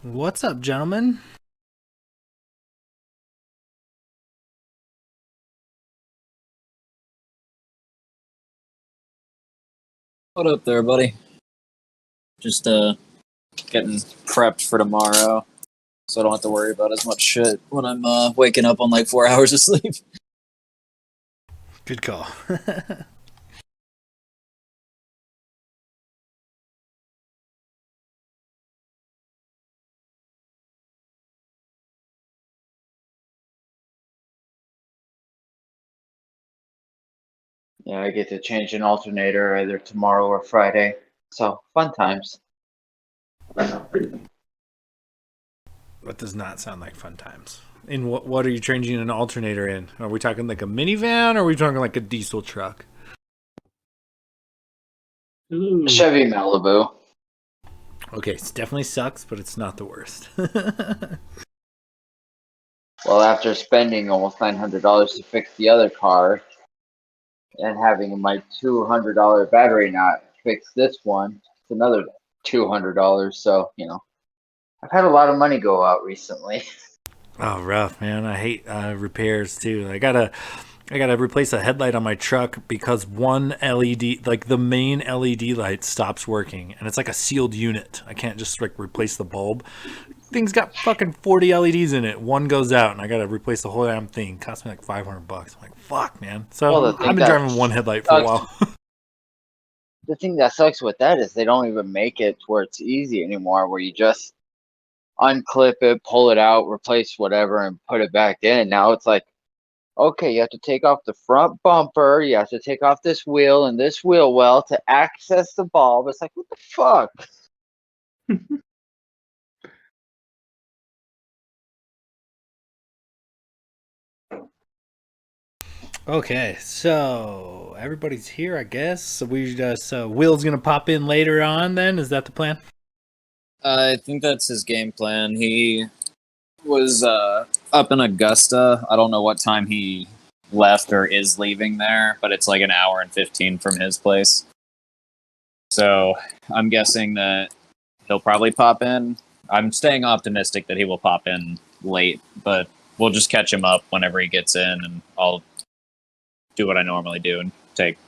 What's up, gentlemen? What up there, buddy? Just getting prepped for tomorrow, so I don't have to worry about as much shit when I'm waking up on like 4 hours of sleep. Good call. Yeah, I get to change an alternator either tomorrow or Friday. So fun times. That does not sound like fun times. In what are you changing an alternator in? Are we talking like a minivan or are we talking like a diesel truck? A Chevy Malibu. Okay, it definitely sucks, but it's not the worst. Well, after spending almost $900 to fix the other car and having my $200 battery not fix this one, it's another $200. So, I've had a lot of money go out recently. Oh, rough, man. I hate repairs too. I gotta replace a headlight on my truck because one LED, like the main LED light, stops working, and it's like a sealed unit. I can't just like replace the bulb. Thing's got fucking 40 LEDs in it. One goes out, and I gotta replace the whole damn thing. It cost me like $500. I'm like, fuck, man. So Well, the thing I've been that driving one headlight for a while. The thing that sucks with that is they don't even make it to where it's easy anymore, where you just unclip it, pull it out, replace whatever, and put it back in. Now it's like, okay, you have to take off the front bumper, you have to take off this wheel and this wheel well to access the bulb. It's like, what the fuck? Okay, so everybody's here, I guess. So we just Will's gonna pop in later on. Then is that the plan? I think that's his game plan. He was up in Augusta. I don't know what time he left or is leaving there, but it's like an hour and 15 from his place. So I'm guessing that he'll probably pop in. I'm staying optimistic that he will pop in late, but we'll just catch him up whenever he gets in, and I'll do what I normally do and take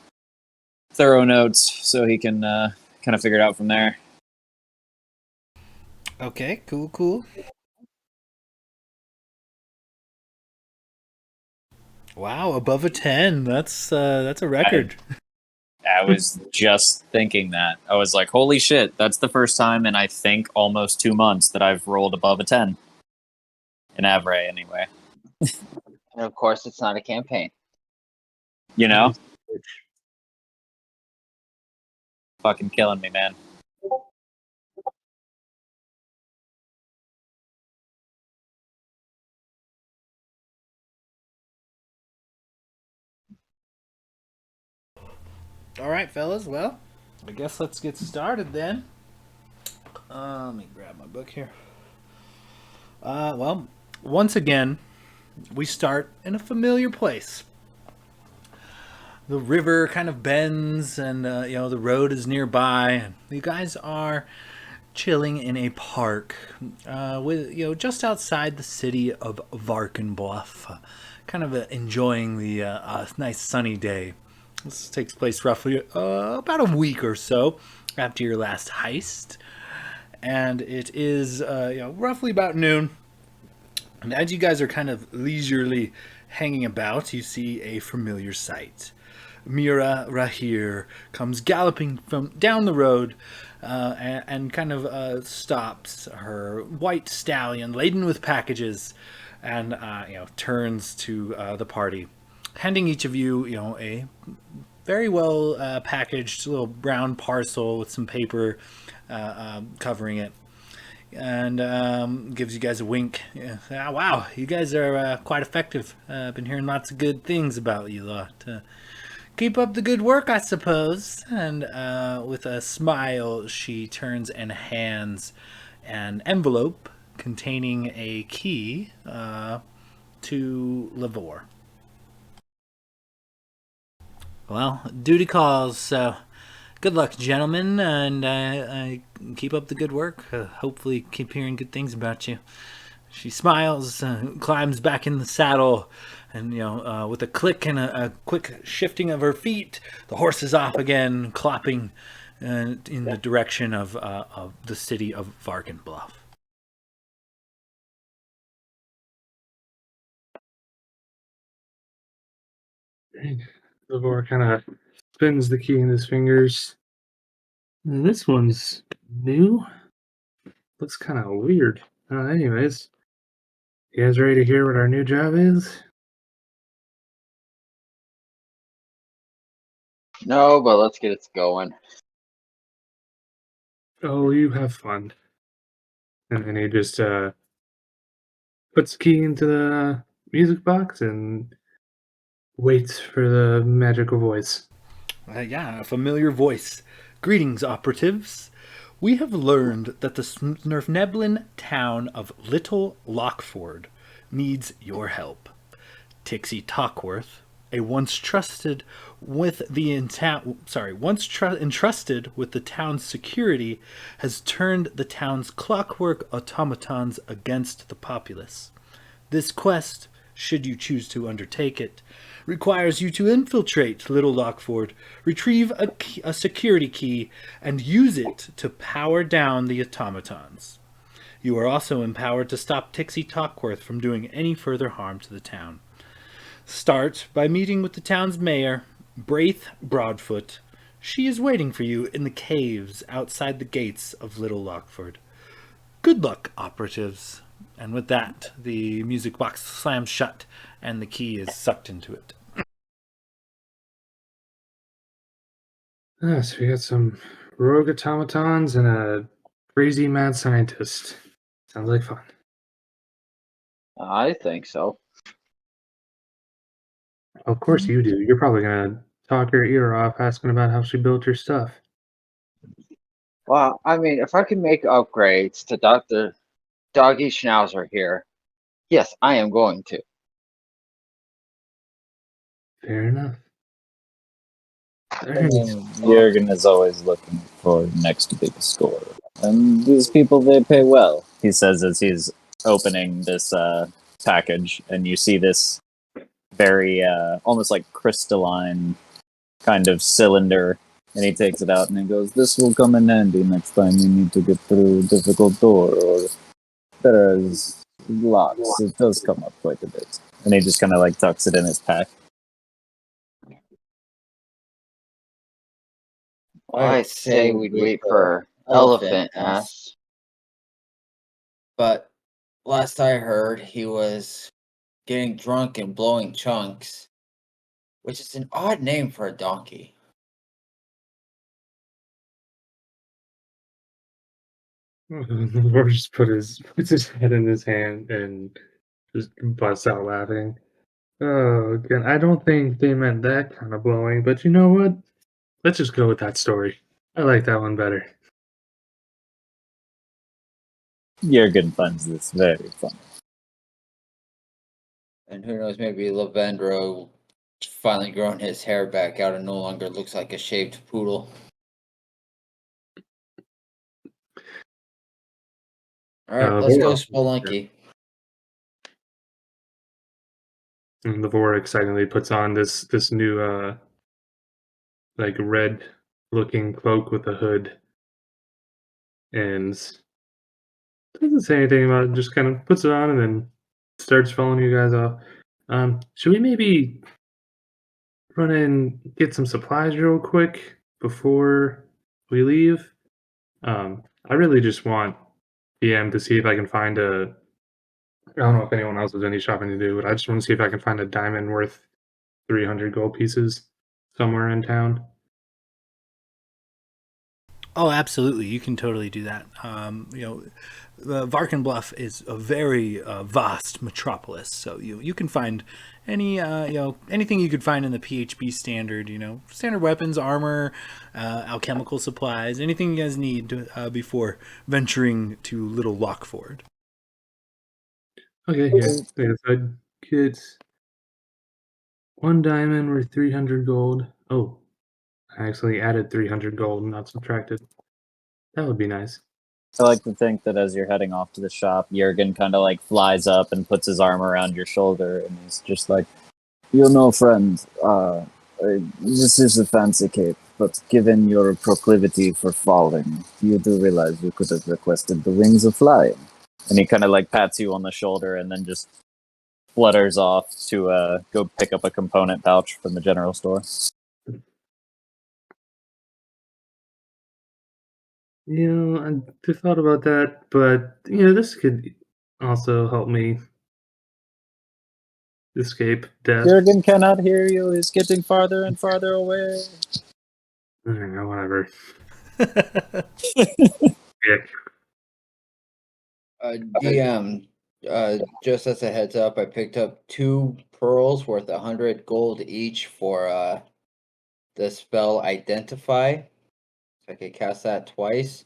thorough notes so he can kind of figure it out from there. Okay, cool. Wow, above a 10. That's a record. I was just thinking that. I was like, holy shit, that's the first time in I think almost 2 months that I've rolled above a 10. In Avray, anyway. And of course, it's not a campaign. You know? Fucking killing me, man. All right, fellas. Well, I guess let's get started then. Let me grab my book here. Well, once again, we start in a familiar place. The river kind of bends, and the road is nearby. And you guys are chilling in a park, with just outside the city of Varkenbluff, kind of enjoying the nice sunny day. This takes place roughly about a week or so after your last heist, and it is roughly about noon. And as you guys are kind of leisurely hanging about, you see a familiar sight. Mira Rahir comes galloping from down the road and kind of stops her white stallion laden with packages and turns to the party, handing each of you a very well packaged little brown parcel with some paper covering it, and gives you guys a wink. Yeah. Ah, wow, you guys are quite effective. I've been hearing lots of good things about you lot. Keep up the good work, I suppose. And with a smile, she turns and hands an envelope containing a key to Lavore. Well, duty calls, so good luck, gentlemen, and keep up the good work. Hopefully, keep hearing good things about you. She smiles, climbs back in the saddle, and with a click and a quick shifting of her feet, the horse is off again, clopping in the direction of the city of Varkenbluff. Lavore kind of spins the key in his fingers. This one's new. Looks kind of weird. Anyways, you guys ready to hear what our new job is? No, but let's get it going. Oh, you have fun. And then he just puts the key into the music box and waits for the magical voice. Yeah, a familiar voice. Greetings, operatives. We have learned that the Snurfneblin town of Little Lockford needs your help. Tixie Tockworth, a entrusted with the town's security, has turned the town's clockwork automatons against the populace. This quest, should you choose to undertake it, requires you to infiltrate Little Lockford, retrieve a security key, and use it to power down the automatons. You are also empowered to stop Tixie Tockworth from doing any further harm to the town. Start by meeting with the town's mayor, Braith Broadfoot. She is waiting for you in the caves outside the gates of Little Lockford. Good luck, operatives. And with that, the music box slams shut and the key is sucked into it. So we got some rogue automatons and a crazy mad scientist. Sounds like fun. I think so. Of course you do. You're probably gonna talk your ear off asking about how she built her stuff. Well, I mean, if I can make upgrades to Dr. Doggy Schnauzer here, yes, I am going to. Fair enough. Jurgen is always looking for next big score. And these people, they pay well, he says as he's opening this package. And you see this very, almost like crystalline kind of cylinder. And he takes it out and he goes, "This will come in handy next time you need to get through a difficult door or there's locks." It does come up quite a bit. And he just kind of like tucks it in his pack. I'd say we'd wait for Elephant ass. But last I heard, he was getting drunk and blowing chunks, which is an odd name for a donkey. Lavore just puts his head in his hand and just busts out laughing. Oh, again, I don't think they meant that kind of blowing, but you know what? Let's just go with that story. I like that one better. Jurgen finds this very funny. And who knows, maybe Lavendro finally grown his hair back out and no longer looks like a shaved poodle. Alright, let's go Spelunky. And Lavore excitedly puts on this new like red looking cloak with a hood and doesn't say anything about it, just kind of puts it on and then starts following you guys off. Should we maybe run and get some supplies real quick before we leave? I really just want PM to see if I can find a. I don't know if anyone else has any shopping to do, but I just want to see if I can find a diamond worth 300 gold pieces. somewhere in town? Oh, absolutely. You can totally do that. Varkenbluff is a very vast metropolis, so you can find anything you could find in the PHB standard. Standard weapons, armor, alchemical supplies, anything you guys need before venturing to Little Lockford. Okay, yeah. Yes, I'd get 1 diamond worth 300 gold. Oh, I actually added 300 gold, not subtracted. That would be nice. I like to think that as you're heading off to the shop, Jurgen kind of like flies up and puts his arm around your shoulder, and he's just like, friend, this is a fancy cape, but given your proclivity for falling, you do realize you could have requested the wings of flying." And he kind of like pats you on the shoulder and then just flutters off to go pick up a component pouch from the general store. I thought about that, but this could also help me escape death. Jurgen cannot hear you. He's getting farther and farther away. I don't know, whatever. DM, just as a heads up, I picked up 2 pearls worth 100 gold each for the spell Identify. I could cast that twice.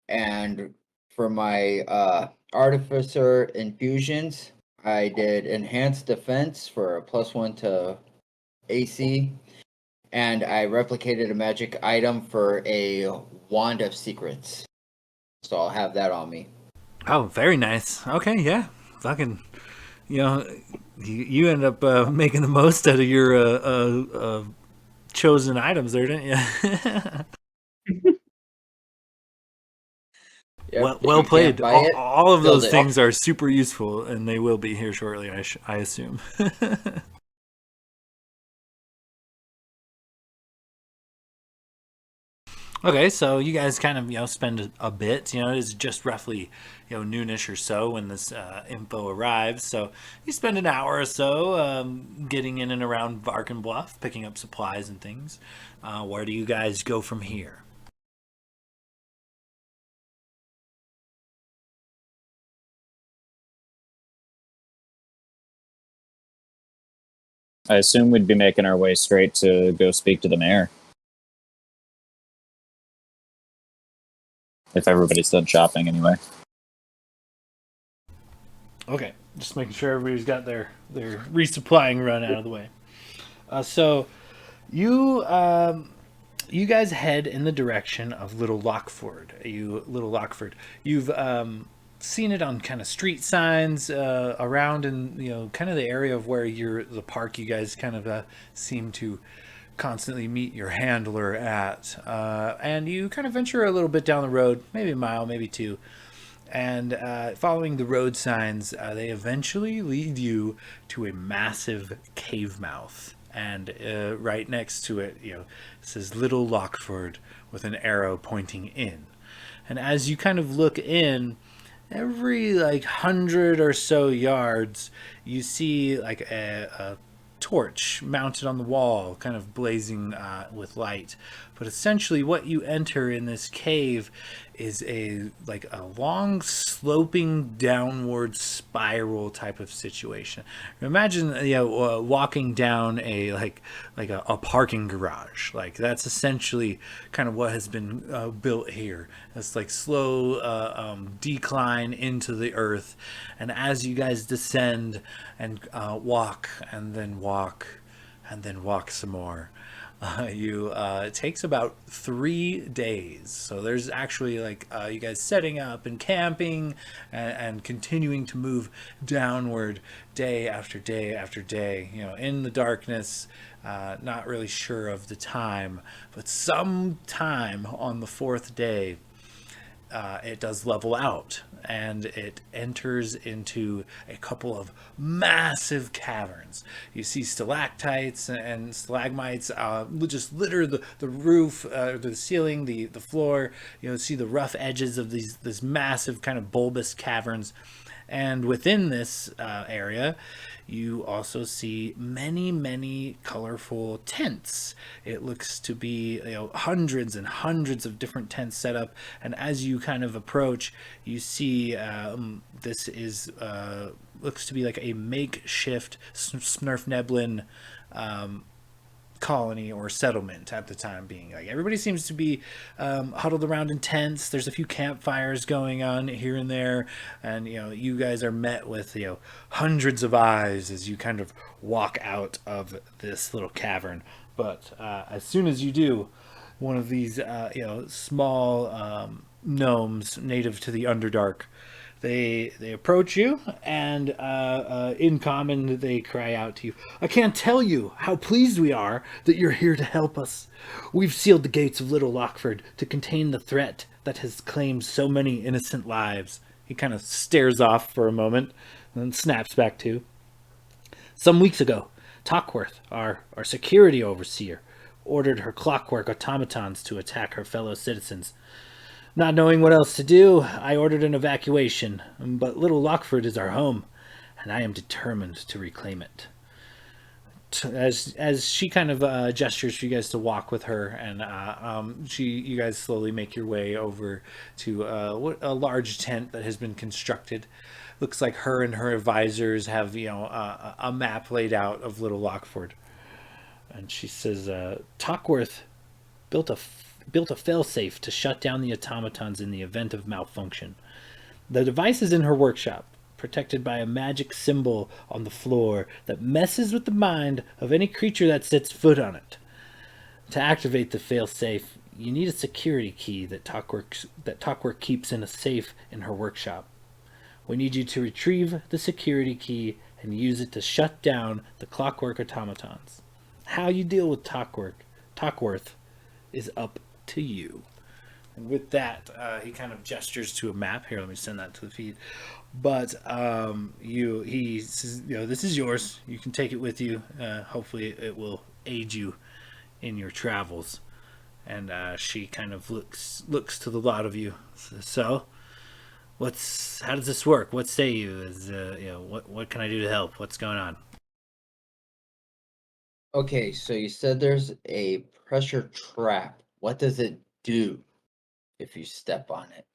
And for my Artificer infusions, I did Enhanced Defense for a +1 to AC. And I replicated a magic item for a Wand of Secrets. So I'll have that on me. Oh, very nice. Okay, yeah. Fucking, you end up making the most out of your chosen items there, didn't you? Yep, well played. All of those it. things are super useful, and they will be here shortly, I assume. Okay, so you guys kind of spend a bit. It is just roughly noonish or so when this info arrives. So you spend an hour or so getting in and around Varkenbluff, picking up supplies and things. Where do you guys go from here? I assume we'd be making our way straight to go speak to the mayor. If everybody's done shopping anyway. Okay, just making sure everybody's got their resupplying run out of the way. So you guys head in the direction of Little Lockford. You've seen it on kind of street signs around in kind of the area of where the park you guys kind of seem to constantly meet your handler at, and you kind of venture a little bit down the road, maybe a mile, maybe 2, and following the road signs, they eventually lead you to a massive cave mouth, and right next to it says Little Lockford with an arrow pointing in. And as you kind of look in, every 100 or so yards, you see like a torch mounted on the wall, kind of blazing with light. But essentially what you enter in this cave is a long sloping downward spiral type of situation. Imagine walking down a parking garage. That's essentially kind of what has been built here. It's slow decline into the earth, and as you guys descend and walk and then walk and then walk some more, it takes about 3 days. So there's actually you guys setting up and camping and continuing to move downward day after day after day, in the darkness, not really sure of the time, but sometime on the 4th day, it does level out, and it enters into a couple of massive caverns. You see stalactites and stalagmites just litter the roof, the ceiling, the floor. See the rough edges of these massive kind of bulbous caverns. And within this area, you also see many, many colorful tents. It looks to be hundreds and hundreds of different tents set up. And as you kind of approach, you see this is looks to be like a makeshift Smurf-Neblin colony or settlement at the time being. Like everybody seems to be huddled around in tents. There's a few campfires going on here and there, and you guys are met with hundreds of eyes as you kind of walk out of this little cavern. But as soon as you do, one of these small gnomes native to the Underdark, they approach you, and in common they cry out to you, "I can't tell you how pleased we are that you're here to help us. We've sealed the gates of Little Lockford to contain the threat that has claimed so many innocent lives." He kind of stares off for a moment, and then snaps back to. "Some weeks ago, Tockworth, our security overseer, ordered her clockwork automatons to attack her fellow citizens. Not knowing what else to do, I ordered an evacuation, but Little Lockford is our home, and I am determined to reclaim it." As she kind of gestures for you guys to walk with her, and you guys slowly make your way over to a large tent that has been constructed. Looks like her and her advisors have a map laid out of Little Lockford, and she says, "Tockworth built a failsafe to shut down the automatons in the event of malfunction. The device is in her workshop, protected by a magic symbol on the floor that messes with the mind of any creature that sets foot on it. To activate the failsafe, you need a security key that Tockwork keeps in a safe in her workshop. We need you to retrieve the security key and use it to shut down the clockwork automatons. How you deal with Tockworth is up to you." And with that, he kind of gestures to a map. Here, let me send that to the feed. But he says, "This is yours. You can take it with you. Hopefully, it will aid you in your travels." And she kind of looks to the lot of you. "So, how does this work? What say you? What can I do to help? What's going on?" Okay, so you said there's a pressure trap. What does it do if you step on it?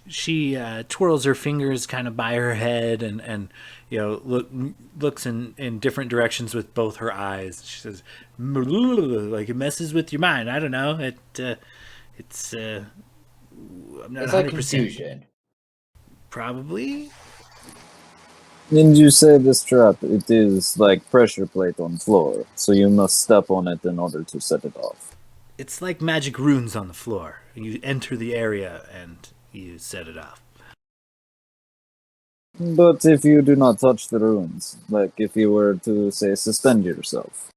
She twirls her fingers kind of by her head, and looks in different directions with both her eyes. She says, "Like it messes with your mind. I don't know. It's I'm not It's 100%. like confusion. Probably." Didn't you say this trap? It is like pressure plate on floor, so you must step on it in order to set it off. "It's like magic runes on the floor. You enter the area and you set it off." But if you do not touch the runes, like if you were to, say, suspend yourself,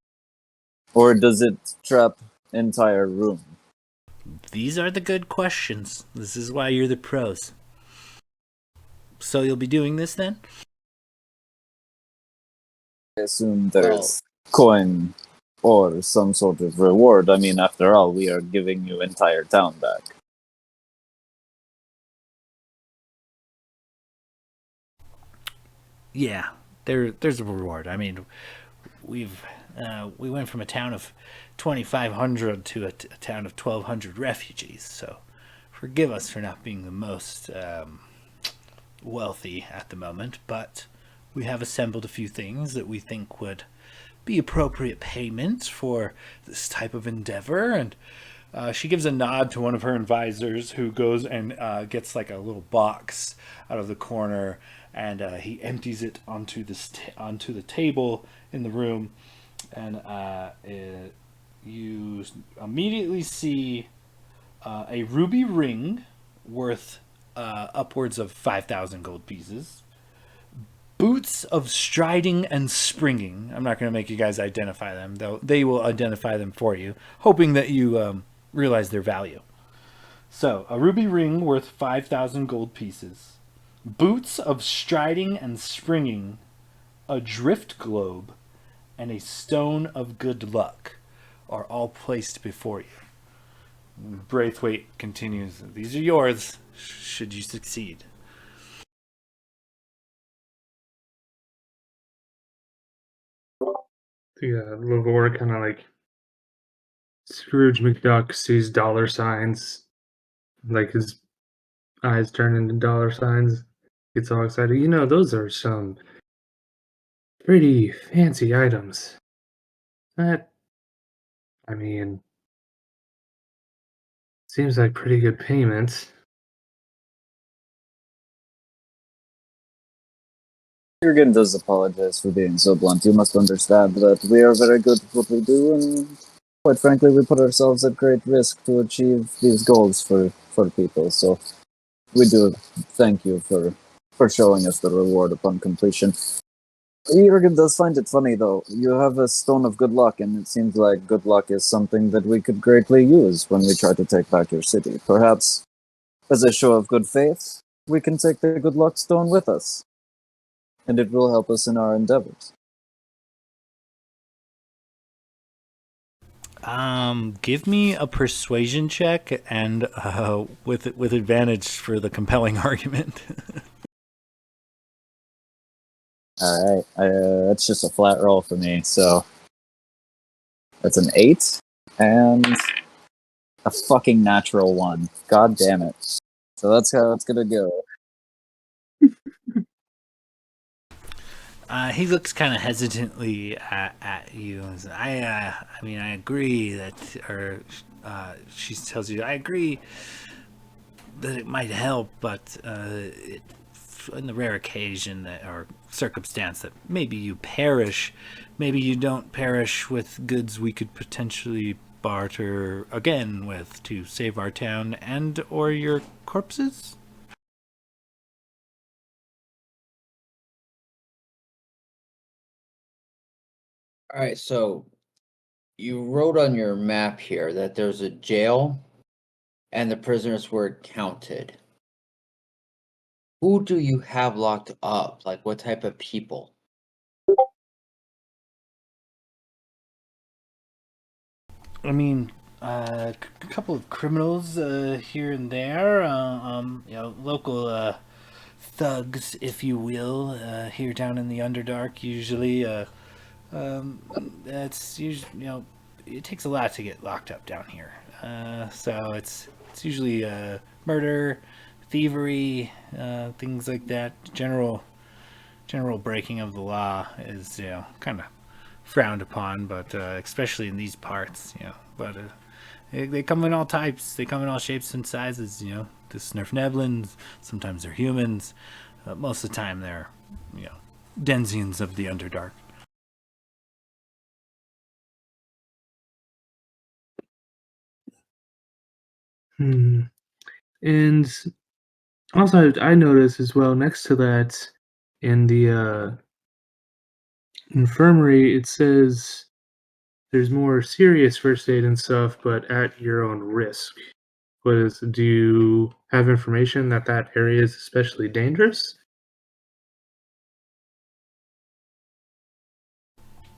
or does it trap entire room? These are the good questions. This is why you're the pros. So you'll be doing this then? I assume there's coin or some sort of reward. I mean, after all, we are giving you entire town back. Yeah, there's a reward. I mean, we went from a town of 2,500 to a town of 1,200 refugees. So forgive us for not being the most wealthy at the moment, but we have assembled a few things that we think would be appropriate payment for this type of endeavor." And she gives a nod to one of her advisors, who goes and gets like a little box out of the corner, and he empties it onto the table in the room, and you immediately see a ruby ring worth upwards of 5,000 gold pieces. Boots of striding and springing. I'm not going to make you guys identify them, though they will identify them for you, hoping that you realize their value. So, a ruby ring worth 5,000 gold pieces. Boots of striding and springing. A drift globe. And a stone of good luck are all placed before you. Braithwaite continues, "These are yours, should you succeed." Lavore kind of like Scrooge McDuck sees dollar signs, like his eyes turn into dollar signs. Gets all excited. Those are some pretty fancy items. That, I mean, seems like pretty good payment. Jurgen does apologize for being so blunt. You must understand that we are very good at what we do, and quite frankly, we put ourselves at great risk to achieve these goals for people. So we do thank you for showing us the reward upon completion. Jurgen does find it funny, though. You have a stone of good luck, and it seems like good luck is something that we could greatly use when we try to take back your city. Perhaps, as a show of good faith, we can take the good luck stone with us, and it will help us in our endeavors. Give me a persuasion check, and with advantage for the compelling argument. All right, that's just a flat roll for me. So that's an 8 and a fucking natural 1. God damn it! So that's how it's gonna go. He looks kind of hesitantly at you. I mean, I agree that, or she tells you, I agree that it might help, but in the rare occasion that, or circumstance that maybe you perish, maybe you don't perish with goods we could potentially barter again with to save our town and or your corpses. All right, so you wrote on your map here that there's a jail and the prisoners were counted. Who do you have locked up? Like, what type of people? I mean, a couple of criminals here and there. Local thugs, if you will, here down in the Underdark. Usually, that's usually it takes a lot to get locked up down here. So it's usually murder, thievery, things like that. General breaking of the law is kind of frowned upon, but especially in these parts, But they come in all types. They come in all shapes and sizes. The Snurfneblins. Sometimes they're humans. Most of the time they're, Denzians of the Underdark. And also, I noticed as well next to that in the infirmary, it says there's more serious first aid and stuff, but at your own risk. Do you have information that area is especially dangerous?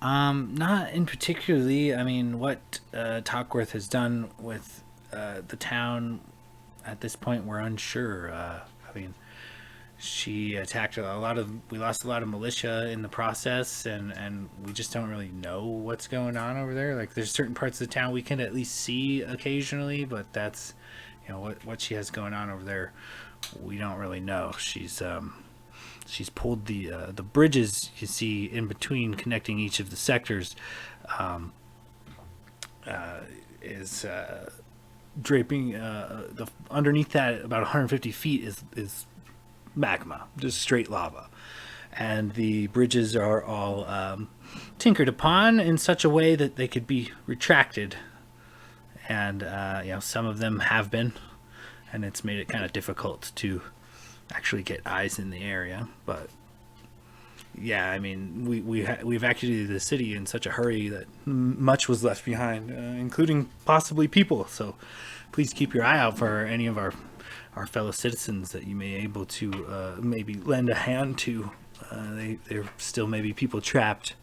Not in particularly. I mean, what Tockworth has done with the town at this point, we're unsure. I mean, she attacked we lost a lot of militia in the process, and we just don't really know what's going on over there. Like, there's certain parts of the town we can at least see occasionally, but that's what she has going on over there, we don't really know. She's pulled the bridges you see in between connecting each of the sectors, is draping underneath that about 150 feet is magma, just straight lava, and the bridges are all tinkered upon in such a way that they could be retracted, and some of them have been, and it's made it kind of difficult to actually get eyes in the area. But yeah, I mean, we evacuated the city in such a hurry that much was left behind, including possibly people. So please keep your eye out for any of our fellow citizens that you may be able to maybe lend a hand to. There still may be people trapped.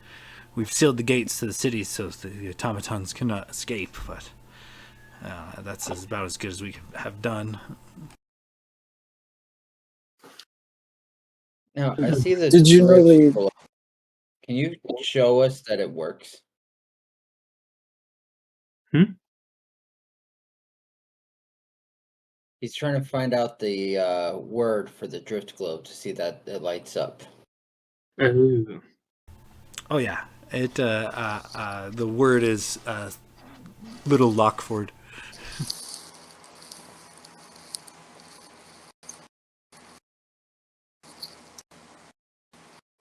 We've sealed the gates to the city so the automatons cannot escape, but that's about as good as we have done. Now, I see the Did you know turrets they? below. Can you show us that it works? He's trying to find out the word for the drift globe to see that it lights up. Oh. Oh yeah, the word is Little Lockford.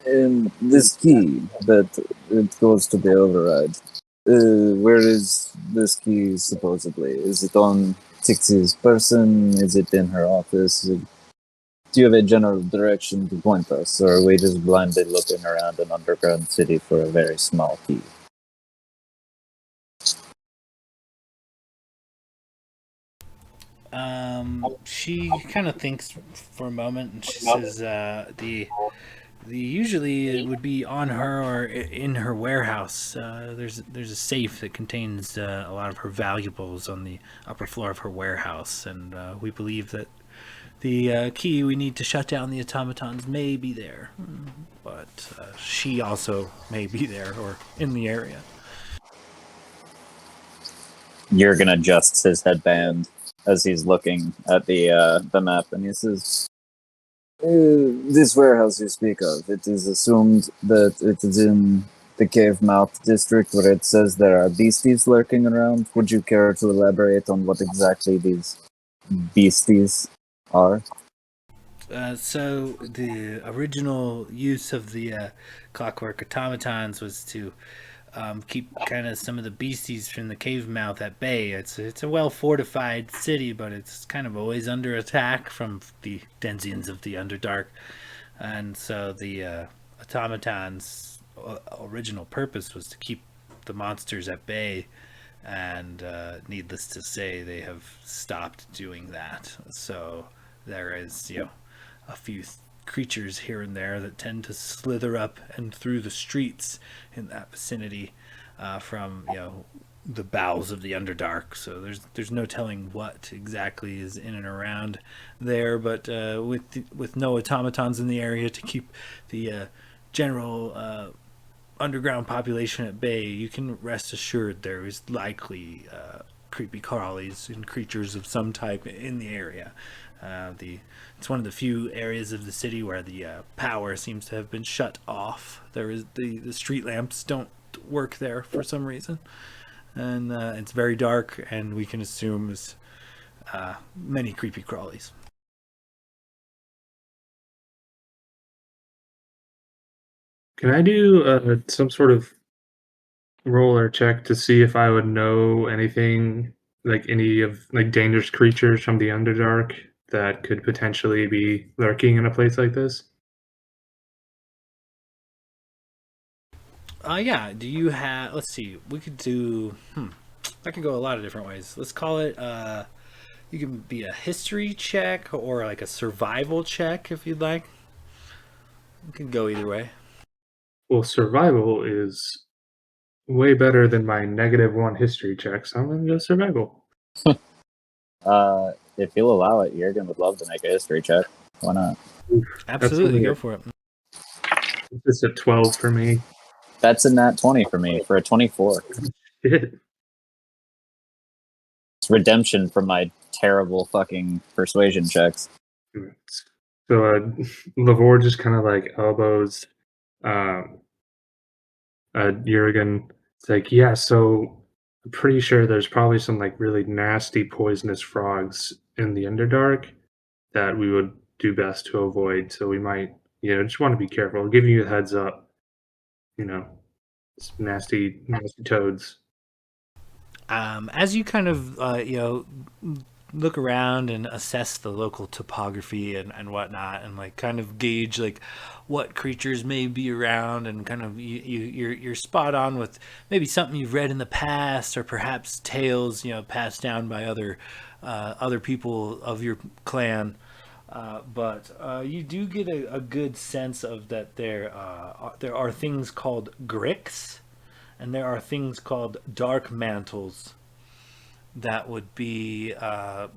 And this key that it goes to the override. Where is this key supposedly? Is it on Tixie's person? Is it in her office? Do you have a general direction to point us, or are we just blindly looking around an underground city for a very small key? She kind of thinks for a moment, and she says, the usually it would be on her or in her warehouse. There's a safe that contains a lot of her valuables on the upper floor of her warehouse, and we believe that the key we need to shut down the automatons may be there, but she also may be there or in the area. Jurgen adjusts his headband as he's looking at the map, and he says, "This warehouse you speak of, it is assumed that it is in the Cave Mouth district where it says there are beasties lurking around. Would you care to elaborate on what exactly these beasties are?" So the original use of the clockwork automatons was to keep kind of some of the beasties from the cave mouth at bay. It's a well fortified city, but it's kind of always under attack from the denizens of the Underdark, and so the automatons' original purpose was to keep the monsters at bay. And needless to say, they have stopped doing that. So there is, a few creatures here and there that tend to slither up and through the streets in that vicinity from the bowels of the Underdark. So there's no telling what exactly is in and around there, but with no automatons in the area to keep the general underground population at bay, you can rest assured there is likely creepy crawlies and creatures of some type in the area. It's one of the few areas of the city where the power seems to have been shut off. There is the street lamps don't work there for some reason, and it's very dark, and we can assume there's many creepy crawlies. Can I do some sort of roll or check to see if I would know anything, like any of like dangerous creatures from the Underdark that could potentially be lurking in a place like this? Yeah. Do you have? Let's see. We could do. That could go a lot of different ways. Let's call it. You can be a history check or like a survival check if you'd like. It can go either way. Well, survival is way better than my -1 history check, so I'm gonna go survival. If you'll allow it, Jurgen would love to make a history check. Why not? Oof, Absolutely, go that's for it. it's a 12 for me. That's a nat 20 for me for a 24. Shit. It's redemption from my terrible fucking persuasion checks. So Lavore just kind of like elbows um, Jurgen. It's like, yeah, so I'm pretty sure there's probably some like really nasty poisonous frogs in the Underdark that we would do best to avoid. So we might, just want to be careful. I'll give you a heads up. You know, it's nasty toads. As you kind of look around and assess the local topography and whatnot, and like kind of gauge like what creatures may be around, and kind of you're spot on with maybe something you've read in the past, or perhaps tales passed down by other people of your clan. But you do get a good sense of that there are things called gricks, and there are things called dark mantles that would be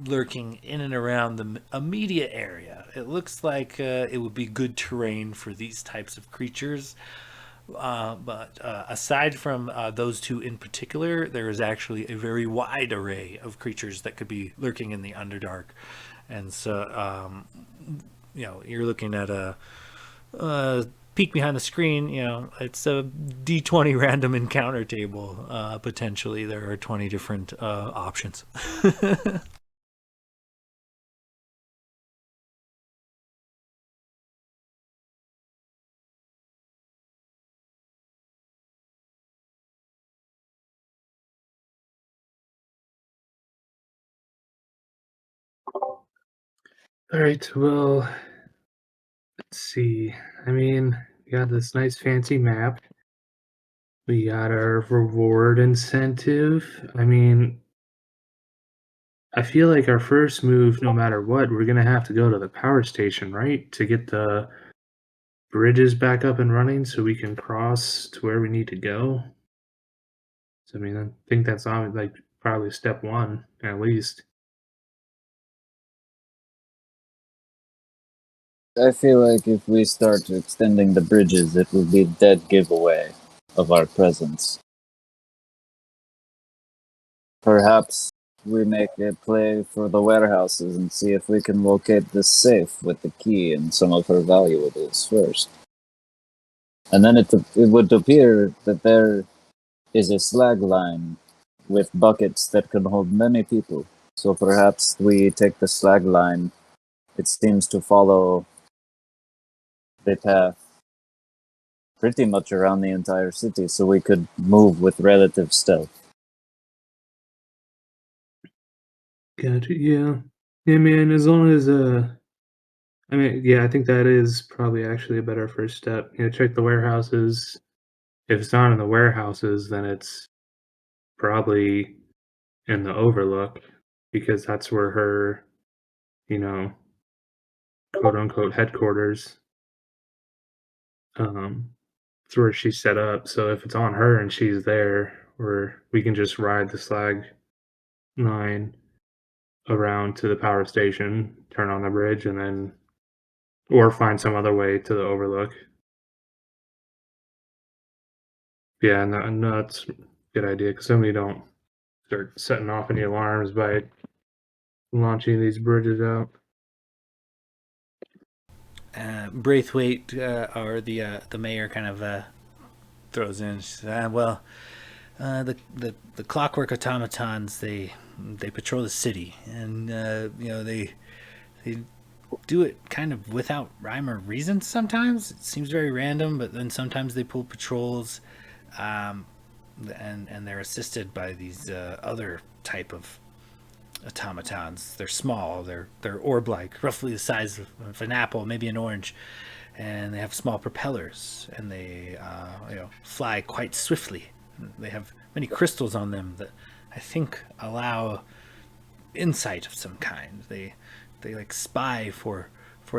lurking in and around the immediate area. It looks like it would be good terrain for these types of creatures, But aside from those two in particular, there is actually a very wide array of creatures that could be lurking in the Underdark. And so, you're looking at a peek behind the screen. It's a D20 random encounter table. Potentially, there are 20 different options. All right, well, let's see. I mean, we got this nice fancy map. We got our reward incentive. I mean, I feel like our first move, no matter what, we're gonna have to go to the power station, right? To get the bridges back up and running so we can cross to where we need to go. So, I mean, I think that's on like probably step one at least. I feel like if we start extending the bridges, it will be a dead giveaway of our presence. Perhaps we make a play for the warehouses and see if we can locate the safe with the key and some of her valuables first. And then it would appear that there is a slag line with buckets that can hold many people. So perhaps we take the slag line. It seems to follow the path pretty much around the entire city, so we could move with relative stealth. Gotcha. Yeah. Yeah, man. As long as I mean, yeah, I think that is probably actually a better first step. Check the warehouses. If it's not in the warehouses, then it's probably in the Overlook because that's where her, you know, quote unquote headquarters. It's where she's set up. So if it's on her and she's there, or we can just ride the slag line around to the power station, turn on the bridge, and then, or find some other way to the Overlook. Yeah, no, that's a good idea because then we don't start setting off any alarms by launching these bridges out. Braithwaite, or the mayor, kind of throws in. She says, "Well, the clockwork automatons they patrol the city, and they do it kind of without rhyme or reason. Sometimes it seems very random, but then sometimes they pull patrols, and they're assisted by these other type of automatons. They're small. They're orb-like, roughly the size of an apple, maybe an orange, and they have small propellers, and they fly quite swiftly. They have many crystals on them that I think allow insight of some kind. They like spy for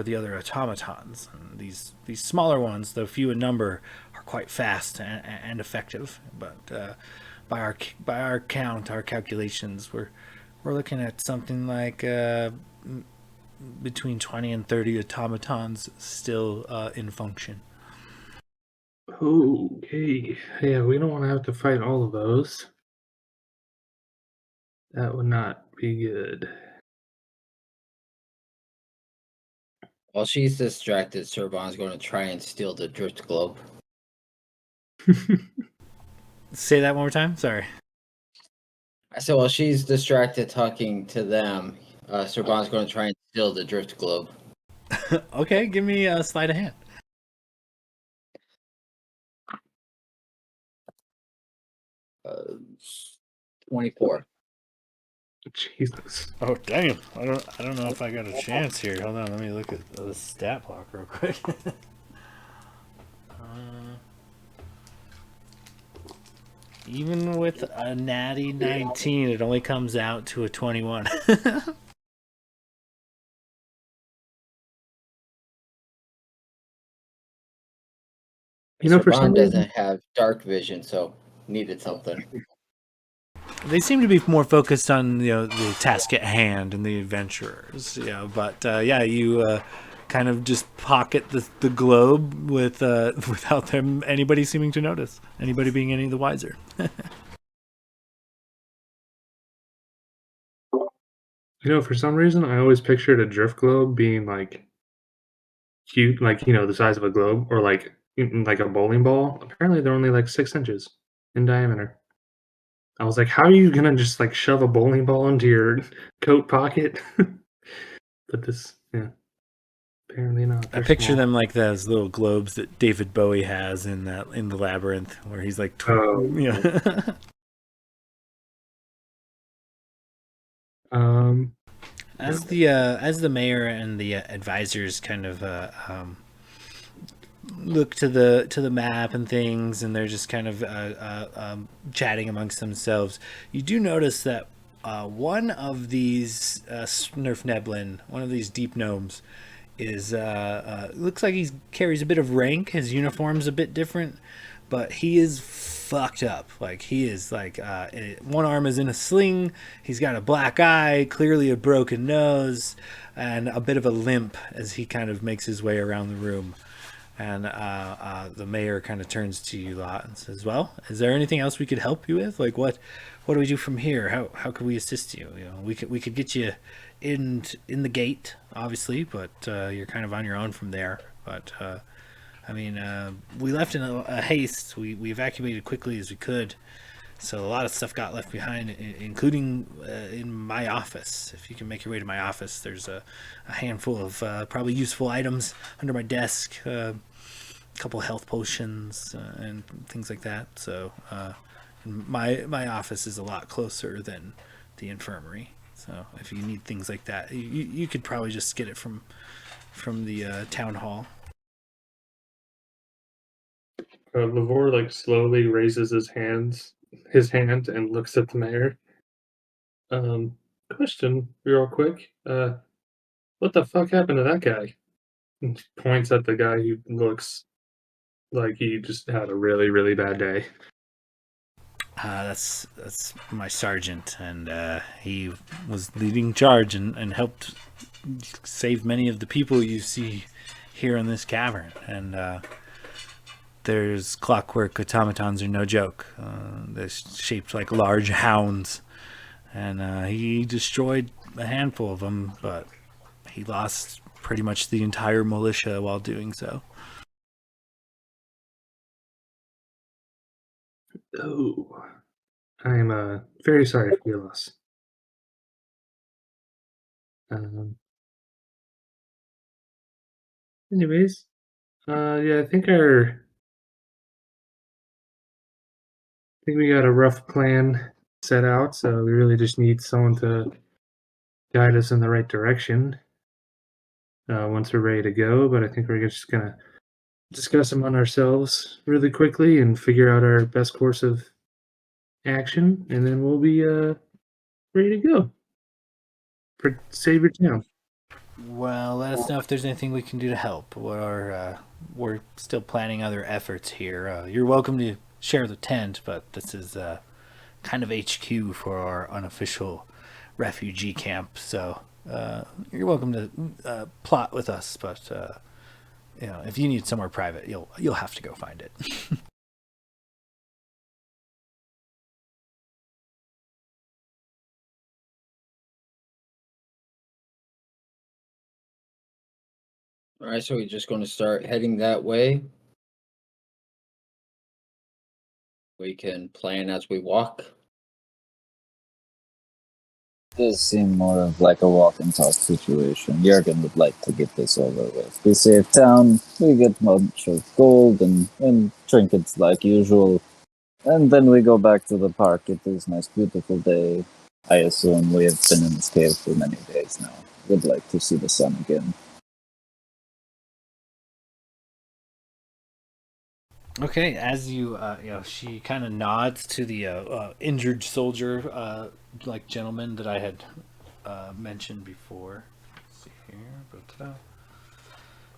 the other automatons. And these smaller ones, though few in number, are quite fast and effective. But by our count, our calculations, we're looking at something like between 20 and 30 automatons still in function." Okay. Yeah, we don't want to have to fight all of those. That would not be good. While she's distracted, Serban's going to try and steal the drift globe. Say that one more time. Sorry. I said, while she's distracted talking to them, Serban's going to try and steal the drift globe. Okay, give me a sleight of hand. 24. Jesus. Oh damn! I don't know if I got a chance here. Hold on, let me look at the stat block real quick. Even with a natty 19, it only comes out to a 21. For some Serban reason, doesn't have dark vision, so needed something. They seem to be more focused on the task at hand and the adventurers. But yeah, you kind of just pocket the globe with without anybody seeming to notice, anybody being any the wiser. For some reason, I always pictured a drift globe being like cute, like the size of a globe, or like a bowling ball. Apparently, they're only like 6 inches in diameter. I was like, how are you gonna just like shove a bowling ball into your coat pocket? But yeah, apparently not. I They're picture small. them like those little globes that David Bowie has in the Labyrinth, where he's like, Oh. Um, as the mayor and the advisors kind of look to the map and things, and they're just kind of chatting amongst themselves. You do notice that one of these Snurfneblin, one of these deep gnomes, is looks like he carries a bit of rank. His uniform's a bit different, but he is fucked up. Like he is like one arm is in a sling. He's got a black eye, clearly a broken nose, and a bit of a limp as he kind of makes his way around the room. And the mayor kind of turns to you lot and says, "Well, is there anything else we could help you with? Like what do we do from here? How could we assist you? We could get you in the gate, obviously, but you're kind of on your own from there. But we left in a haste. We evacuated quickly as we could, so a lot of stuff got left behind, including in my office. If you can make your way to my office, there's a handful of probably useful items under my desk, a couple health potions and things like that. So my office is a lot closer than the infirmary. So if you need things like that, you could probably just get it from the town hall." Lavore like slowly raises his hand, and looks at the mayor. Question, real quick. What the fuck happened to that guy? And points at the guy who looks like he just had a really, really bad day. That's my sergeant, and he was leading charge and helped save many of the people you see here in this cavern. And there's clockwork automatons are no joke. They're shaped like large hounds, and he destroyed a handful of them, but he lost pretty much the entire militia while doing so. Oh, I'm very sorry for your loss. Um, Anyways, yeah, I think we got a rough plan set out, so we really just need someone to guide us in the right direction once we're ready to go. But I think we're just gonna discuss among ourselves really quickly and figure out our best course of action, and then we'll be ready to go for save your town. Well, let us know if there's anything we can do to help. We're still planning other efforts here. You're welcome to share the tent, but this is kind of HQ for our unofficial refugee camp. So you're welcome to plot with us, but if you need somewhere private, you'll have to go find it. All right, so we're just going to start heading that way. We can plan as we walk. Does seem more of like a walk and talk situation. Jurgen would like to get this over with. We save town, we get much of gold and trinkets like usual, and then we go back to the park. It is a nice, beautiful day. I assume we have been in this cave for many days now. Would like to see the sun again. Okay, as she kind of nods to the injured soldier, like gentleman that I had mentioned before. Let's see here,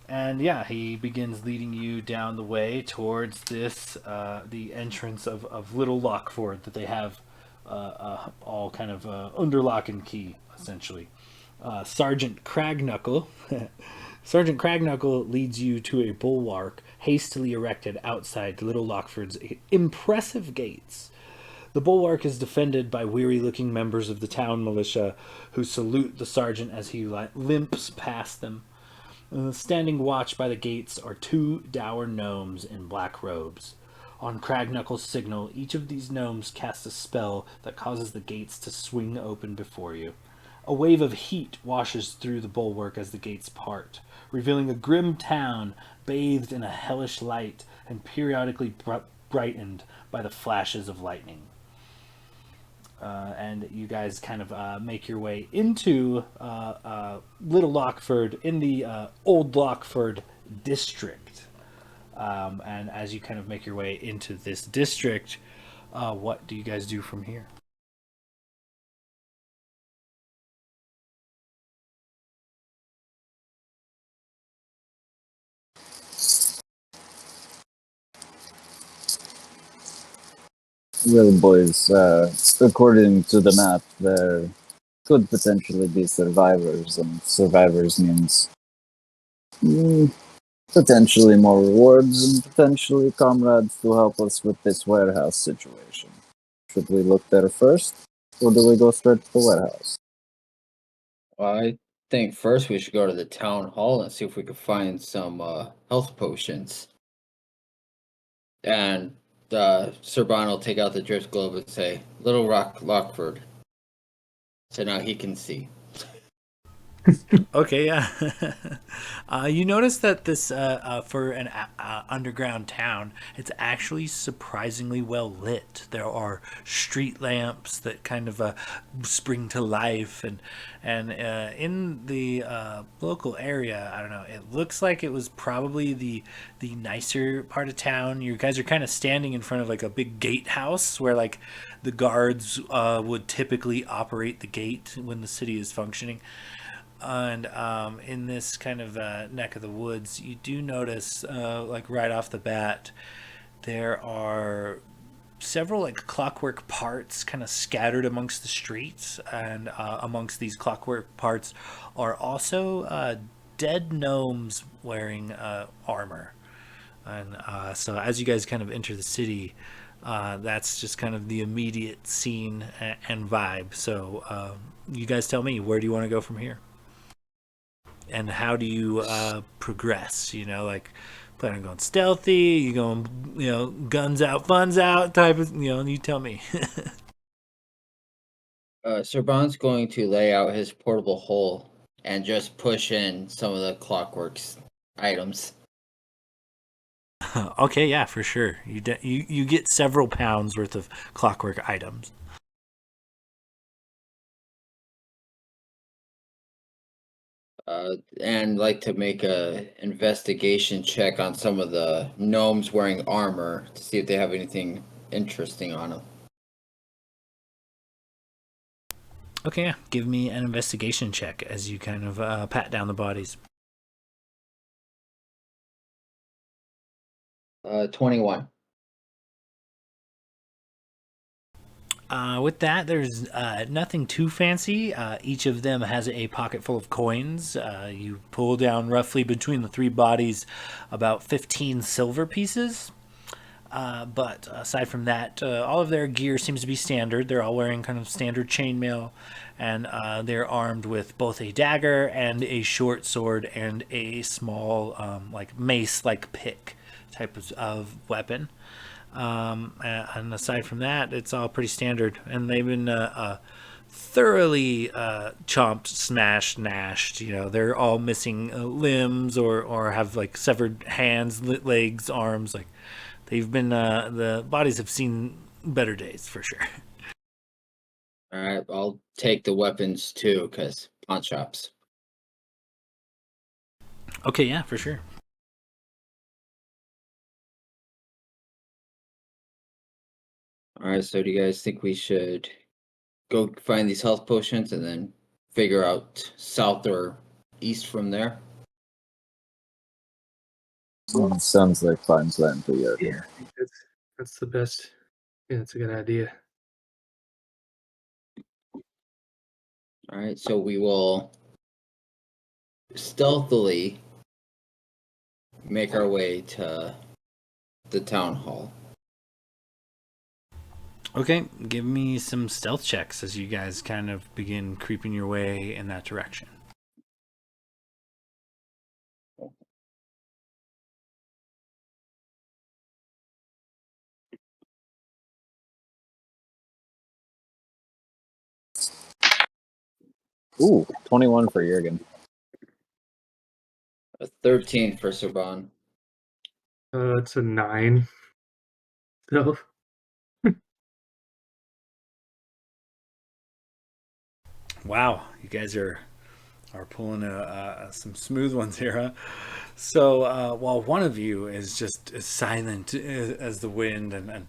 and yeah, he begins leading you down the way towards the entrance of Little Lockford that they have all kind of under lock and key, essentially. Sergeant Cragnukle. Sergeant Cragnukle leads you to a bulwark hastily erected outside Little Lockford's impressive gates. The bulwark is defended by weary-looking members of the town militia who salute the sergeant as he limps past them. Standing watch by the gates are two dour gnomes in black robes. On Cragnukle's signal, each of these gnomes casts a spell that causes the gates to swing open before you. A wave of heat washes through the bulwark as the gates part, revealing a grim town bathed in a hellish light and periodically brightened by the flashes of lightning. And you guys kind of make your way into Little Lockford in the Old Lockford district. And as you kind of make your way into this district, what do you guys do from here? Well, boys, according to the map, there could potentially be survivors, and survivors means potentially more rewards and potentially comrades to help us with this warehouse situation. Should we look there first, or do we go straight to the warehouse? Well, I think first we should go to the town hall and see if we can find some health potions. And Sir Bon will take out the drift globe and say, Little Lockford. So now he can see. Okay, yeah. You notice that this, for an underground town, it's actually surprisingly well lit. There are street lamps that kind of spring to life, and in the local area, I don't know. It looks like it was probably the nicer part of town. You guys are kind of standing in front of like a big gatehouse where like the guards would typically operate the gate when the city is functioning. And in this kind of neck of the woods, you do notice, like right off the bat, there are several like clockwork parts kind of scattered amongst the streets, and amongst these clockwork parts are also dead gnomes wearing armor. And so as you guys kind of enter the city, that's just kind of the immediate scene and vibe. So you guys tell me, where do you want to go from here? And how do you progress? You know, like plan on going stealthy, you going, you know, guns out, funds out type of, you know, you tell me. Sir Bon's going to lay out his portable hole and just push in some of the Clockworks items. Okay, yeah, for sure. You get several pounds worth of clockwork items. And like to make a investigation check on some of the gnomes wearing armor to see if they have anything interesting on them. Okay, yeah. Give me an investigation check as you kind of pat down the bodies. 21. With that, there's nothing too fancy. Each of them has a pocket full of coins. You pull down roughly between the three bodies about 15 silver pieces. But aside from that, all of their gear seems to be standard. They're all wearing kind of standard chainmail, and they're armed with both a dagger and a short sword and a small, like mace-like pick type of weapon. And aside from that, it's all pretty standard. And they've been thoroughly chomped, smashed, gnashed. You know, they're all missing limbs or have like severed hands, legs, arms. Like they've been, the bodies have seen better days for sure. All right, I'll take the weapons too, because pawn shops. Okay, yeah, for sure. All right, so do you guys think we should go find these health potions and then figure out south or east from there? Sounds like fine plan to you. Yeah, I think that's the best. Yeah, that's a good idea. All right, so we will stealthily make our way to the town hall. Okay, give me some stealth checks as you guys kind of begin creeping your way in that direction. Ooh, 21 for Jurgen. A 13 for Serban. It's a 9. So Wow, you guys are pulling some smooth ones here, huh? So while one of you is just as silent as the wind and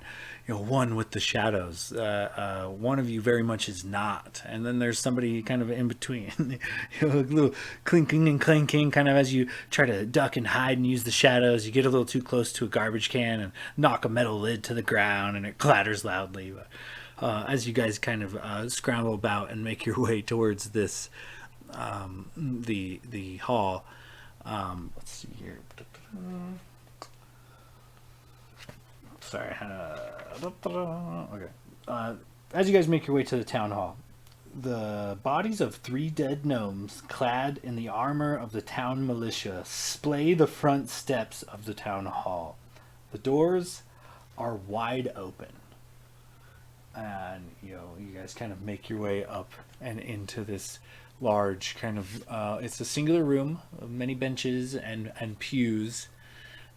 one with the shadows, one of you very much is not, and then there's somebody kind of in between, a little clinking and clanking, kind of as you try to duck and hide and use the shadows. You get a little too close to a garbage can and knock a metal lid to the ground, and it clatters loudly. As you guys kind of scramble about and make your way towards this the hall. Let's see here. Sorry. Okay. As you guys make your way to the town hall, the bodies of 3 dead gnomes clad in the armor of the town militia splay the front steps of the town hall. The doors are wide open. And you guys kind of make your way up and into this large kind of it's a singular room of many benches and pews.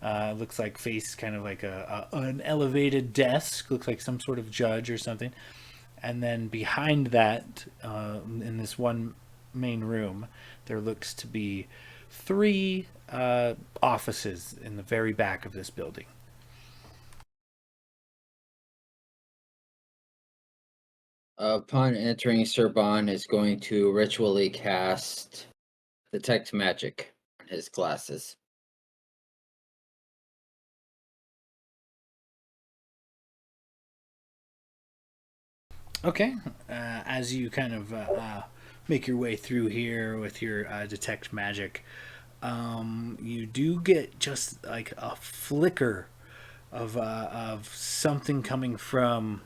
Looks like face kind of like an elevated desk, looks like some sort of judge or something. And then behind that, in this one main room, there looks to be 3 offices in the very back of this building. Upon entering, Serban is going to ritually cast Detect Magic on his glasses. Okay, as you kind of make your way through here with your detect magic, you do get just like a flicker of something coming from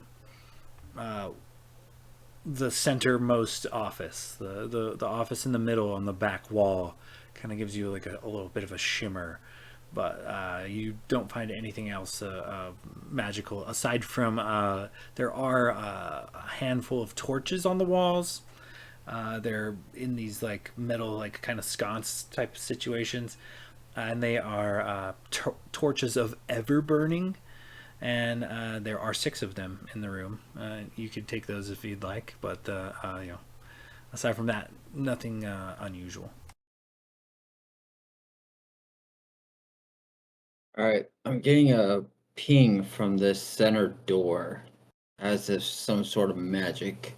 the centermost office, the office in the middle on the back wall, kind of gives you like a little bit of a shimmer. But you don't find anything else magical aside from there are a handful of torches on the walls. They're in these like metal, like kind of sconce type situations, and they are torches of ever burning. And there are 6 of them in the room. You could take those if you'd like, but aside from that, nothing unusual. Alright, I'm getting a ping from this center door as if some sort of magic.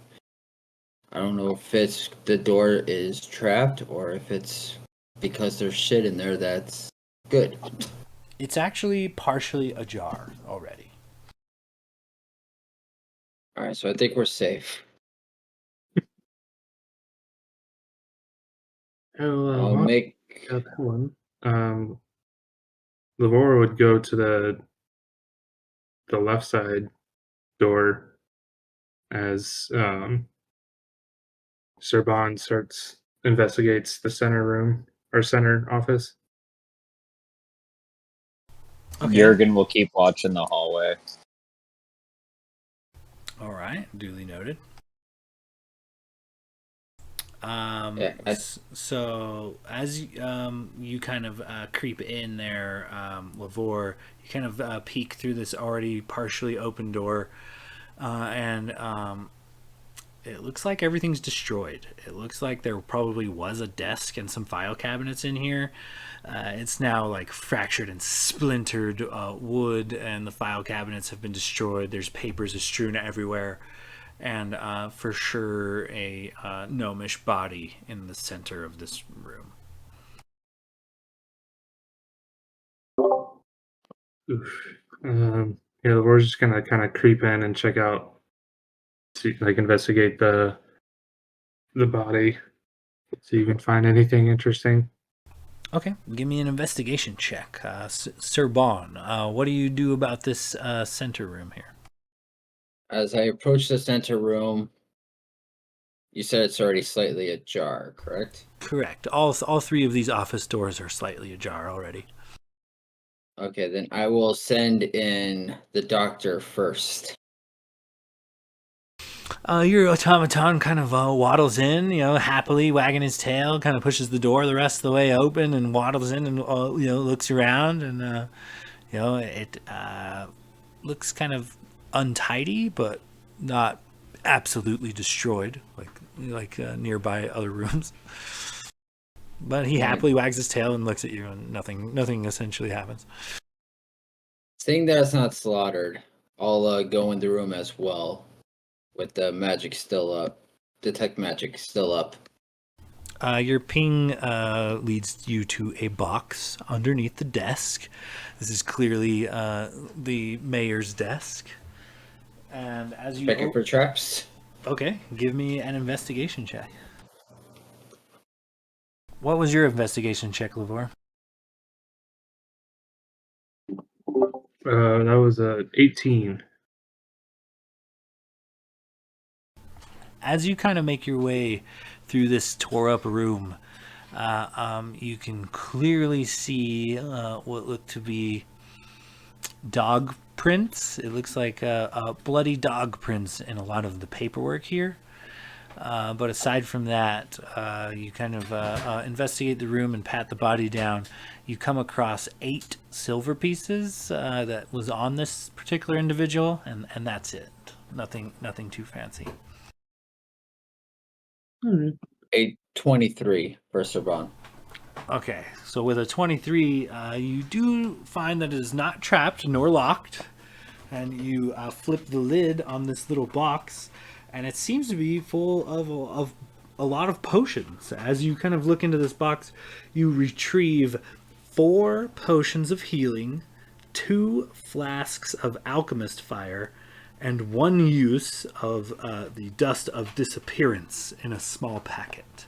I don't know if it's the door is trapped or if it's because there's shit in there that's good. It's actually partially ajar already. Alright, so I think we're safe. I'll make that one. Lavora would go to the left side door as Serban investigates the center room or center office. Okay. Jurgen will keep watching the hallway. All right, duly noted. So as you kind of creep in there, Lavore, you kind of peek through this already partially open door, and it looks like everything's destroyed. It looks like there probably was a desk and some file cabinets in here. It's now like fractured and splintered wood, and the file cabinets have been destroyed. There's papers strewn everywhere. And for sure a gnomish body in the center of this room. Oof. Yeah, Lavora's just gonna kind of creep in and check out, see, like investigate the body, See if you can find anything interesting. Okay, give me an investigation check. Sir Bon, what do you do about this center room here? As I approach the center room, you said it's already slightly ajar, correct? Correct. All three of these office doors are slightly ajar already. Okay, then I will send in the doctor first. Your automaton kind of waddles in, happily wagging his tail, kind of pushes the door the rest of the way open and waddles in and, looks around and, it looks kind of untidy, but not absolutely destroyed like nearby other rooms. But he happily wags his tail and looks at you, and nothing essentially happens. Seeing that it's not slaughtered, I'll go in the room as well, with the magic still up. Detect magic still up. Your ping leads you to a box underneath the desk. This is clearly the mayor's desk. And as you Checking for traps. Okay, give me an investigation check. What was your investigation check, Lavore? That was 18. As you kind of make your way through this tore up room, you can clearly see what look to be dog prints. It looks like bloody dog prints in a lot of the paperwork here. But aside from that, you kind of investigate the room and pat the body down. You come across 8 silver pieces that was on this particular individual, and that's it. Nothing too fancy. A 23 for Serban. Okay, so with a 23, you do find that it is not trapped nor locked, and you flip the lid on this little box, and it seems to be full of a lot of potions. As you kind of look into this box, you retrieve 4 potions of healing, 2 flasks of alchemist fire, and 1 use of the dust of disappearance in a small packet.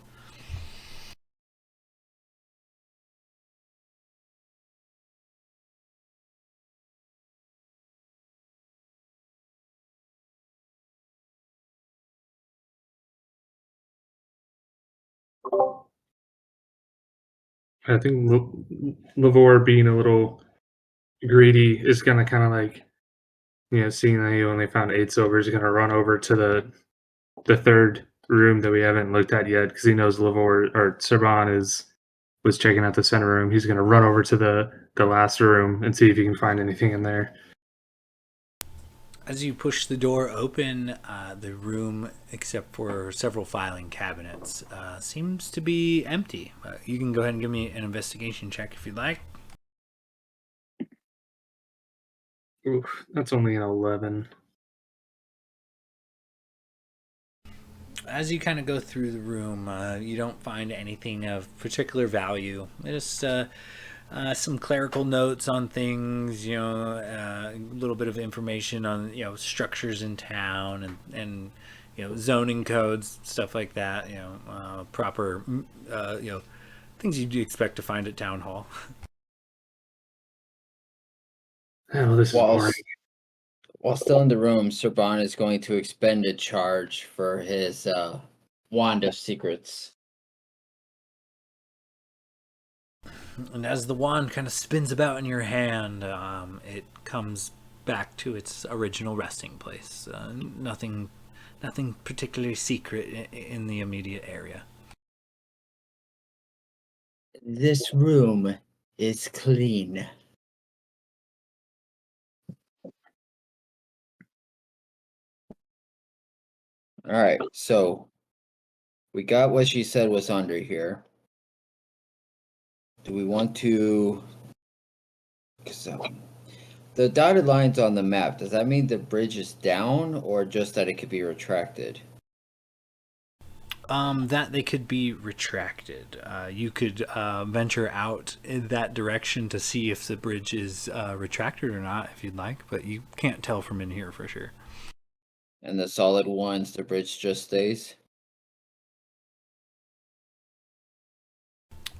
I think Lavore, being a little greedy, is gonna kind of like, seeing that he only found 8 silver, is gonna run over to the third room that we haven't looked at yet because he knows Lavore or Serban was checking out the center room. He's gonna run over to the last room and see if he can find anything in there. As you push the door open, the room, except for several filing cabinets, seems to be empty. You can go ahead and give me an investigation check if you'd like. Oof, that's only an 11. As you kind of go through the room, you don't find anything of particular value. Just some clerical notes on things, a little bit of information on, structures in town and zoning codes, stuff like that, proper, things you'd expect to find at town hall. Oh, this is boring. While still in the room, Serban is going to expend a charge for his Wand of Secrets. And as the wand kind of spins about in your hand, it comes back to its original resting place. Nothing particularly secret in the immediate area. This room is clean. All right, so we got what she said was under here. Do we want to? The dotted lines on the map, does that mean the bridge is down or just that it could be retracted? That they could be retracted. You could venture out in that direction to see if the bridge is retracted or not, if you'd like, but you can't tell from in here for sure. And the solid ones, the bridge just stays?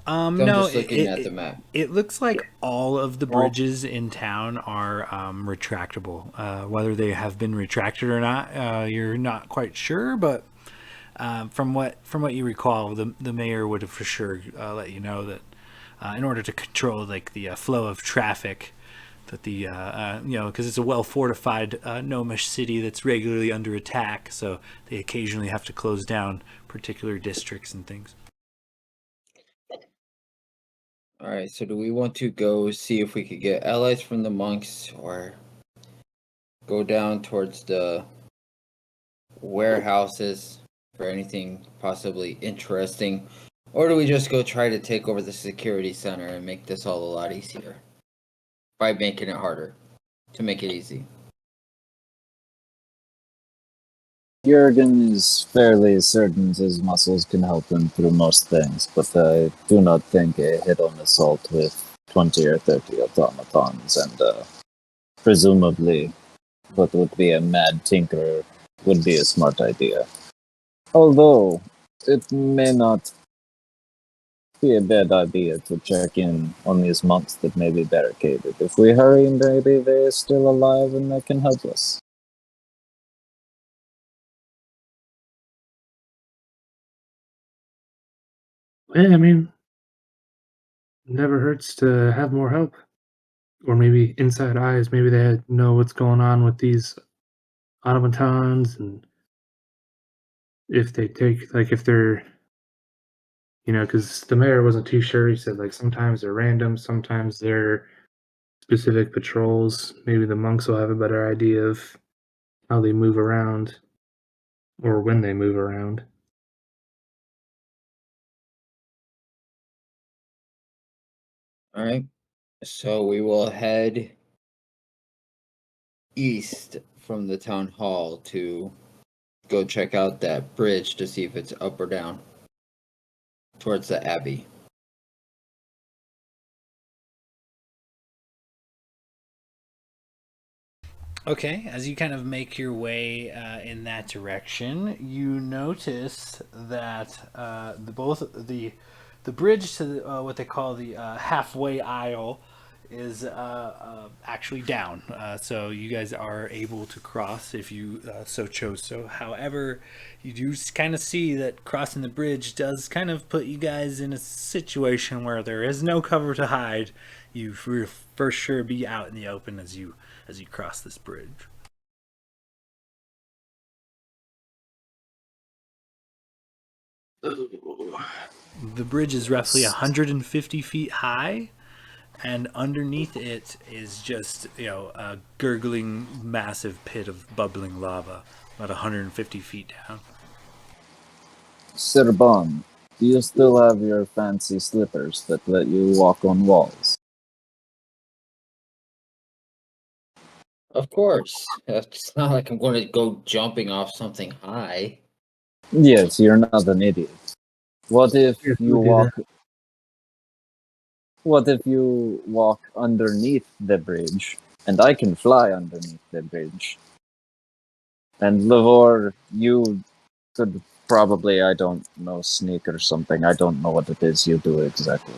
I'm No, just looking at the map. it looks like all of the Well- bridges in town are retractable. Whether they have been retracted or not, you're not quite sure. But from what you recall, the mayor would have for sure let you know that in order to control like the flow of traffic, that the because it's a well fortified gnomish city that's regularly under attack, so they occasionally have to close down particular districts and things. All right, so do we want to go see if we could get allies from the monks, or go down towards the warehouses for anything possibly interesting, or do we just go try to take over the security center and make this all a lot easier by making it harder to make it easy? Jurgen is fairly certain his muscles can help him through most things, but I do not think a hit-on assault with 20 or 30 automatons and presumably what would be a mad tinkerer would be a smart idea. Although, it may not be a bad idea to check in on these monks that may be barricaded. If we hurry, maybe they're still alive and they can help us. Yeah, I mean, never hurts to have more help. Or maybe inside eyes, maybe they know what's going on with these automatons, and if they take, like, if they're, because the mayor wasn't too sure. He said, like, sometimes they're random, sometimes they're specific patrols. Maybe the monks will have a better idea of how they move around or when they move around. All right, so we will head east from the town hall to go check out that bridge to see if it's up or down towards the abbey. Okay, as you kind of make your way in that direction, you notice that the bridge to what they call the halfway aisle is actually down. So you guys are able to cross if you so chose. So, however, you do kind of see that crossing the bridge does kind of put you guys in a situation where there is no cover to hide. You will for sure be out in the open as you cross this bridge. The bridge is roughly 150 feet high, and underneath it is just a gurgling, massive pit of bubbling lava, about 150 feet down. Sir Bon, do you still have your fancy slippers that let you walk on walls? Of course, it's not like I'm going to go jumping off something high. Yes, you're not an idiot. What if Yes, you we do walk? What if you walk underneath the bridge, and I can fly underneath the bridge? And Lavor, you could probably, I don't know, sneak or something. I don't know what it is you do exactly.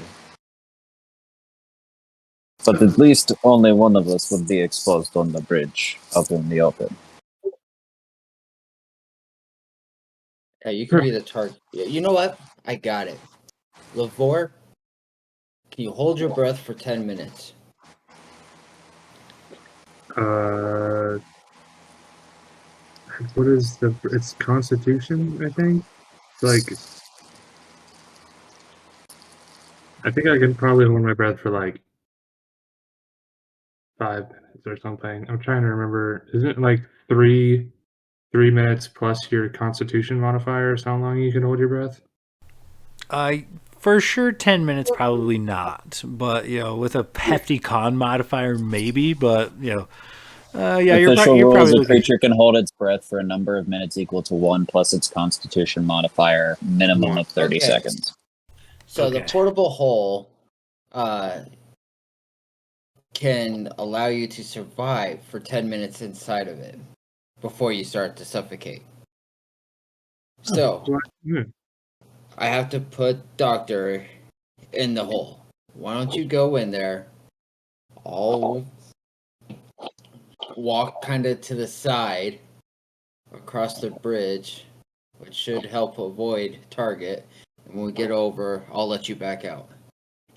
But at least only one of us would be exposed on the bridge, out in the open. Yeah, you can be the target. You know what? I got it. Lavore, can you hold your breath for 10 minutes? What is it's Constitution, I think? Like, I think I can probably hold my breath for like 5 minutes or something. I'm trying to remember. Isn't it like 3 minutes plus your Constitution modifier is how long you can hold your breath? For sure, 10 minutes probably not, but with a hefty con modifier maybe. But yeah, Official you're rules: probably a looking. creature can hold its breath for a number of minutes equal to 1 plus its Constitution modifier, minimum of 30 Okay. seconds. So the Okay. portable hole can allow you to survive for 10 minutes inside of it before you start to suffocate. So What? I have to put Doctor in the hole. Why don't you go in there? I'll walk kind of to the side across the bridge, which should help avoid target. And when we get over, I'll let you back out.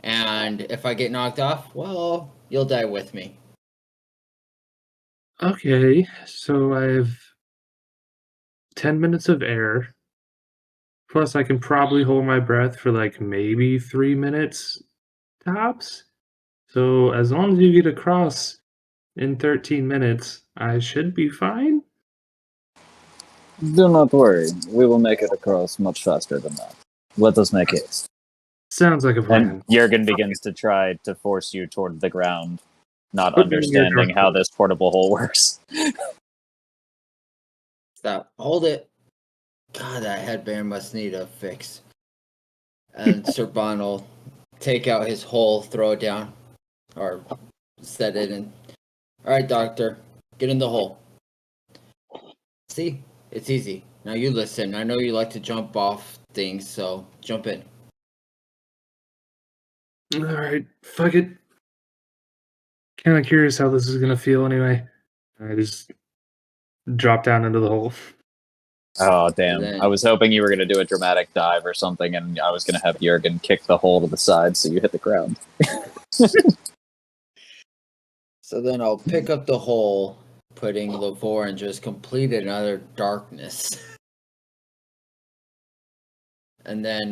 And if I get knocked off, well, you'll die with me. Okay, so I have 10 minutes of air. Plus, I can probably hold my breath for like maybe 3 minutes tops. So, as long as you get across in 13 minutes, I should be fine. Do not worry. We will make it across much faster than that. Let us make haste. Sounds like a plan. And Jurgen begins to try to force you toward the ground, not Put me in your understanding how dark this portable hole works. Stop. Hold it. God, that headband must need a fix. And Sir Bon will take out his hole, throw it down, or set it in. All right, Doctor, get in the hole. See? It's easy. Now you listen. I know you like to jump off things, so jump in. Alright, fuck it. Kinda curious how this is gonna feel anyway. I just drop down into the hole. Oh, damn. Then- I was hoping you were going to do a dramatic dive or something, and I was going to have Jurgen kick the hole to the side so you hit the ground. So then I'll pick up the hole, putting Lavore in just complete another darkness. And then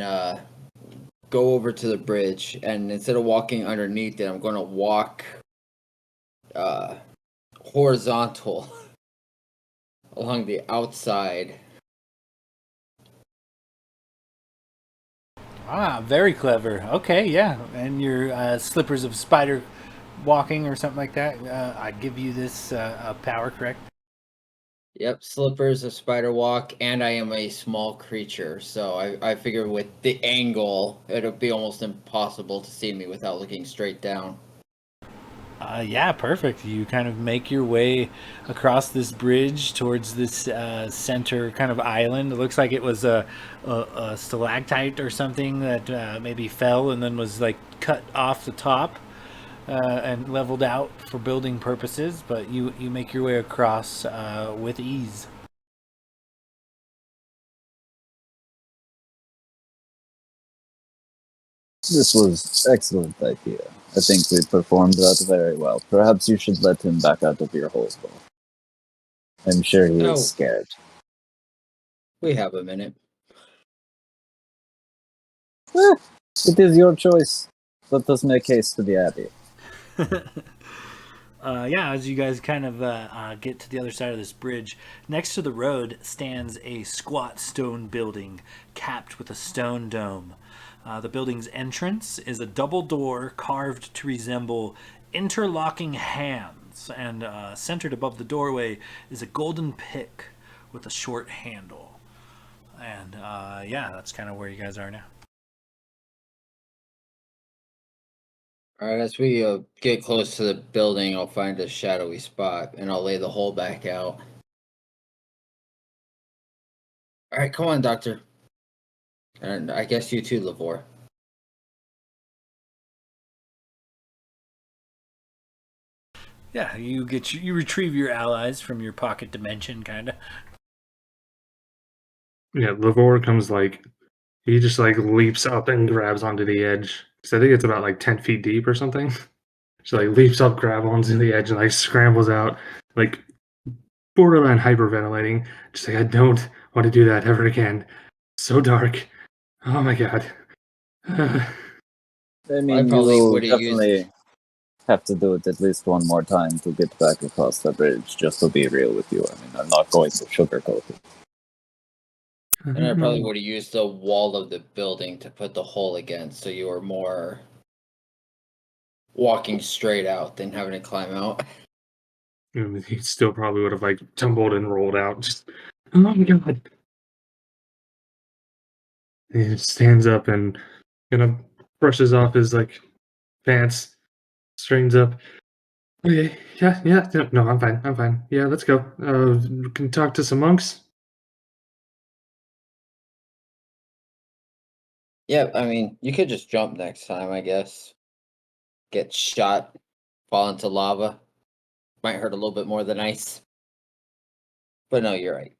go over to the bridge, and instead of walking underneath it, I'm going to walk horizontal along the outside. Ah, very clever. Okay, yeah. And your slippers of spider walking or something like that. I give you this power, correct? Yep, slippers, a spider walk, and I am a small creature, so I figure with the angle, it'll be almost impossible to see me without looking straight down. Yeah, perfect. You kind of make your way across this bridge towards this center kind of island. It looks like it was a stalactite or something that maybe fell and then was like cut off the top and leveled out for building purposes. But you make your way across with ease. This was excellent idea. I think we performed that very well. Perhaps you should let him back out of your hole, though. I'm sure he Oh. is scared. We have a minute. It is your choice. Let us make haste to the abbey. Yeah, as you guys kind of get to the other side of this bridge, next to the road stands a squat stone building capped with a stone dome. The building's entrance is a double door carved to resemble interlocking hands, and centered above the doorway is a golden pick with a short handle. And yeah, that's kind of where you guys are now. All right, as we get close to the building, I'll find a shadowy spot, and I'll lay the hole back out. All right, come on, Doctor. And I guess you too, Lavore. Yeah, you retrieve your allies from your pocket dimension, kind of. Yeah, Lavore comes he just leaps up and grabs onto the edge. So I think it's about 10 feet deep or something. She leaps up, grabs onto the edge, and scrambles out, borderline hyperventilating. Just I don't want to do that ever again. So dark. Oh my god. I I mean, you probably will would've definitely have to do it at least one more time to get back across the bridge, just to be real with you. I mean, I'm not going to sugarcoat it. And I probably would have used the wall of the building to put the hole against, so you were more walking straight out than having to climb out. He still probably would have tumbled and rolled out. Just oh my god. He just stands up and brushes off his pants, straightens up. Okay, yeah, no, I'm fine. Yeah, let's go. We can talk to some monks. Yeah, I mean, you could just jump next time, I guess. Get shot, fall into lava. Might hurt a little bit more than ice. But no, you're right.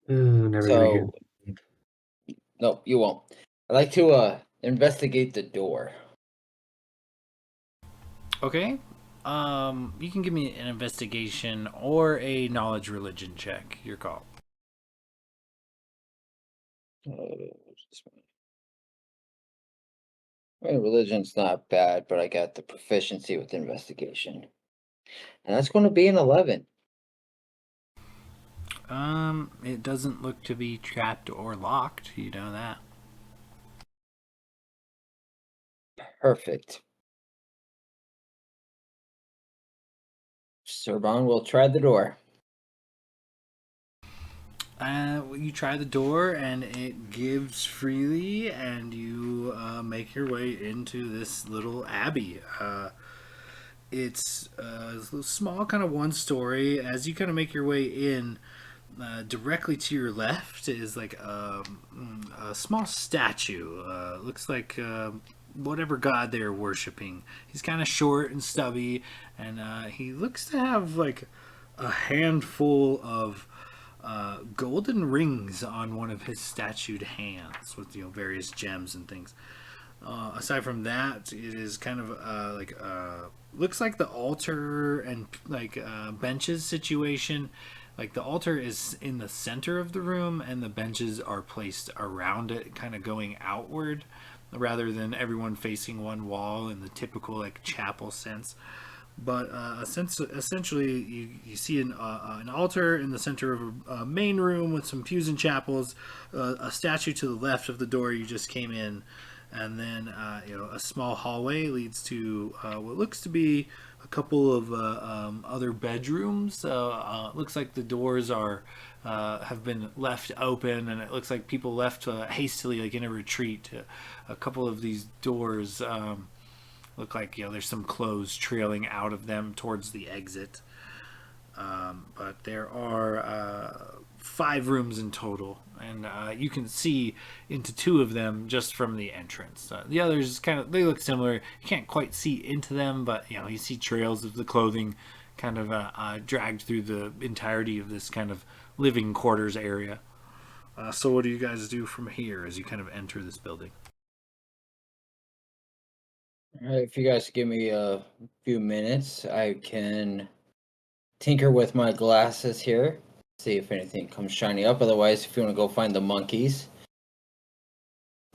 Never gonna hear. So, no, you won't. I'd like to investigate the door. Okay. You can give me an investigation or a knowledge religion check. Your call. My religion's not bad, but I got the proficiency with investigation. And that's going to be an 11. It doesn't look to be trapped or locked. You know that. Perfect. Serban will try the door. You try the door and it gives freely, and you make your way into this little abbey. It's a small, kind of one story. As you kind of make your way in, directly to your left is like a small statue. Looks like whatever god they're worshiping. He's kind of short and stubby, and he looks to have like a handful of golden rings on one of his statued hands with various gems and things. Aside from that, it is kind of looks like the altar and like benches situation. Like the altar is in the center of the room, and the benches are placed around it, kind of going outward, rather than everyone facing one wall in the typical like chapel sense. But essentially, you see an altar in the center of a main room with some pews and chapels, a statue to the left of the door you just came in, and then a small hallway leads to what looks to be a couple of other bedrooms. Looks like the doors are have been left open, and it looks like people left hastily, like in a retreat. A couple of these doors. Look like there's some clothes trailing out of them towards the exit. But there are 5 rooms in total, and you can see into 2 of them just from the entrance. The others they look similar. You can't quite see into them, but you see trails of the clothing kind of dragged through the entirety of this kind of living quarters area. So what do you guys do from here as you kind of enter this building? All right, if you guys give me a few minutes, I can tinker with my glasses here, see if anything comes shiny up. Otherwise, if you want to go find the monkeys.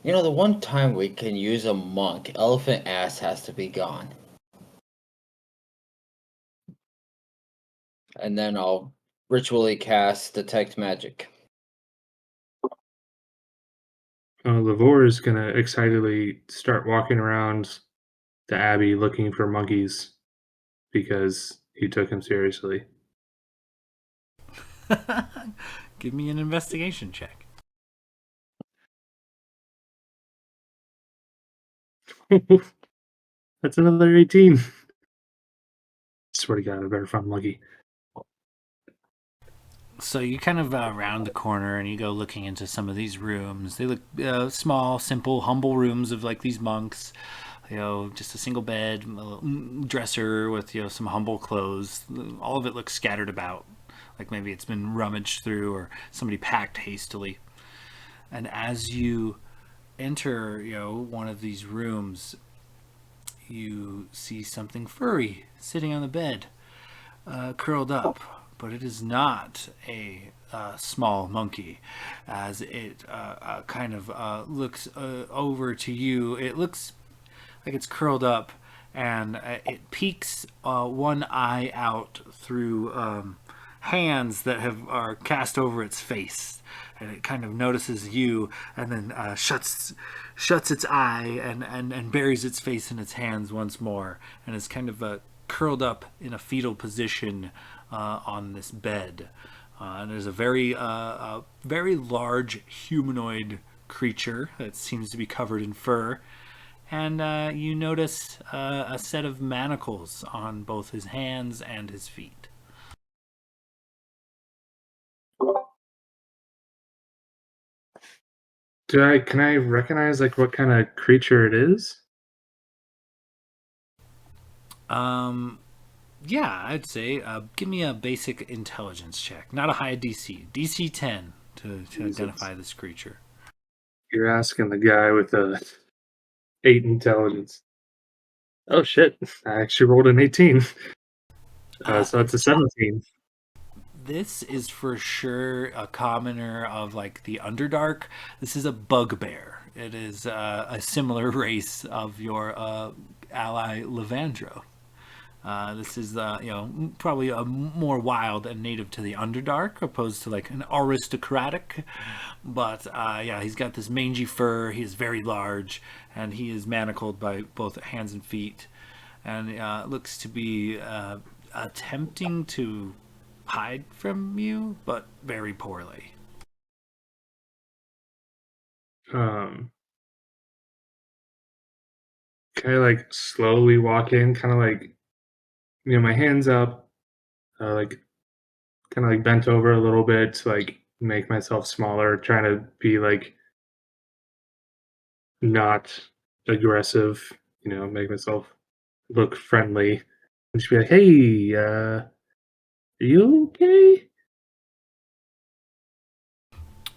The one time we can use a monk, elephant ass has to be gone. And then I'll ritually cast Detect Magic. Lavore is gonna excitedly start walking around the abbey looking for monkeys because he took him seriously. Give me an investigation check. That's another 18. Swear to God, I better find a monkey. So you kind of round the corner and you go looking into some of these rooms. They look small, simple, humble rooms of like these monks. Just a single bed, a dresser with some humble clothes. All of it looks scattered about, like maybe it's been rummaged through or somebody packed hastily. And as you enter, one of these rooms, you see something furry sitting on the bed, curled up. But it is not a small monkey, as it kind of looks over to you. It looks like it's curled up, and it peeks one eye out through hands that are cast over its face, and it kind of notices you, and then shuts its eye and buries its face in its hands once more, and is kind of curled up in a fetal position on this bed. And there's a very large humanoid creature that seems to be covered in fur. And you notice a set of manacles on both his hands and his feet. Can I recognize like what kind of creature it is? Yeah, I'd say give me a basic intelligence check, not a high DC. DC 10 to Jesus. identify this creature. You're asking the guy with a 8 intelligence. Oh shit! I actually rolled an 18. So it's a 17. This is for sure a commoner of like the Underdark. This is a bugbear. It is a similar race of your ally Levandro. This is probably a more wild and native to the Underdark, opposed to like an aristocratic. But yeah, he's got this mangy fur. He is very large, and he is manacled by both hands and feet, and looks to be attempting to hide from you, but very poorly. Um, can I like slowly walk in, kind of like my hands up, like kind of like bent over a little bit to like make myself smaller, trying to be like not aggressive, make myself look friendly, and just be like, "Hey, are you okay?"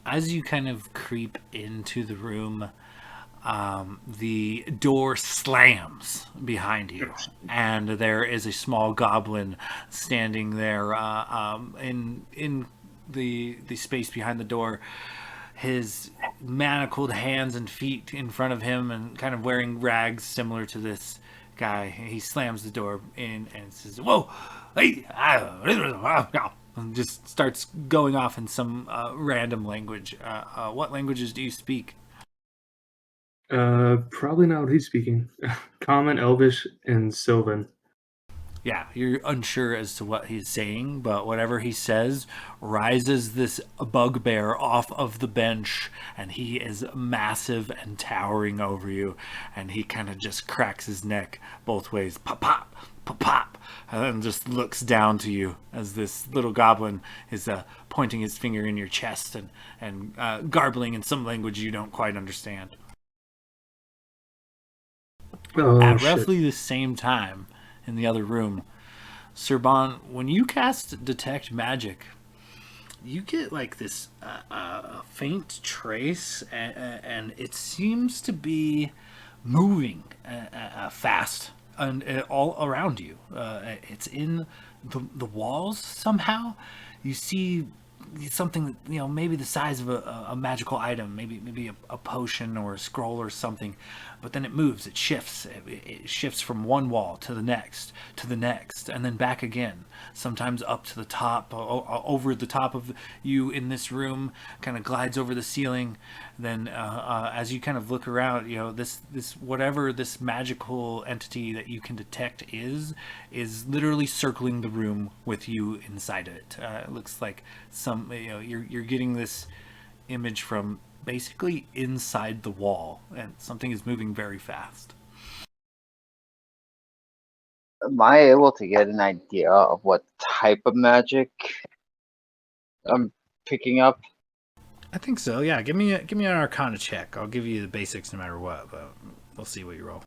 As you kind of creep into the room, the door slams behind you, and there is a small goblin standing there in the space behind the door. His manacled hands and feet in front of him, and kind of wearing rags similar to this guy. He slams the door in and says, "Whoa, hey!" And just starts going off in some random language. What languages do you speak? Probably not what he's speaking. Common, Elvish, and Sylvan. Yeah, you're unsure as to what he's saying, but whatever he says rises this bugbear off of the bench, and he is massive and towering over you, and he kind of just cracks his neck both ways, pop, pop, pop, pop, and then just looks down to you as this little goblin is pointing his finger in your chest and garbling in some language you don't quite understand. Oh At shit! roughly the same time, in the other room, Serban, when you cast Detect Magic, you get like this faint trace, and it seems to be moving fast and all around you. It's in the walls somehow. You see something, maybe the size of a magical item, maybe a potion or a scroll or something, but then it moves, it shifts, it shifts from one wall to the next, and then back again, sometimes up to the top, over the top of you in this room, kind of glides over the ceiling. Then as you kind of look around, this whatever this magical entity that you can detect is literally circling the room with you inside of it. It looks like some, you're getting this image from basically inside the wall, and something is moving very fast. Am I able to get an idea of what type of magic I'm picking up? I think so. Yeah, give me an Arcana check. I'll give you the basics no matter what, but we'll see what you roll.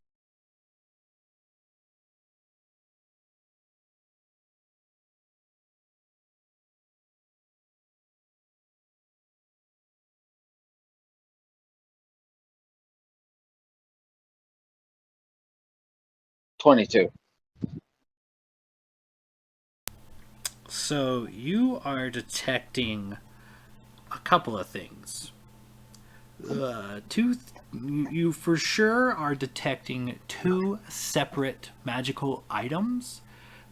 $22. So you are detecting a couple of things. You for sure are detecting two separate magical items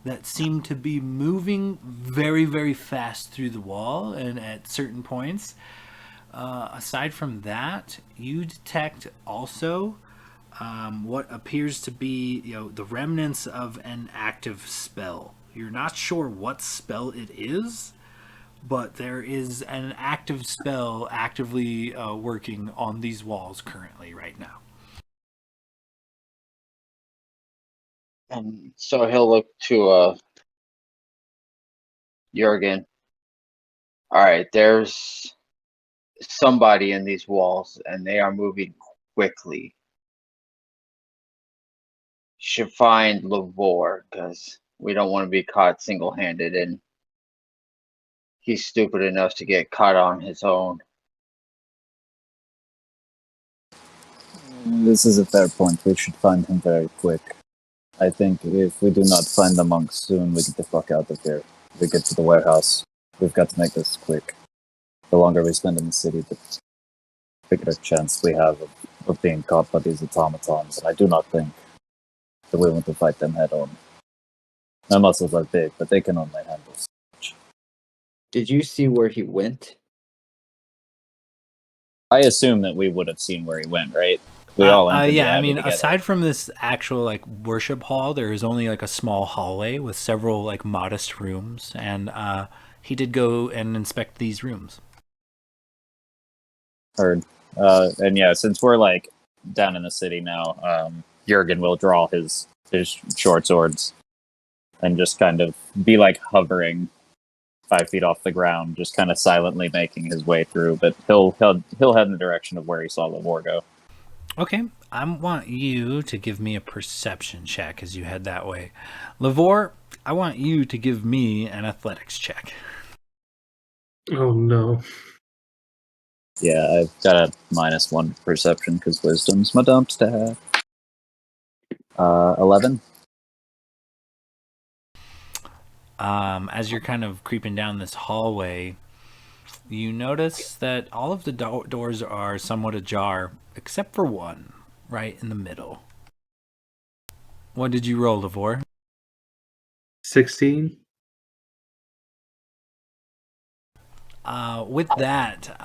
that seem to be moving very, very fast through the wall and at certain points. Aside from that, you detect also what appears to be, the remnants of an active spell. You're not sure what spell it is, but there is an active spell actively working on these walls currently right now. And so he'll look to Jurgen. All right, there's somebody in these walls, and they are moving quickly. Should find Lavore, because we don't want to be caught single-handed, and he's stupid enough to get caught on his own. This is a fair point. We should find him very quick. I think if we do not find the monks soon, we get the fuck out of here. We get to the warehouse. We've got to make this quick. The longer we spend in the city, the bigger chance we have of being caught by these automatons. And I do not think that we want to fight them head on. Their muscles are big, but they can only handle so much. Did you see where he went? I assume that we would have seen where he went, right? We all entered the yeah, I abbey mean, together. aside from this actual like worship hall, there is only like a small hallway with several like modest rooms, and he did go and inspect these rooms. Heard. And yeah, since we're like down in the city now, Jurgen will draw his short swords and just kind of be like hovering 5 feet off the ground, just kind of silently making his way through. But he'll head in the direction of where he saw Lavore go. Okay, I want you to give me a perception check as you head that way. Lavore, I want you to give me an athletics check. Oh no. Yeah, I've got a -1 perception because wisdom's my dump stat. 11. As you're kind of creeping down this hallway, you notice that all of the doors are somewhat ajar, except for one, right in the middle. What did you roll, Lavore? 16. With that,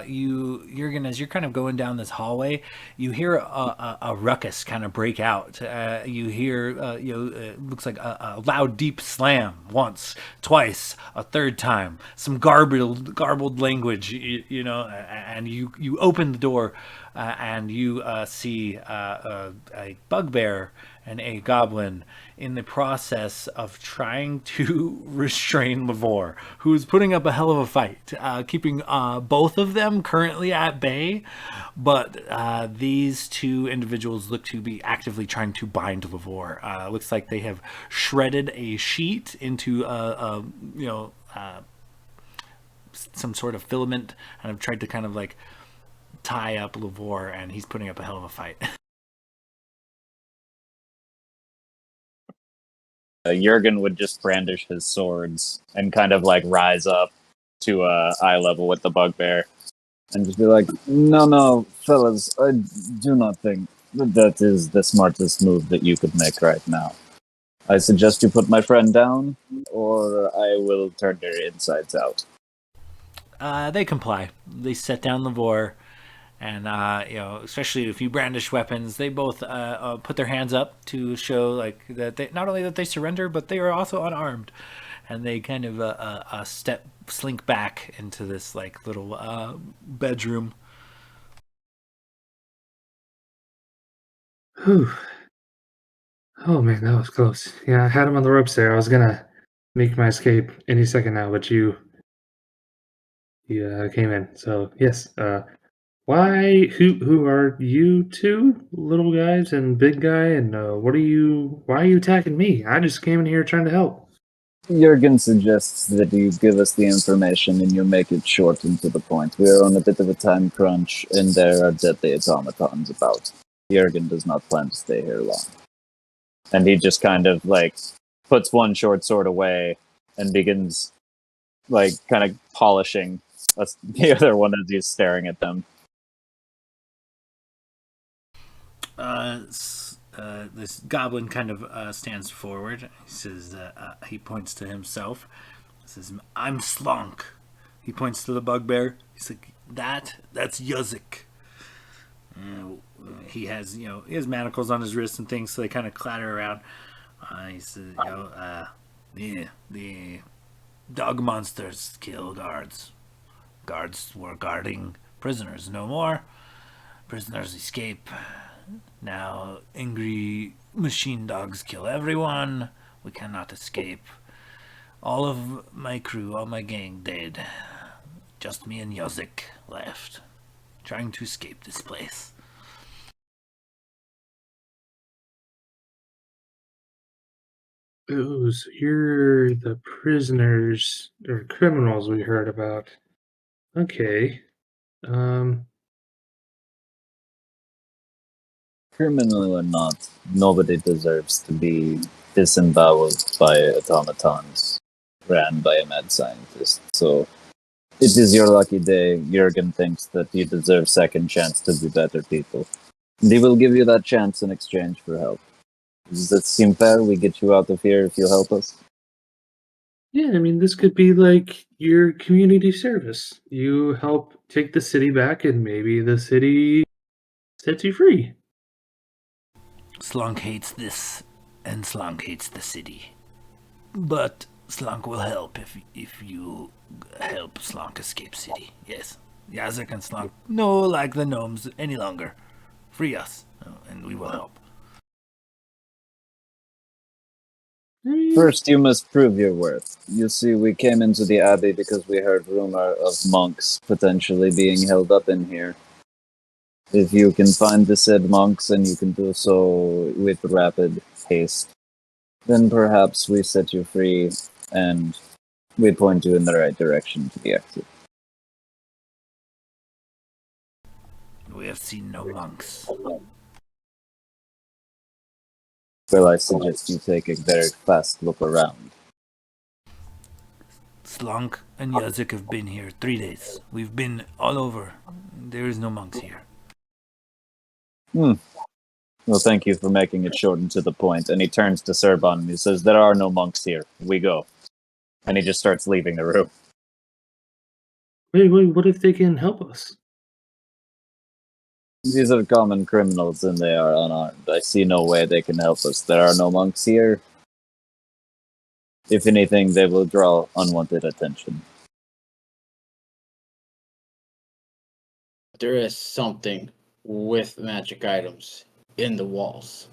Jurgen, as you're kind of going down this hallway, you hear a ruckus kind of break out. You hear, it looks like a loud, deep slam once, twice, a third time, some garbled language, and you open the door, and you see a bugbear and a goblin in the process of trying to restrain Lavore, who is putting up a hell of a fight, keeping both of them currently at bay. But these two individuals look to be actively trying to bind Lavore. Looks like they have shredded a sheet into some sort of filament and have tried to kind of like tie up Lavore, and he's putting up a hell of a fight. Jurgen would just brandish his swords and kind of like rise up to eye level with the bugbear and just be like, no, fellas, I do not think that is the smartest move that you could make right now. I suggest you put my friend down, or I will turn your insides out. They comply. They set down Lavore, and especially if you brandish weapons, they both put their hands up to show like that they not only that they surrender, but they are also unarmed, and they kind of slink back into this like little bedroom. Whew. Oh man, that was close. Yeah, I had him on the ropes there. I was gonna make my escape any second now, but you came in. So yes, why? Who are you two little guys and big guy? And why are you attacking me? I just came in here trying to help. Jurgen suggests that you give us the information and you make it short and to the point. We are on a bit of a time crunch, and there are deadly automatons about. Jurgen does not plan to stay here long. And he just kind of, like, puts one short sword away and begins, like, kind of polishing the other one as he's staring at them. This goblin kind of stands forward. He says, he points to himself. He says, "I'm Slonk." He points to the bugbear. He's like, that's Yuzik. He has, he has manacles on his wrists and things, so they kind of clatter around. He says, the dog monsters kill guards. Guards were guarding prisoners. No more. Prisoners escape. Now angry machine dogs kill everyone. We cannot escape. All of my crew, all my gang dead. just me and Yozik left, trying to escape this place. Oh, so you're the prisoners or criminals we heard about. Okay. Um, Criminal or not, nobody deserves to be disemboweled by automatons ran by a mad scientist. So it is your lucky day. Jurgen thinks that you deserve second chance to be better people. And he will give you that chance in exchange for help. Does that seem fair? We get you out of here if you help us. yeah, I mean, this could be like your community service. You help take the city back, and maybe the city sets you free. Slunk hates this, and Slunk hates the city. But Slunk will help if you help Slunk escape city. Yes. Yazek and Slunk no like the gnomes any longer. Free us, and we will help. First, you must prove your worth. You see, we came into the Abbey because we heard rumor of monks potentially being held up in here. If you can find the said monks, and you can do so with rapid haste, then perhaps we set you free and we point you in the right direction to the exit. We have seen no monks. Well, I suggest you take a very fast look around. Slunk and Yazek have been here 3 days. We've been all over. There is no monks here. Well, thank you for making it short and to the point. And he turns to Serban and he says, "There are no monks here. We go." And he just starts leaving the room. Wait, what if they can help us? These are common criminals and they are unarmed. I see no way they can help us. There are no monks here. If anything, they will draw unwanted attention. There is something with magic items in the walls.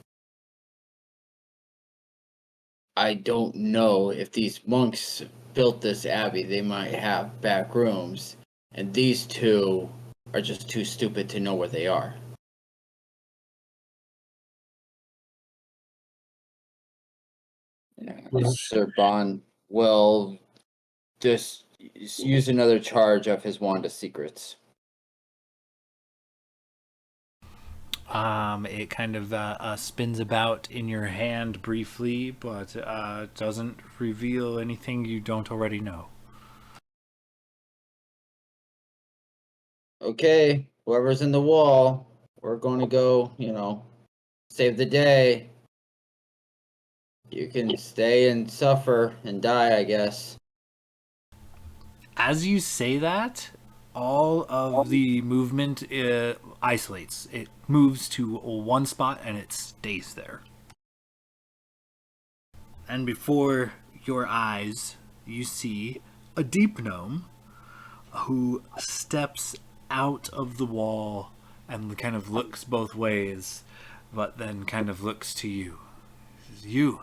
I don't know if these monks built this abbey. They might have back rooms, and these two are just too stupid to know where they are. Well, Sir Bond will just use another charge of his Wand of Secrets. It kind of spins about in your hand briefly, but doesn't reveal anything you don't already know. Okay, whoever's in the wall, we're going to go, save the day. You can stay and suffer and die, I guess. As you say that, all of the movement isolates. It moves to one spot and it stays there. And before your eyes, you see a deep gnome who steps out of the wall and kind of looks both ways, but then kind of looks to you. He says, You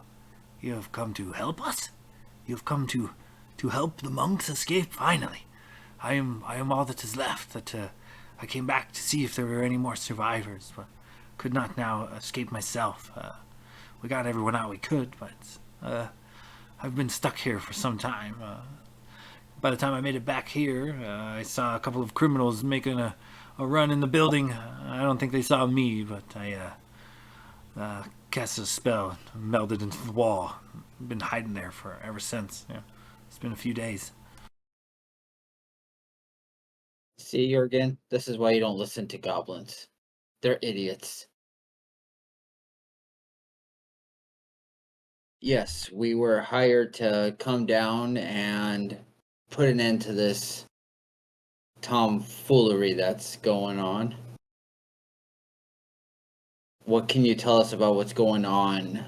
have come to help us? You have come to help the monks escape finally. I am all that is left. I came back to see if there were any more survivors, but could not now escape myself. We got everyone out we could, but I've been stuck here for some time. By the time I made it back here, I saw a couple of criminals making a run in the building. I don't think they saw me, but I cast a spell and melded into the wall. I've been hiding there for ever since. Yeah. It's been a few days. See, Jurgen, this is why you don't listen to goblins. They're idiots. Yes, we were hired to come down and put an end to this tomfoolery that's going on. What can you tell us about what's going on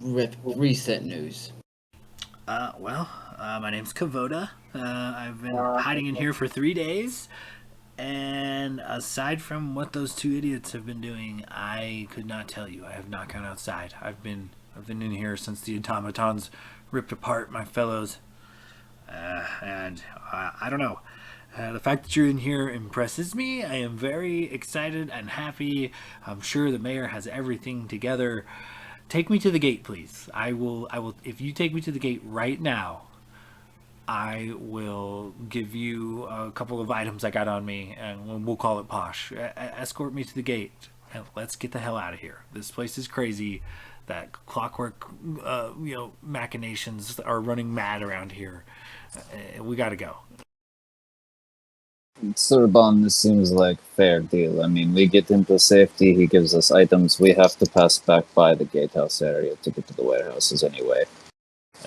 with recent news? My name's Kavoda. I've been hiding in here for 3 days. And aside from what those two idiots have been doing, I could not tell you. I have not gone outside. I've been in here since the automatons ripped apart my fellows. And I don't know. The fact that you're in here impresses me. I am very excited and happy. I'm sure the mayor has everything together. Take me to the gate, please. I will. If you take me to the gate right now, I will give you a couple of items I got on me, and we'll call it posh. Escort me to the gate, and let's get the hell out of here. This place is crazy. That clockwork, machinations are running mad around here. We gotta go. Surban, this seems like a fair deal. I mean, we get into safety, he gives us items, we have to pass back by the gatehouse area to get to the warehouses anyway.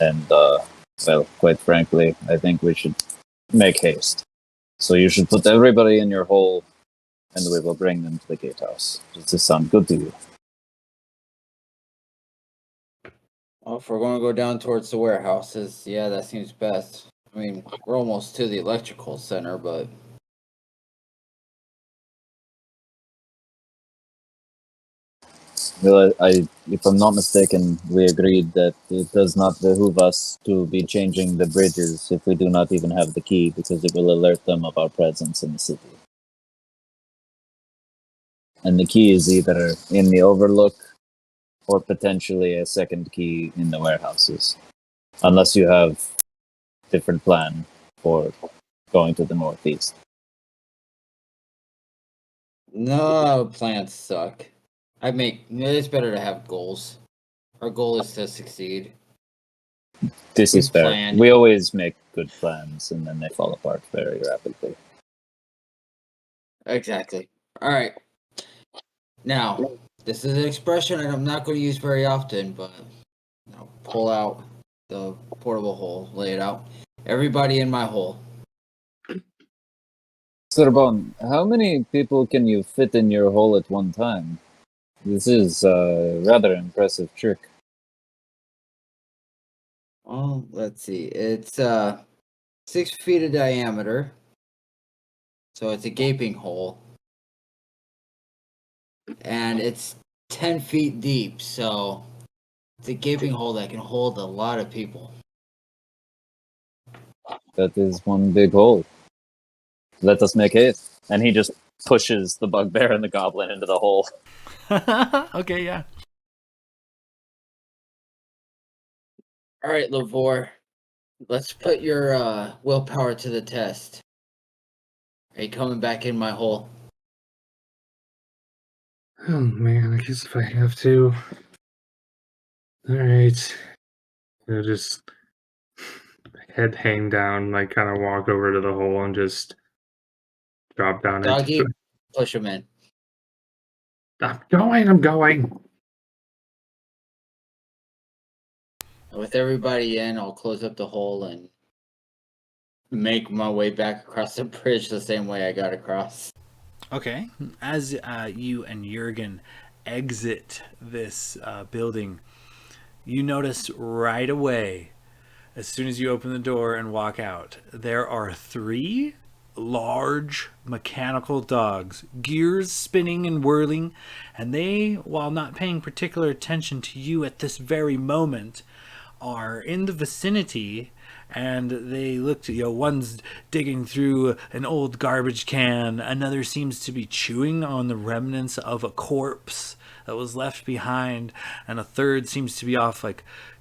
And, well, quite frankly, I think we should make haste. So you should put everybody in your hole, and we will bring them to the gatehouse. Does this sound good to you? Well, if we're going to go down towards the warehouses, yeah, that seems best. I mean, we're almost to the electrical center, but Well, if I'm not mistaken, we agreed that it does not behoove us to be changing the bridges if we do not even have the key, because it will alert them of our presence in the city. And the key is either in the overlook or potentially a second key in the warehouses. Unless you have a different plan for going to the northeast. no, plans suck. It's better to have goals. Our goal is to succeed. This is We've fair. planned. We always make good plans and then they fall apart very rapidly. Exactly. All right. Now, this is an expression I'm not going to use very often, but pull out the portable hole, lay it out. Everybody in my hole. Sorbonne, how many people can you fit in your hole at one time? This is a rather impressive trick. Well, let's see. It's 6 feet of diameter, so it's a gaping hole, and it's 10 feet deep, so it's a gaping hole that can hold a lot of people. That is one big hole. Let us make haste. And he just pushes the bugbear and the goblin into the hole. Okay, yeah. All right, Lavore, let's put your willpower to the test. Are you coming back in my hole? Oh man, I guess if I have to. Alright. Just head hang down, like kind of walk over to the hole and just drop down into Doggy, push him in. I'm going. With everybody in, I'll close up the hole and make my way back across the bridge the same way I got across. Okay. As you and Jurgen exit this building, you notice right away, as soon as you open the door and walk out, there are 3 large mechanical dogs, gears spinning and whirling, and they, while not paying particular attention to you at this very moment, are in the vicinity, and they look to one's digging through an old garbage can, another seems to be chewing on the remnants of a corpse that was left behind, and a third seems to be off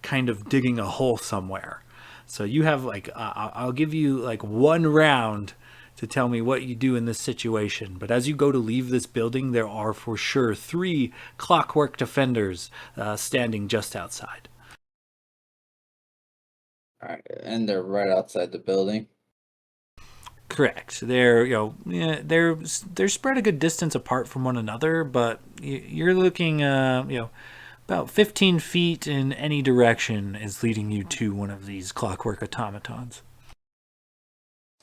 kind of digging a hole somewhere. So you have I'll give you 1 round to tell me what you do in this situation. But as you go to leave this building, there are for sure 3 clockwork defenders standing just outside. All right, and they're right outside the building. Correct. They're they're spread a good distance apart from one another, but you're looking about 15 feet in any direction is leading you to one of these clockwork automatons.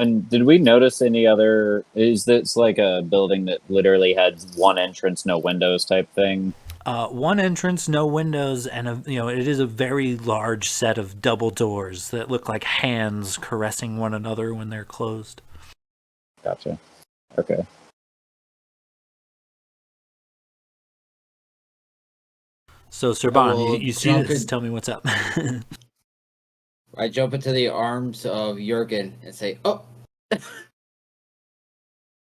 And did we notice any other... Is this like a building that literally had one entrance, no windows type thing? 1 entrance, no windows, and it is a very large set of double doors that look like hands caressing one another when they're closed. Gotcha. Okay. So, Serban, will you see jump this? in- Tell me what's up. I jump into the arms of Jurgen and say, "Oh!"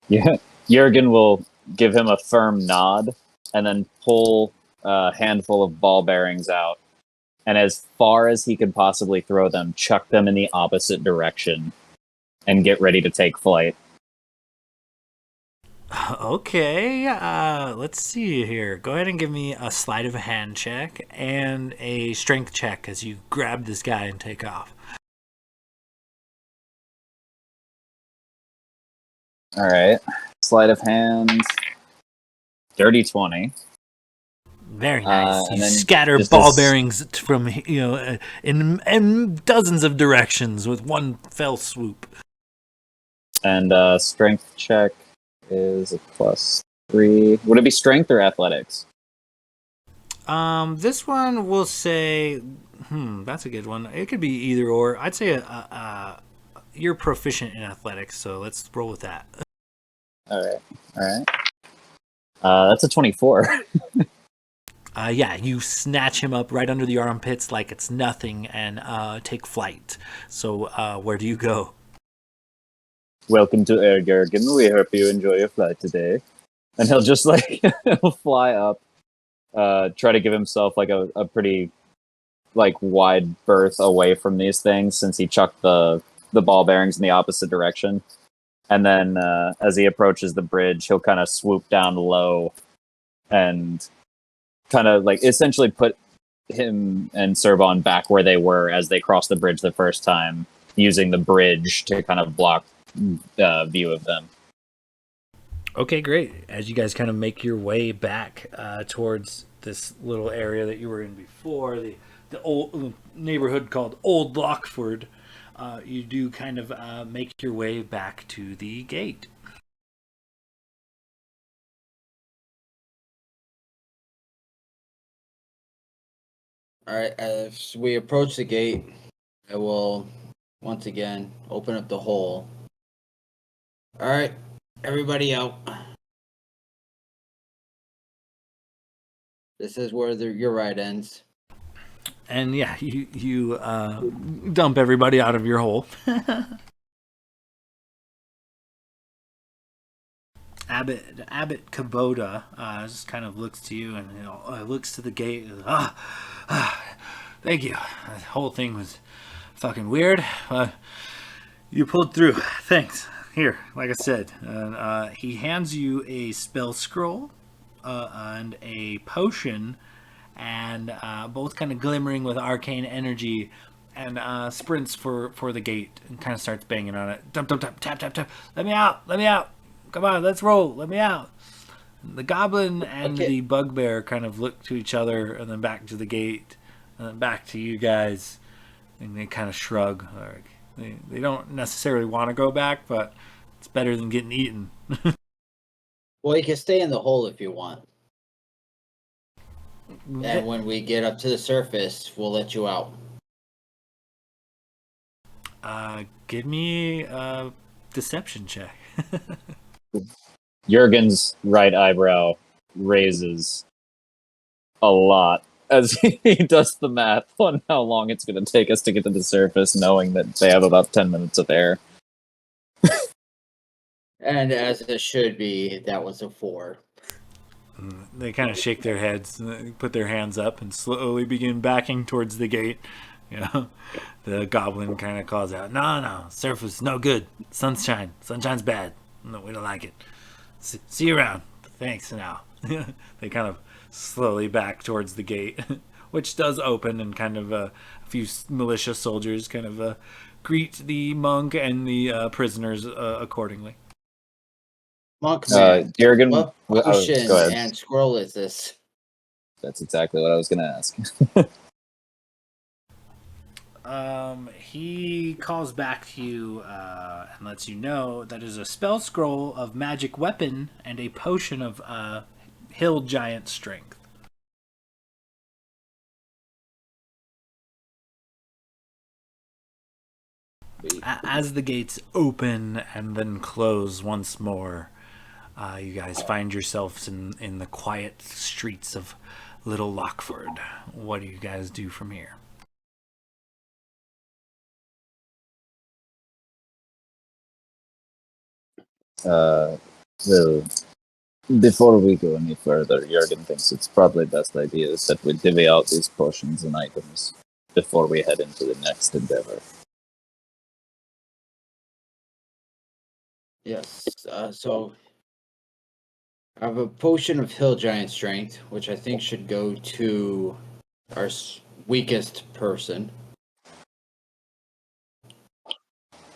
Yeah, Jurgen will give him a firm nod and then pull a handful of ball bearings out. And as far as he could possibly throw them, chuck them in the opposite direction and get ready to take flight. Okay, let's see here. Go ahead and give me a sleight of hand check and a strength check as you grab this guy and take off. All right. Sleight of hand. Dirty 20. Very nice. And You then scatter just ball as- bearings from in dozens of directions with one fell swoop. And strength check is a +3. Would it be strength or athletics? This one will say, that's a good one. It could be either or. I'd say you're proficient in athletics, so let's roll with that. All right. That's a 24. Yeah, you snatch him up right under the armpits like it's nothing and take flight. So where do you go? Welcome to Air Jurgen. We hope you enjoy your flight today. And he'll just he'll fly up, try to give himself like a pretty wide berth away from these things since he chucked the ball bearings in the opposite direction. And then as he approaches the bridge, he'll kind of swoop down low and kind of essentially put him and Serban back where they were as they crossed the bridge the first time, using the bridge to kind of block view of them. Okay, great. As you guys kind of make your way back towards this little area that you were in before, the old neighborhood called Old Lockford, you do kind of make your way back to the gate. All right, as we approach the gate, I will once again open up the hole. All right, everybody out. This is where your ride ends. And yeah, you dump everybody out of your hole. Abbot Kubota just kind of looks to you and looks to the gate. Thank you. The whole thing was fucking weird. You pulled through. Thanks. Here, like I said, he hands you a spell scroll and a potion, and both kind of glimmering with arcane energy, and sprints for the gate and kind of starts banging on it. Dump, dump, dump, tap, tap, tap. Let me out. Let me out. Come on, let's roll. Let me out. The goblin and the bugbear kind of look to each other and then back to the gate and then back to you guys, and they kind of shrug. They don't necessarily want to go back, but it's better than getting eaten. Well, you can stay in the hole if you want. And when we get up to the surface, we'll let you out. Give me a deception check. Jurgen's right eyebrow raises a lot as he does the math on how long it's going to take us to get to the surface, knowing that they have about 10 minutes of air. And as it should be, that was a 4. They kind of shake their heads, put their hands up, and slowly begin backing towards the gate. The goblin kind of calls out, No, surface, no good. Sunshine. Sunshine's bad. No, we don't like it. See you around. Thanks now. They kind of slowly back towards the gate, which does open, and kind of a few militia soldiers kind of greet the monk and the prisoners accordingly. Monk man, Jurgen, what go potion ahead. and scroll is this? That's exactly what I was going to ask. He calls back to you and lets you know that is a spell scroll of magic weapon and a potion of hill giant strength. As the gates open and then close once more, you guys find yourselves in the quiet streets of Little Lockford. What do you guys do from here? Well, before we go any further, Jurgen thinks it's probably best idea is that we divvy out these potions and items before we head into the next endeavor. Yes. So I have a potion of hill giant strength, which I think should go to our weakest person.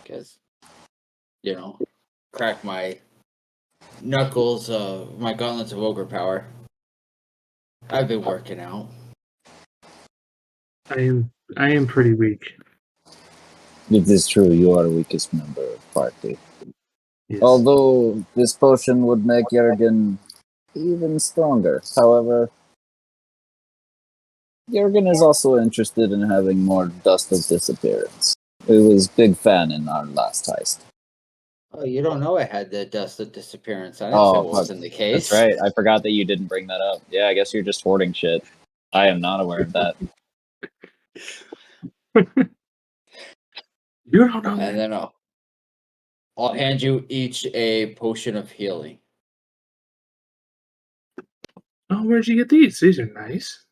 Because, crack my knuckles, my gauntlets of ogre power. I've been working out. I am pretty weak. It is true, you are the weakest member of the party. Yes. Although this potion would make Jurgen even stronger. However, Jurgen is also interested in having more dust of disappearance. He was big fan in our last heist. Oh, you don't know I had the dust of disappearance. I didn't say it wasn't the case. That's right. I forgot that you didn't bring that up. Yeah, I guess you're just hoarding shit. I am not aware of that. You don't know. And then I'll hand you each a potion of healing. Oh, where'd you get these? These are nice.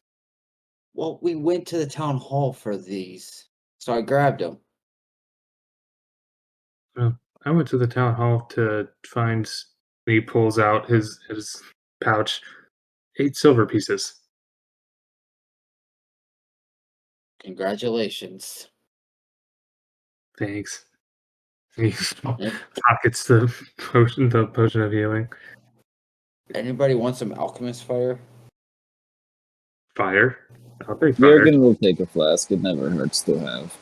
Well, we went to the town hall for these, so I grabbed them. Well, I went to the town hall to find. He pulls out his pouch, 8 silver pieces. Congratulations. Thanks. He pockets the potion of healing. Anybody want some alchemist fire? Fire. I'll take fire. Jurgen will take a flask. It never hurts to have.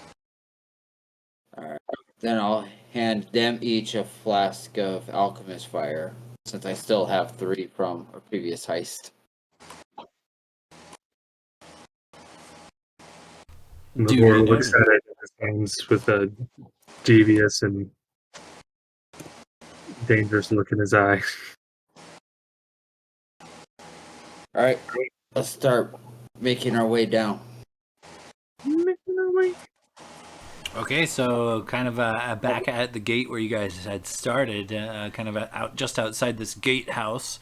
Alright. Then I'll hand them each a flask of alchemist fire, since I still have 3 from a previous heist. The Duty boar noted. looks at it in his hands with a devious and dangerous look in his eye. Alright, let's start making our way down. Okay, so kind of back at the gate where you guys had started, kind of just outside this gatehouse.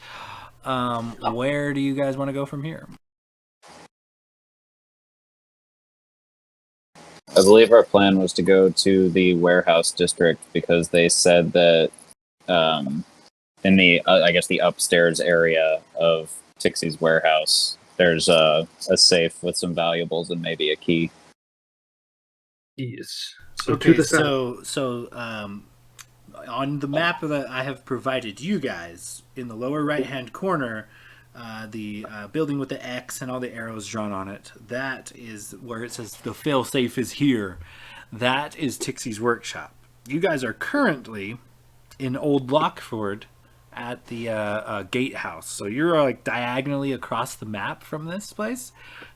Where do you guys want to go from here? I believe our plan was to go to the warehouse district because they said that in the, I guess, the upstairs area of Tixie's warehouse, there's a safe with some valuables and maybe a key. Yes. So Okay, to the side. so on the map that I have provided you guys, in the lower right-hand corner, the building with the X and all the arrows drawn on it, that is where it says the fail-safe is here. That is Tixie's workshop. You guys are currently in Old Lockford at the gatehouse. So you're like diagonally across the map from this place.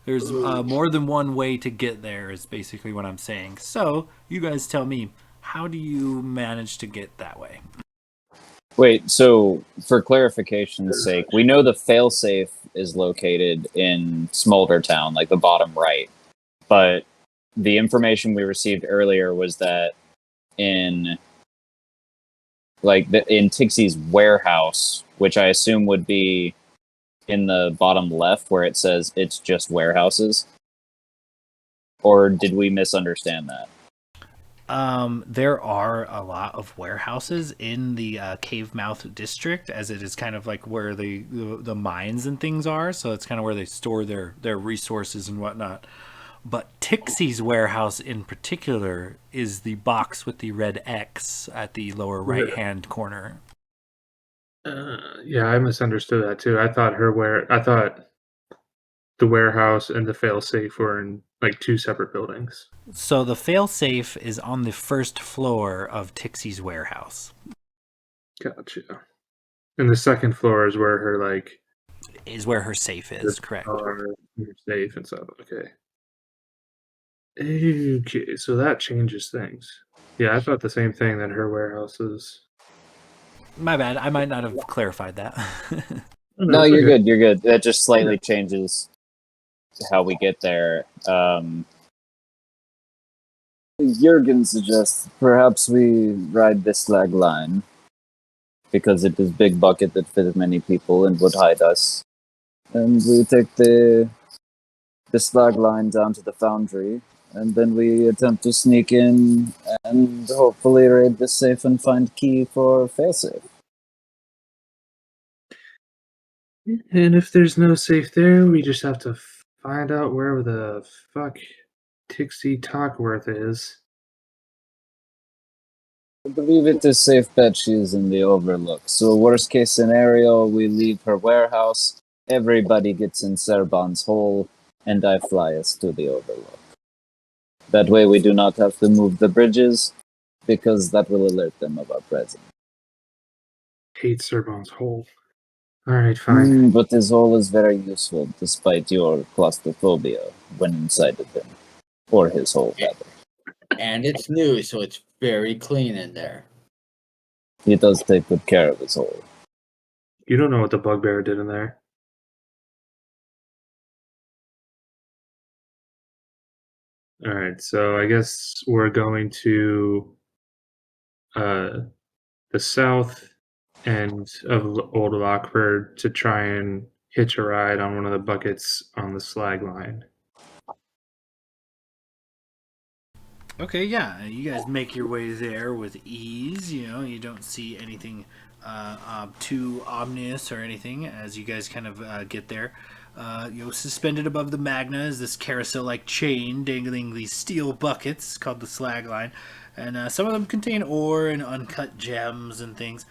There's more than one way to get there is basically what I'm saying. So you guys tell me, how do you manage to get that way? Wait, so for clarification's sake, we know the failsafe is located in Smolder Town, like the bottom right. But the information we received earlier was that in Tixie's warehouse, which I assume would be in the bottom left where it says it's just warehouses. Or did we misunderstand that? There are a lot of warehouses in the Cave Mouth district, as it is kind of like where the mines and things are. So it's kind of where they store their resources and whatnot. But Tixie's warehouse in particular is the box with the red X at the lower right-hand corner. Yeah, I misunderstood that too. I thought the warehouse and the failsafe were in like 2 separate buildings. So the failsafe is on the first floor of Tixie's warehouse. Gotcha. And the second floor is where her Her safe is, correct. her safe and stuff. Okay. Okay, so that changes things. Yeah, I thought the same thing that her warehouse is. My bad. I might not have clarified that. No, it's you're okay. good. You're good. That just slightly changes how we get there. Jurgen suggests perhaps we ride this slag line. because it is big bucket that fit many people and would hide us. And we take the slag line down to the foundry, and then we attempt to sneak in and hopefully raid the safe and find key for failsafe. And if there's no safe there, we just have to find out where the fuck Tixie Tockworth is. I believe it is safe bet she is in the Overlook. So worst case scenario, we leave her warehouse, everybody gets in Serban's hole, and I fly us to the Overlook. That way we do not have to move the bridges, because that will alert them of our presence. Hate Serban's hole. Alright, fine. But this hole is very useful, despite your claustrophobia when inside of him. Or his hole, rather. And it's new, so it's very clean in there. He does take good care of his hole. You don't know what the bugbear did in there. Alright, so I guess we're going to the south end of Old Lockford to try and hitch a ride on one of the buckets on the slag line. Okay, yeah, you guys make your way there with ease. You know, you don't see anything too ominous or anything as you guys kind of get there. Suspended above the magna is this carousel-like chain dangling these steel buckets called the slag line, and some of them contain ore and uncut gems and things.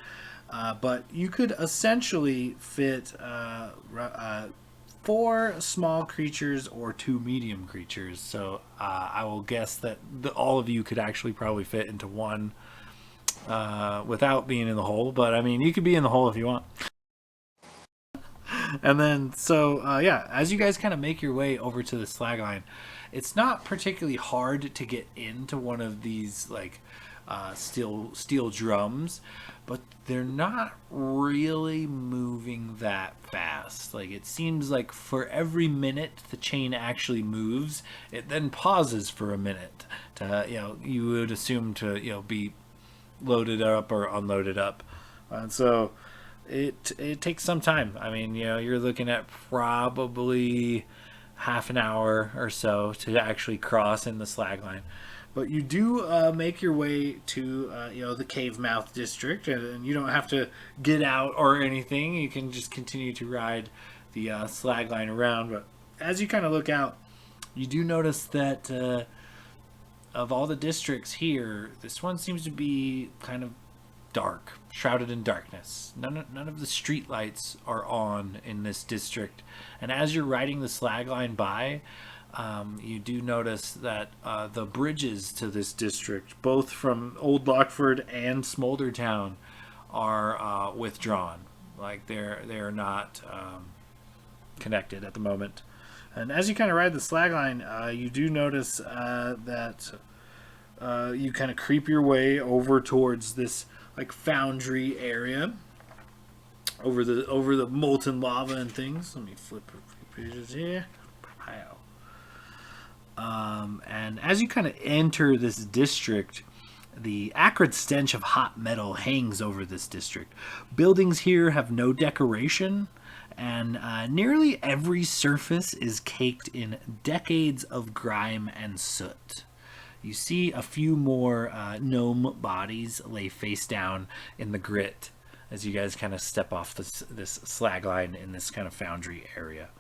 But you could essentially fit 4 small creatures or 2 medium creatures. So I will guess that all of you could actually probably fit into one without being in the hole. But I mean, you could be in the hole if you want. And then, as you guys kind of make your way over to the slag line, it's not particularly hard to get into one of these steel drums, but they're not really moving that fast. Like, it seems like for every minute the chain actually moves, it then pauses for a minute to, you would assume to, be loaded up or unloaded up. And so it takes some time. I mean, you're looking at probably half an hour or so to actually cross in the slag line. But you do make your way to the cave mouth district, and you don't have to get out or anything. You can just continue to ride the slag line around. But as you kind of look out, you do notice that of all the districts here, this one seems to be kind of dark, shrouded in darkness. None of the street lights are on in this district. And as you're riding the slag line by, you do notice that the bridges to this district, both from Old Lockford and Smoldertown, are withdrawn. Like they're not connected at the moment. And as you kind of ride the slag line, you do notice that you kind of creep your way over towards this foundry area, over the molten lava and things. Let me flip a few pages here. And as you kind of enter this district, the acrid stench of hot metal hangs over this district. Buildings here have no decoration, and nearly every surface is caked in decades of grime and soot. You see a few more gnome bodies lay face down in the grit as you guys kind of step off this slag line in this kind of foundry area.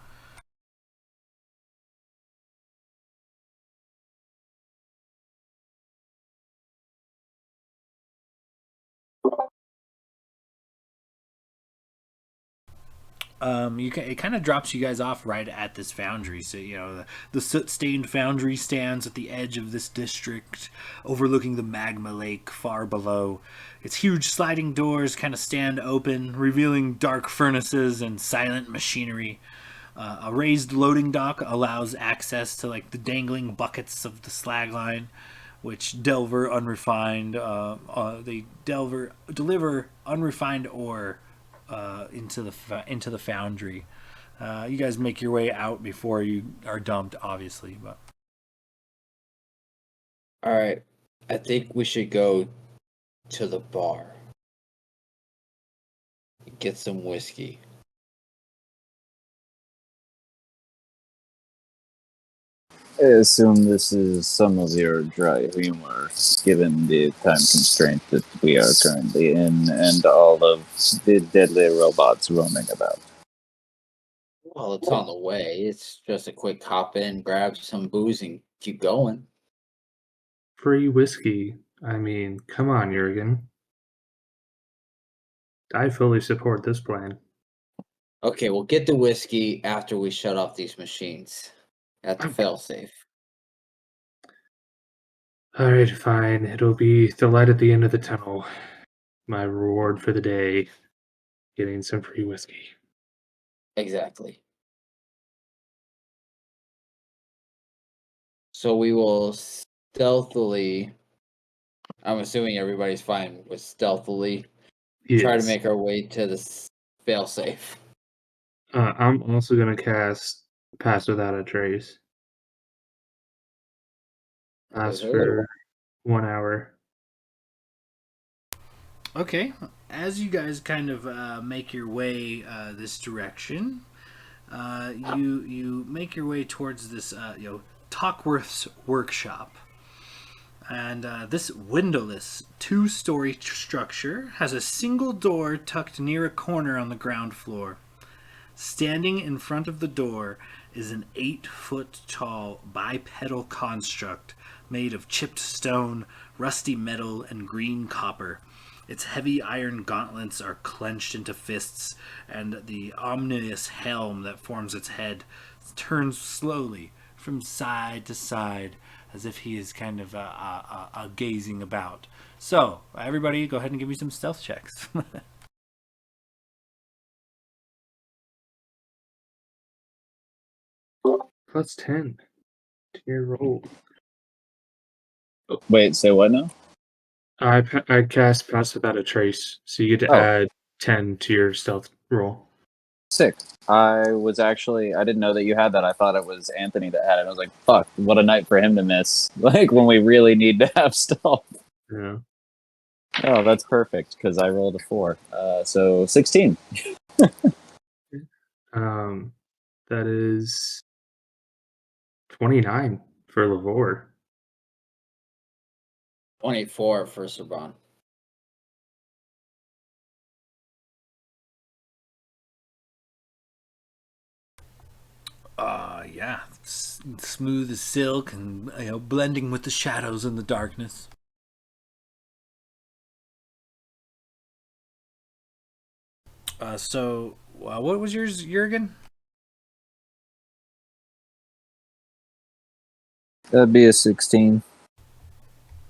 It kind of drops you guys off right at this foundry. So the soot-stained foundry stands at the edge of this district, overlooking the magma lake far below. Its huge sliding doors kind of stand open, revealing dark furnaces and silent machinery. A raised loading dock allows access to the dangling buckets of the slag line, which deliver unrefined ore into the foundry. You guys make your way out before you are dumped, obviously. But all right, I think we should go to the bar. get some whiskey. I assume this is some of your dry humor, given the time constraint that we are currently in and all of the deadly robots roaming about. Well, it's on the way. It's just a quick hop in, grab some booze, and keep going. Free whiskey. I mean, come on, Jurgen. I fully support this plan. Okay, we'll get the whiskey after we shut off these machines at the failsafe. All right, fine. It'll be the light at the end of the tunnel. My reward for the day, getting some free whiskey. Exactly. So we will stealthily. I'm assuming everybody's fine with stealthily. Try to Yes. make our way to the failsafe. I'm also gonna cast Pass Without a Trace. Lasts for 1 hour. Okay, as you guys kind of make your way this direction, you make your way towards this Tockworth's workshop, and this windowless two-story structure has a single door tucked near a corner on the ground floor. Standing in front of the door is an 8-foot tall bipedal construct made of chipped stone, rusty metal, and green copper. Its heavy iron gauntlets are clenched into fists, and the ominous helm that forms its head turns slowly from side to side as if he is kind of gazing about. So, everybody, go ahead and give me some stealth checks. Plus 10 to your roll. Wait, say what now? I cast Pass Without a Trace, so you get to Oh. add 10 to your stealth roll. Sick. I didn't know that you had that. I thought it was Anthony that had it. I was like, fuck, what a night for him to miss. Like, when we really need to have stealth. Yeah. Oh, that's perfect, because I rolled a 4. So 16. That is 29 for Lavore. 24 for Serban. Yeah, smooth as silk and blending with the shadows in the darkness. So what was yours, Jurgen? That'd be a 16.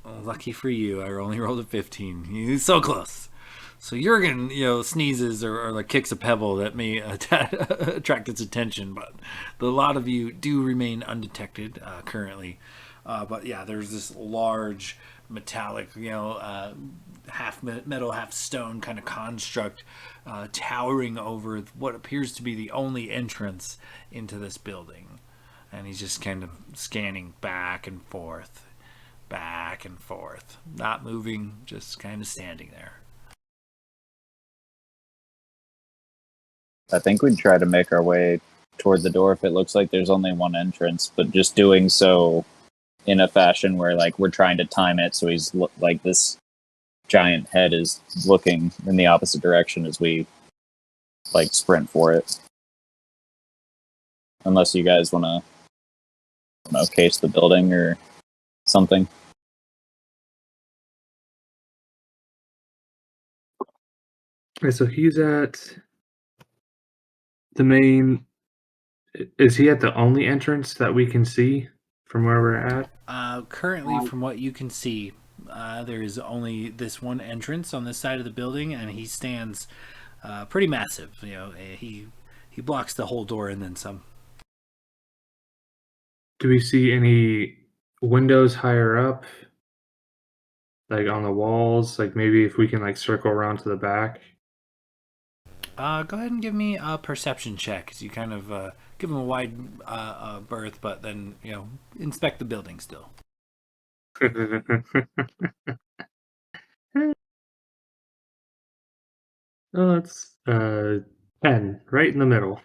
Oh, lucky for you, I only rolled a 15. He's so close. So Jurgen, sneezes or like kicks a pebble that may attract its attention, but a lot of you do remain undetected currently. But yeah, there's this large metallic, half metal, half stone kind of construct towering over what appears to be the only entrance into this building. And he's just kind of scanning back and forth, not moving, just kind of standing there. I think we'd try to make our way toward the door if it looks like there's only one entrance, but just doing so in a fashion where, like, we're trying to time it so he's like this giant head is looking in the opposite direction as we like sprint for it. Unless you guys want to case the building or something. Okay, so he's at the main. Is he at the only entrance that we can see from where we're at? Currently, from what you can see, there is only this one entrance on this side of the building, and he stands pretty massive. He blocks the whole door and then some. Do we see any windows higher up? Like on the walls? Like maybe if we can like circle around to the back? Go ahead and give me a perception check, because you kind of give him a wide berth, but then inspect the building still. Oh, that's 10, right in the middle.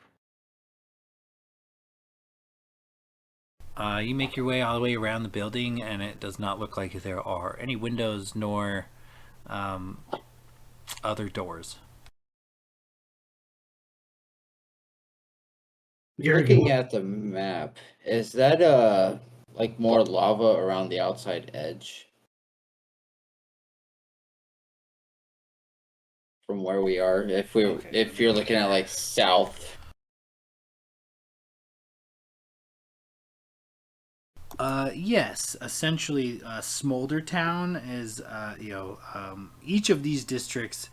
You make your way all the way around the building, and it does not look like there are any windows nor um, other doors. Looking Jurgen, at the map, is that like more lava around the outside edge from where we are? If Okay, let if me you're look looking at here. like south. Yes, essentially, Smolder Town is, each of these districts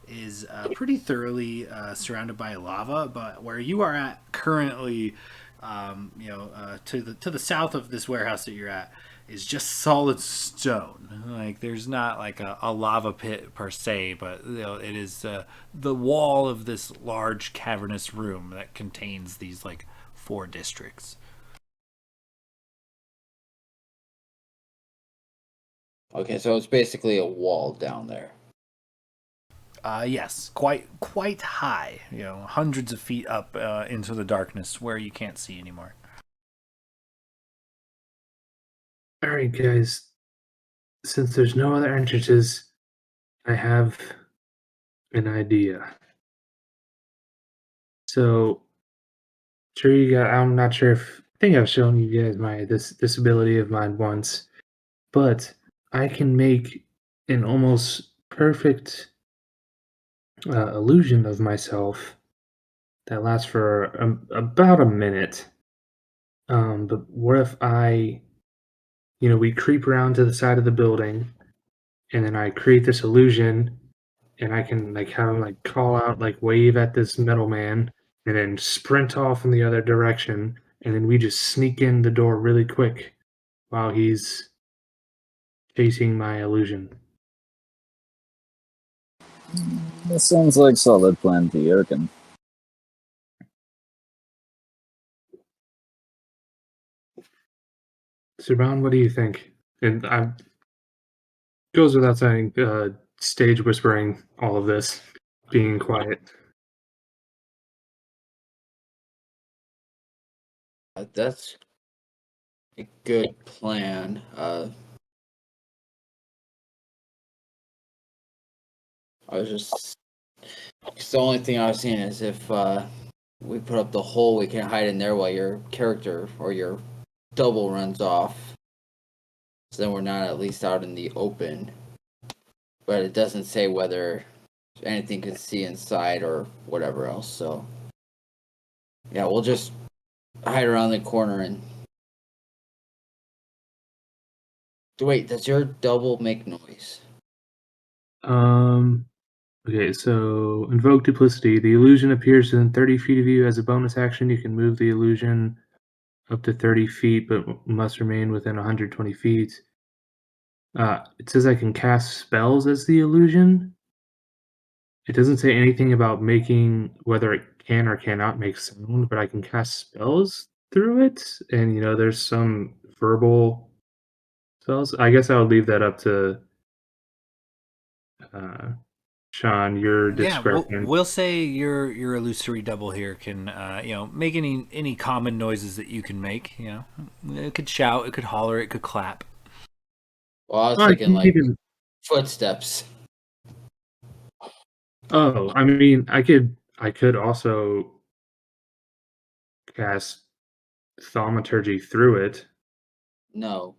is pretty thoroughly surrounded by lava, but where you are at currently, to the south of this warehouse that you're at, is just solid stone. Like there's not like a lava pit per se, but it is the wall of this large cavernous room that contains these like four districts. Okay, so it's basically a wall down there. Yes, quite high. Hundreds of feet up into the darkness where you can't see anymore. all right, guys. Since there's no other entrances, I have an idea. So, sure you got. I'm not sure if I think I've shown you guys this ability of mine once, but I can make an almost perfect illusion of myself that lasts for about a minute. But what if we creep around to the side of the building, and then I create this illusion, and I can like have him like call out, like wave at this metal man, and then sprint off in the other direction, and then we just sneak in the door really quick while he's chasing my illusion. That sounds like solid plan to Jurgen. Surban, what do you think? And I goes without saying, stage whispering all of this, being quiet. That's a good plan. I was just 'cause the only thing I was seeing is if we put up the hole, we can hide in there while your character or your double runs off. So then we're not at least out in the open. But it doesn't say whether anything can see inside or whatever else. So yeah, we'll just hide around the corner and wait. Does your double make noise? Um, okay, so invoke duplicity. The illusion appears within 30 feet of you. As a bonus action, you can move the illusion up to 30 feet, but must remain within 120 feet. It says I can cast spells as the illusion. It doesn't say anything about making whether it can or cannot make sound, but I can cast spells through it. And there's some verbal spells. I guess I would leave that up to uh, Sean, your Yeah, discretion. we'll say your illusory double here can make any common noises that you can make. It could shout, it could holler, it could clap. Well, I was Oh, I thinking can like even. footsteps. Oh, I mean, I could also cast thaumaturgy through it. No.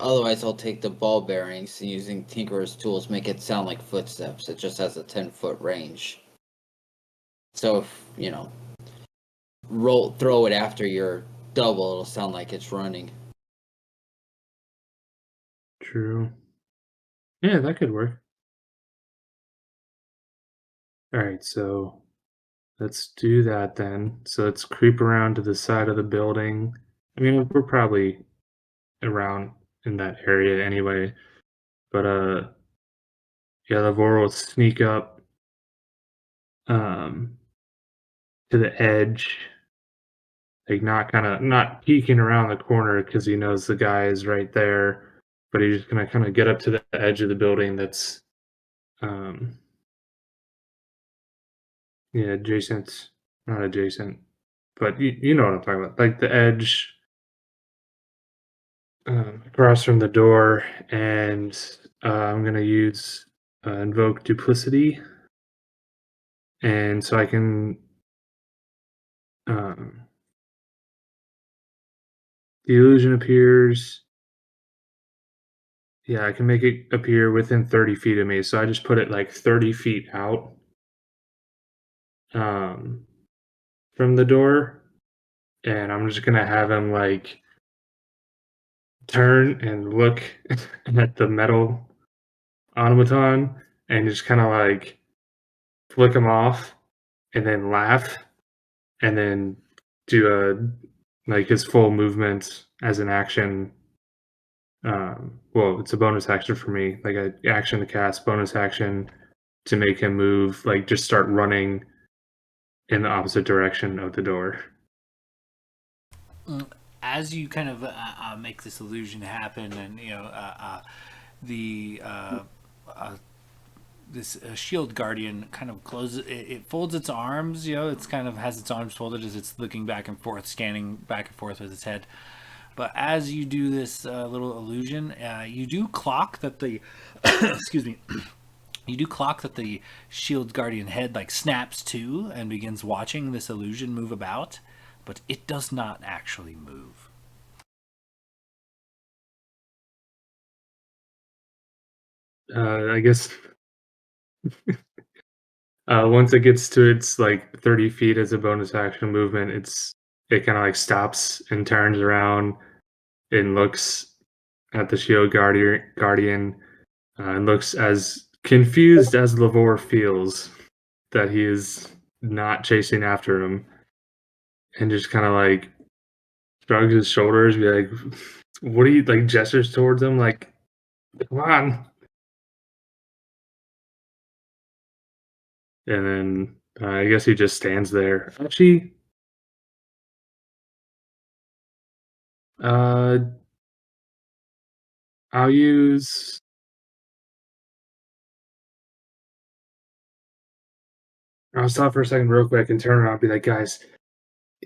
Otherwise, I'll take the ball bearings and using Tinkerer's tools make it sound like footsteps. It just has a 10-foot range. So if throw it after your double, it'll sound like it's running. True. Yeah, that could work. All right, so let's do that then. So let's creep around to the side of the building. I mean, we're probably around in that area anyway. But yeah, the Vor will sneak up um to the edge, like not peeking around the corner because he knows the guy is right there. But he's just gonna kind of get up to the edge of the building that's um Yeah, adjacent, not adjacent, but you know what I'm talking about. Like the edge across from the door, and I'm gonna use invoke duplicity, and so I can um, the illusion appears. Yeah, I can make it appear within 30 feet of me. So I just put it like 30 feet out um, from the door, and I'm just gonna have him like turn and look at the metal automaton and just kind of like flick him off and then laugh and then do a like his full movement as an action. Well, it's a bonus action for me, like a action to cast, bonus action to make him move, like just start running in the opposite direction of the door. As you kind of make this illusion happen, and the this shield guardian kind of closes it folds its arms, it's kind of has its arms folded as it's looking back and forth, scanning back and forth with its head. But as you do this little illusion, you do clock that the excuse me, you do clock that the shield guardian head like snaps to and begins watching this illusion move about, but it does not actually move. I guess once it gets to its like 30 feet as a bonus action movement, it kind of like stops and turns around and looks at the shield guardian and looks as confused as Lavore feels that he is not chasing after him, and just kind of like shrugs his shoulders, be like, "What are you like?" Gestures towards him, like, "Come on!" And then I guess he just stands there. Actually, uh, I'll use. I'll stop for a second, real quick, and turn around and be like, "Guys,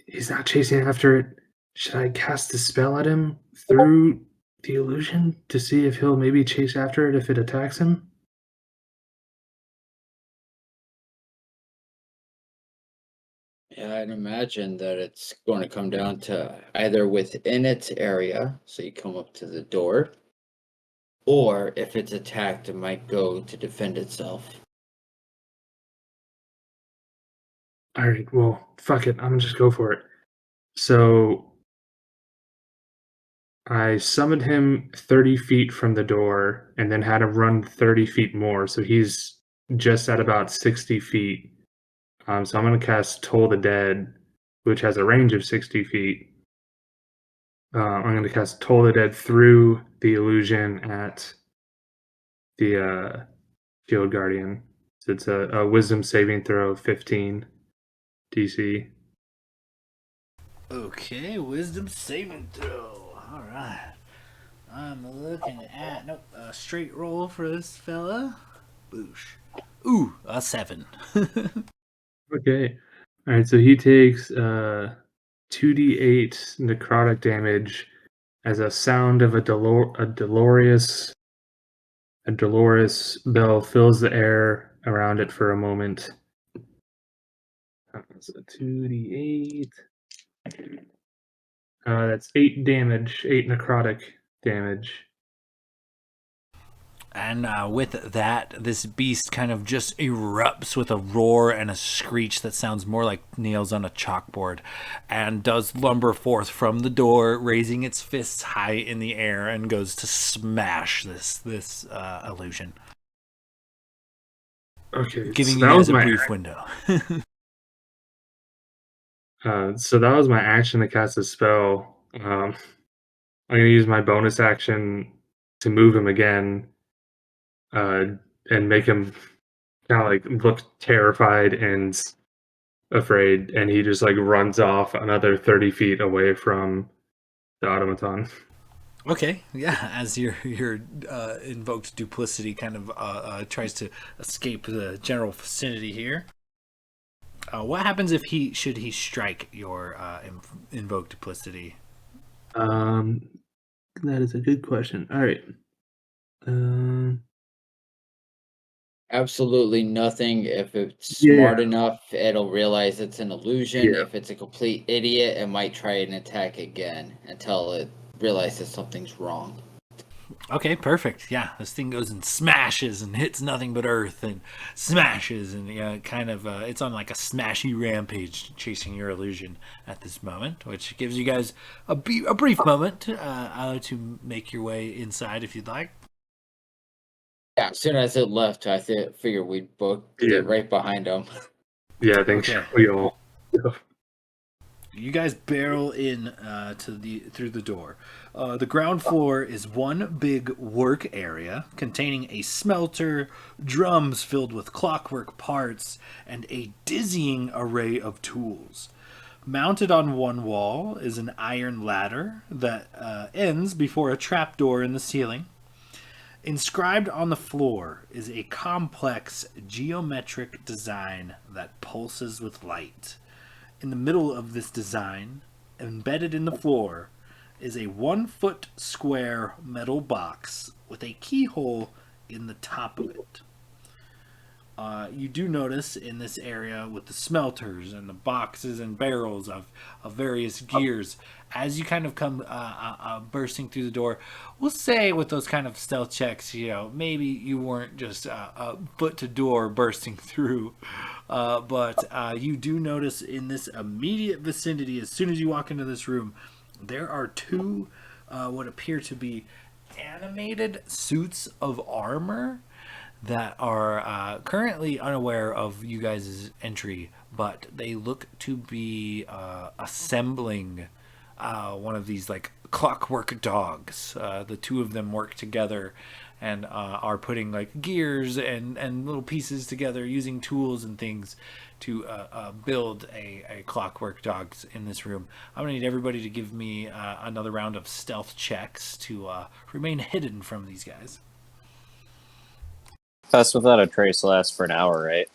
he's not chasing after it. Should I cast a spell at him through the illusion to see if he'll maybe chase after it if it attacks him?" Yeah, I'd imagine that it's going to come down to either within its area, so you come up to the door, or if it's attacked, it might go to defend itself. All right, well, fuck it. I'm gonna just go for it. So I summoned him 30 feet from the door and then had him run 30 feet more. So he's just at about 60 feet. So I'm going to cast Toll the Dead, which has a range of 60 feet. I'm going to cast Toll the Dead through the illusion at the Field Guardian. So it's a Wisdom saving throw of 15 DC. Okay, wisdom saving throw. All right. I'm looking at a straight roll for this fella. Boosh. Ooh, a 7. Okay. All right. So he takes 2d8 necrotic damage as a sound of a dolorous bell fills the air around it for a moment. So 2d8. That's 8 damage, 8 necrotic damage. And with that, this beast kind of just erupts with a roar and a screech that sounds more like nails on a chalkboard, and does lumber forth from the door, raising its fists high in the air, and goes to smash this illusion. Okay, Giving so you that guys was a my brief window. so that was my action to cast a spell. I'm gonna use my bonus action to move him again, uh, and make him kind of like look terrified and afraid, and he just like runs off another 30 feet away from the automaton. Okay, yeah. As your invoked duplicity kind of tries to escape the general vicinity here, What happens if should he strike your invoke duplicity? That is a good question. All right. Absolutely nothing. If it's Yeah, smart enough, it'll realize it's an illusion. yeah. If it's a complete idiot, it might try and attack again until it realizes something's wrong. Okay, perfect. Yeah, this thing goes and smashes and hits nothing but earth and smashes and kind of it's on like a smashy rampage chasing your illusion at this moment, which gives you guys a brief moment to make your way inside if you'd like. Yeah, as soon as it left, I figured we'd both Yeah. get right behind him. Yeah, I think Okay. we all. You guys barrel in through the door. The ground floor is one big work area containing a smelter, drums filled with clockwork parts, and a dizzying array of tools. Mounted on one wall is an iron ladder that ends before a trapdoor in the ceiling. Inscribed on the floor is a complex geometric design that pulses with light. In the middle of this design, embedded in the floor, is a 1-foot square metal box with a keyhole in the top of it. You do notice in this area with the smelters and the boxes and barrels of various gears, as you kind of come bursting through the door, we'll say with those kind of stealth checks, maybe you weren't just foot to door bursting through, but you do notice in this immediate vicinity, as soon as you walk into this room, there are two what appear to be animated suits of armor that are currently unaware of you guys' entry, but they look to be assembling one of these like clockwork dogs. The two of them work together and are putting like gears and little pieces together using tools and things to build a clockwork dogs in this room. I'm gonna need everybody to give me another round of stealth checks to remain hidden from these guys. Pass Without a Trace lasts for an hour, right?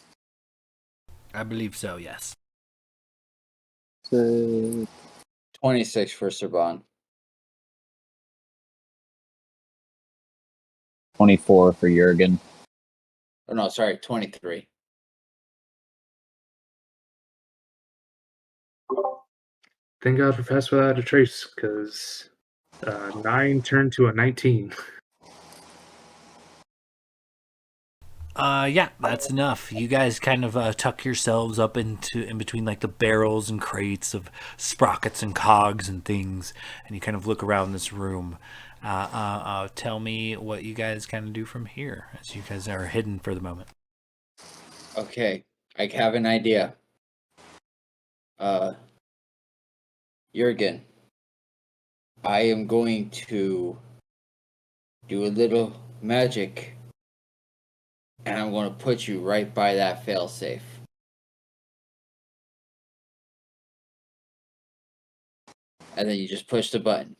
I believe so, yes. 26 for Serban. 24 for Jurgen. Oh, no, sorry, 23. Thank God for Pass Without a Trace, because 9 turned to a 19. Yeah, that's enough. You guys kind of tuck yourselves up in between like the barrels and crates of sprockets and cogs and things, and you kind of look around this room. Tell me what you guys kind of do from here, as you guys are hidden for the moment. Okay, I have an idea. Jurgen, I am going to do a little magic, and I'm going to put you right by that failsafe. And then you just push the button.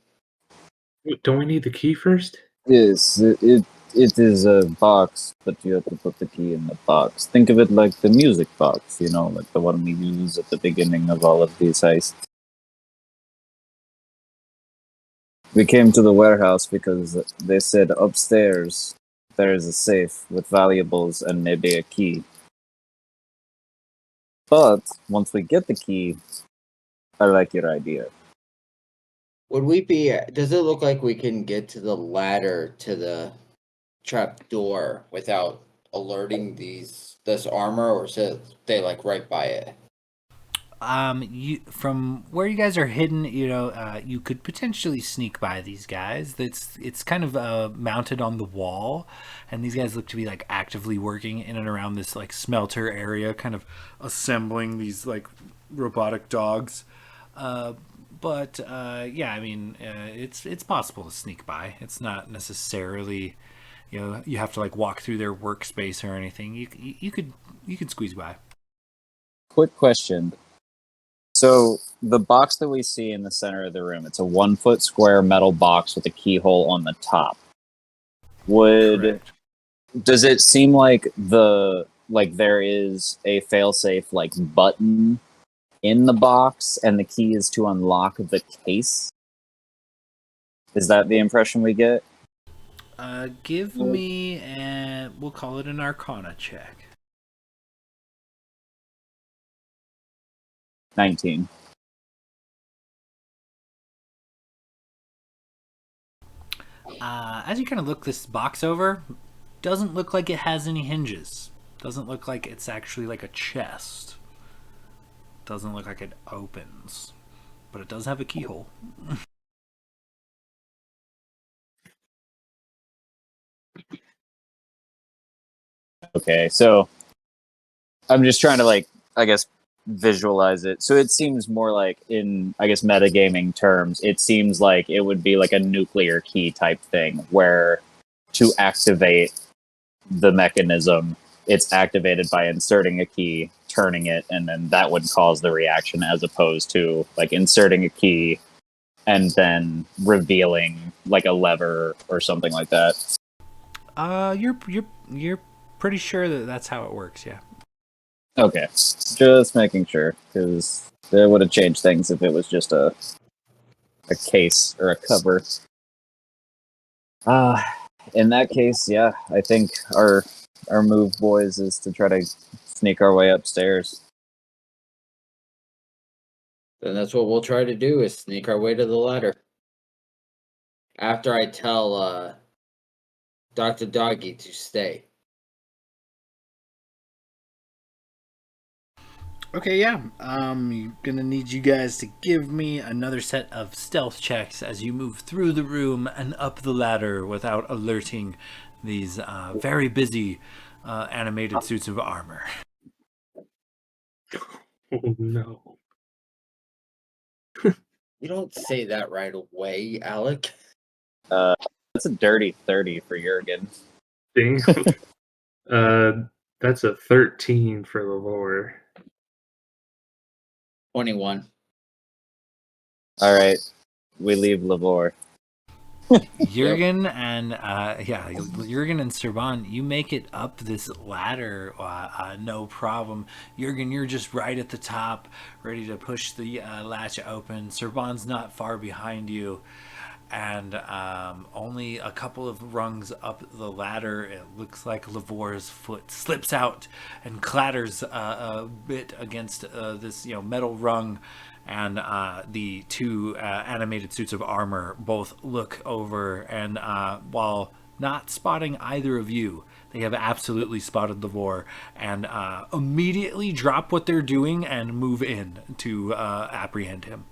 Don't we need the key first? Yes, it is a box, but you have to put the key in the box. Think of it like the music box, like the one we use at the beginning of all of these heists. We came to the warehouse because they said upstairs there is a safe with valuables and maybe a key. But once we get the key, I like your idea. Would we be? Does it look like we can get to the ladder to the trap door without alerting this armor, or should they like right by it? From where you guys are hidden, you could potentially sneak by these guys. It's kind of mounted on the wall, and these guys look to be like actively working in and around this like smelter area, kind of assembling these like robotic dogs. But yeah, I mean, it's possible to sneak by. It's not necessarily, you have to like walk through their workspace or anything. You could squeeze by. Quick question. So the box that we see in the center of the room, it's a 1-foot square metal box with a keyhole on the top. Correct. Does it seem like the like there is a failsafe like button in the box, and the key is to unlock the case. Is that the impression we get? Give me we'll call it an Arcana check. 19. As you kind of look this box over, doesn't look like it has any hinges. Doesn't look like it's actually like a chest. Doesn't look like it opens, but it does have a keyhole. Okay, so I'm just trying to like, I guess, visualize it. So it seems more like in, I guess, metagaming terms, it seems like it would be like a nuclear key type thing where to activate the mechanism, it's activated by inserting a key, turning it, and then that would cause the reaction, as opposed to like inserting a key and then revealing like a lever or something like that. You're pretty sure that that's how it works, yeah. Okay, just making sure, because it would have changed things if it was just a case or a cover. In that case, yeah, I think our move, boys, is to try to sneak our way upstairs. Then that's what we'll try to do, is sneak our way to the ladder. After I tell Dr. Doggy to stay. Okay, yeah. You're gonna need you guys to give me another set of stealth checks as you move through the room and up the ladder without alerting these very busy animated suits of armor. Oh no. You don't say that right away, Alec. That's a dirty 30 for Jurgen. Ding. That's a 13 for the lore. 21. All right, we leave Lavore. Jurgen and Jurgen and Serban, you make it up this ladder, no problem. Jurgen, you're just right at the top, ready to push the latch open. Serban's not far behind you, and only a couple of rungs up the ladder, it looks like Lavore's foot slips out and clatters a bit against this metal rung. And the two animated suits of armor both look over, and while not spotting either of you, they have absolutely spotted Lavore and immediately drop what they're doing and move in to apprehend him.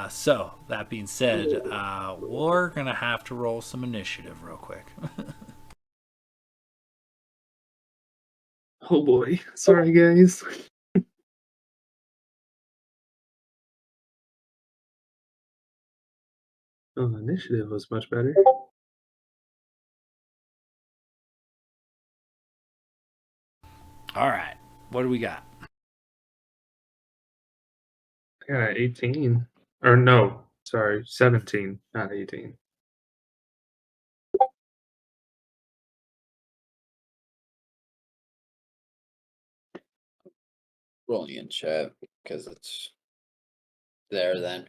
So, that being said, we're going to have to roll some initiative real quick. Oh boy. Sorry, guys. Oh, initiative was much better. All right. What do we got? I got an 18. Or no, sorry, 17, not 18. Rolling in chat because it's there then.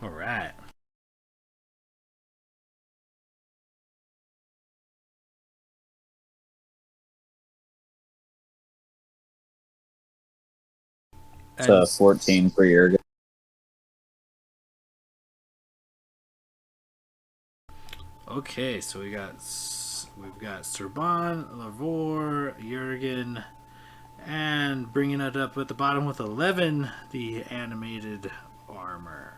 All right. It's a 14 for Jurgen. Okay, so we've got Serban, Lavore, Jurgen, and bringing it up at the bottom with 11, the animated armor.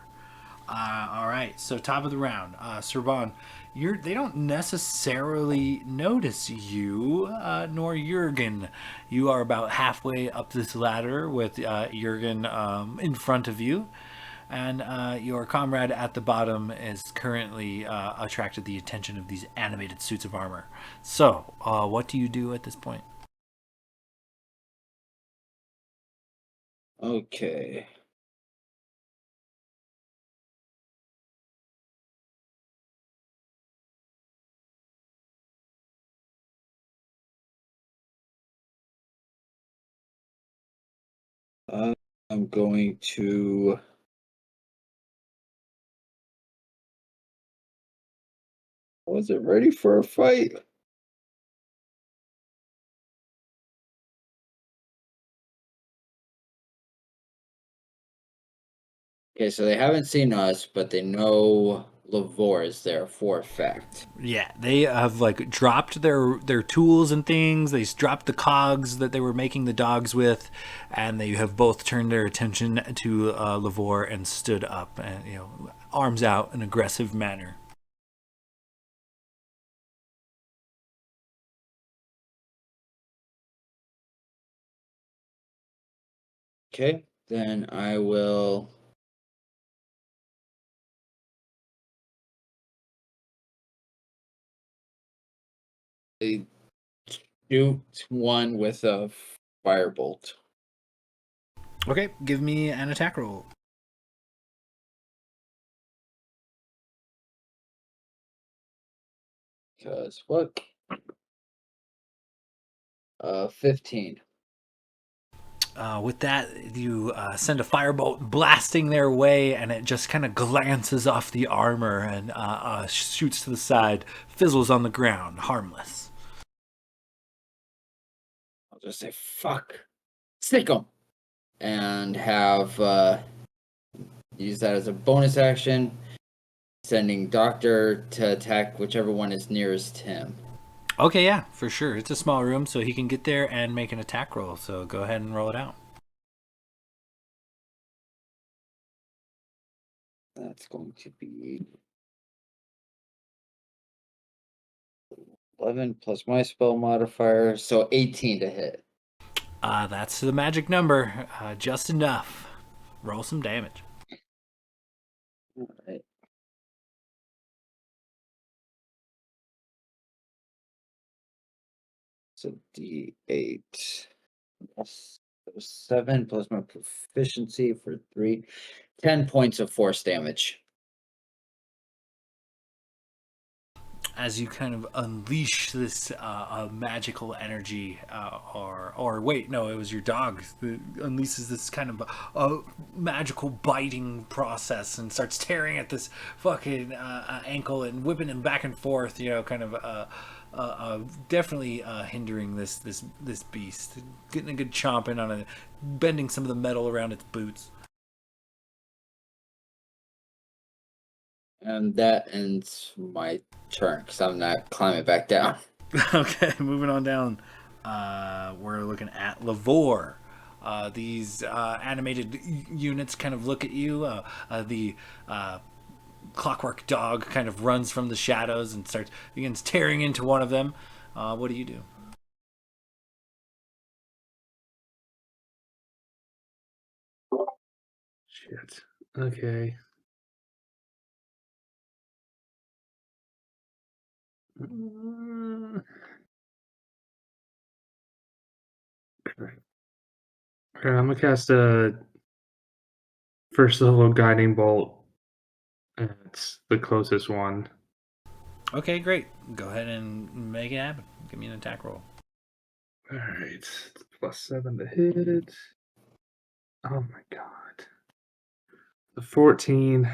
All right, so top of the round, Serban, they don't necessarily notice you, nor Jurgen. You are about halfway up this ladder with Jurgen in front of you, and your comrade at the bottom is currently attracted the attention of these animated suits of armor. So, what do you do at this point? Okay. I'm going to. I wasn't ready for a fight. Okay, so they haven't seen us, but they know Lavore is there for a fact. Yeah, they have like dropped their tools and things. They dropped the cogs that they were making the dogs with, and they have both turned their attention to Lavore and stood up and arms out in aggressive manner. Okay, then I will. Shoot one with a firebolt. Okay, give me an attack roll. Because what? 15. With that, you send a firebolt blasting their way, and it just kind of glances off the armor and shoots to the side, fizzles on the ground, harmless. I'll just say, fuck. Stick 'em! And have use that as a bonus action, sending Doctor to attack whichever one is nearest him. Okay, yeah, for sure. It's a small room, so he can get there and make an attack roll. So go ahead and roll it out. That's going to be 11 plus my spell modifier, so 18 to hit. That's the magic number. Just enough. Roll some damage. All right. So D8. Yes. So 7 plus my proficiency for 3. 10 points of force damage. As you kind of unleash this magical energy, or wait, no, it was your dog that unleashes this kind of magical biting process and starts tearing at this fucking ankle and whipping him back and forth, kind of definitely hindering this beast, getting a good chomp in on it, bending some of the metal around its boots. And that ends my turn because I'm not climbing back down. Okay, moving on down. We're looking at Lavore. These animated units kind of look at you. The clockwork dog kind of runs from the shadows and begins tearing into one of them. What do you do? Shit. Okay. Alright, I'm gonna cast a first level guiding bolt. And it's the closest one. Okay, great. Go ahead and make it happen. Give me an attack roll. Alright. +7 to hit. Oh my god. The 14.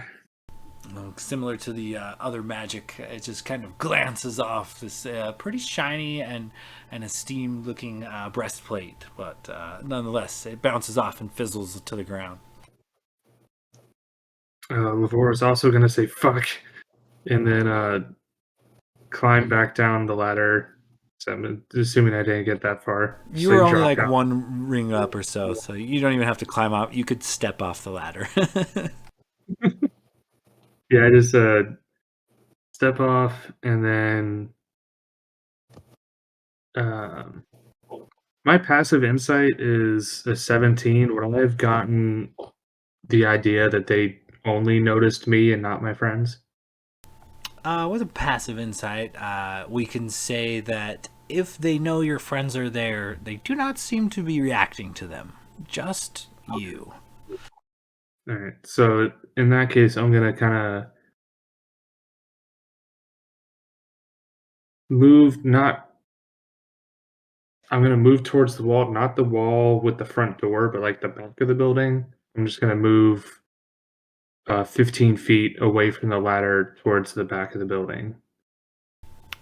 Similar to the other magic, it just kind of glances off this pretty shiny and esteemed looking breastplate, but nonetheless, it bounces off and fizzles to the ground. Lavore is also gonna say fuck and then climb back down the ladder. So I'm assuming I didn't get that far. You So were I only dropped like out. one ring up or so you don't even have to climb up. You could step off the ladder. Yeah, I just step off and then um, my passive insight is a 17. Would I have gotten the idea that they only noticed me and not my friends? With a passive insight, we can say that if they know your friends are there, they do not seem to be reacting to them. Just you. All right. So in that case, I'm gonna kind of move, not I'm gonna move towards the wall, not the wall with the front door, but like the back of the building. I'm just gonna move 15 feet away from the ladder towards the back of the building.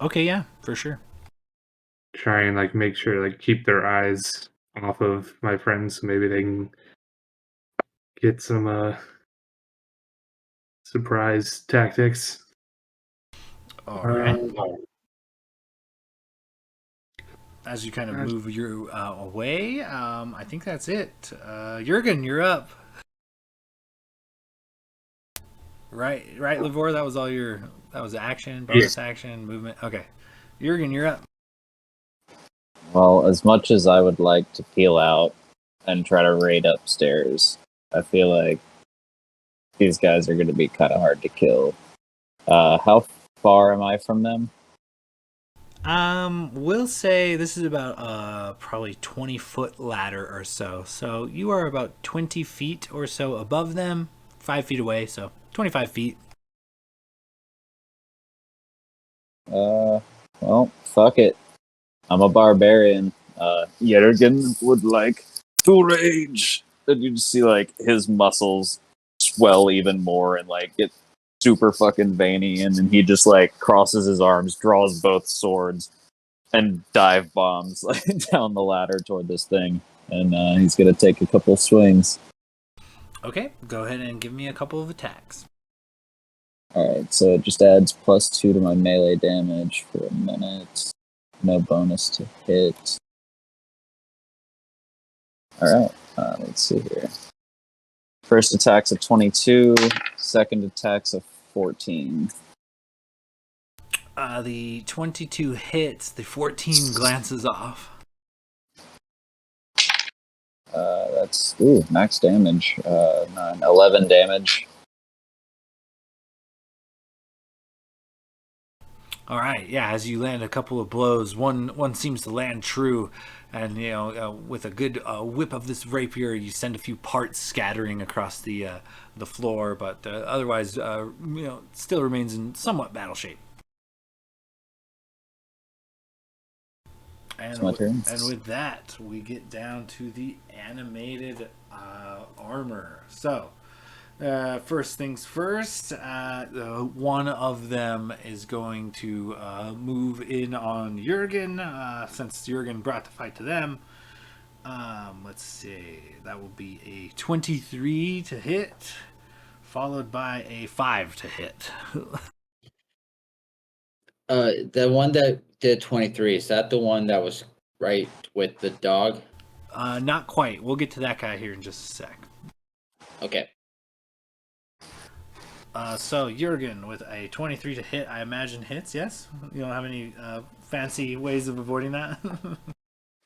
Okay, yeah, for sure. Try and like make sure like keep their eyes off of my friends, so maybe they can get some surprise tactics. All right. Um, As you kind of move your away, I think that's it. Jurgen, you're up. Right, Livor. That was all your. That was action, bonus action, movement. Okay, Jurgen, you're up. Well, as much as I would like to peel out and try to raid upstairs, I feel like these guys are going to be kind of hard to kill. How far am I from them? We'll say this is about probably 20-foot ladder or so. So you are about 20 feet or so above them, 5 feet away. So 25 feet. Well, fuck it. I'm a barbarian. Yergen would like to rage. And you just see like his muscles swell even more and like get super fucking veiny, and then he just like crosses his arms, draws both swords, and dive bombs like down the ladder toward this thing. And he's gonna take a couple swings. Okay, go ahead and give me a couple of attacks. Alright, so it just adds +2 to my melee damage for a minute. No bonus to hit. Alright, let's see here. First attack's a 22, second attack's a 14. The 22 hits, the 14 glances off. That's max damage. 11 damage. All right, yeah. As you land a couple of blows, one seems to land true, and with a good whip of this rapier, you send a few parts scattering across the floor, but otherwise, still remains in somewhat battle shape. And with that, we get down to the animated armor. So. First things first, one of them is going to move in on Jurgen, since Jurgen brought the fight to them. Let's see, that will be a 23 to hit, followed by a 5 to hit. The one that did 23, is that the one that was right with the dog? Not quite. We'll get to that guy here in just a sec. Okay. So Jurgen with a 23 to hit, I imagine hits. Yes, you don't have any fancy ways of avoiding that.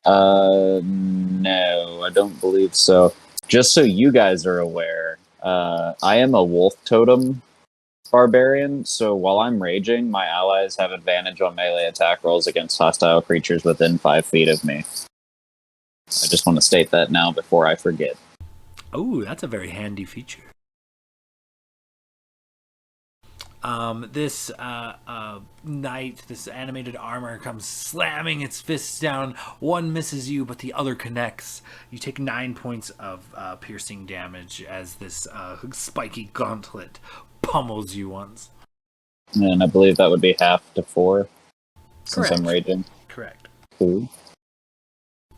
No, I don't believe so. Just so you guys are aware, I am a wolf totem barbarian, so while I'm raging, my allies have advantage on melee attack rolls against hostile creatures within 5 feet of me. I just want to state that now before I forget. Oh, that's a very handy feature. This knight, this animated armor, comes slamming its fists down. One misses you, but the other connects. You take 9 points of piercing damage as this spiky gauntlet pummels you once. And I believe that would be half to 4, since Correct. I'm raging. Correct. Cool.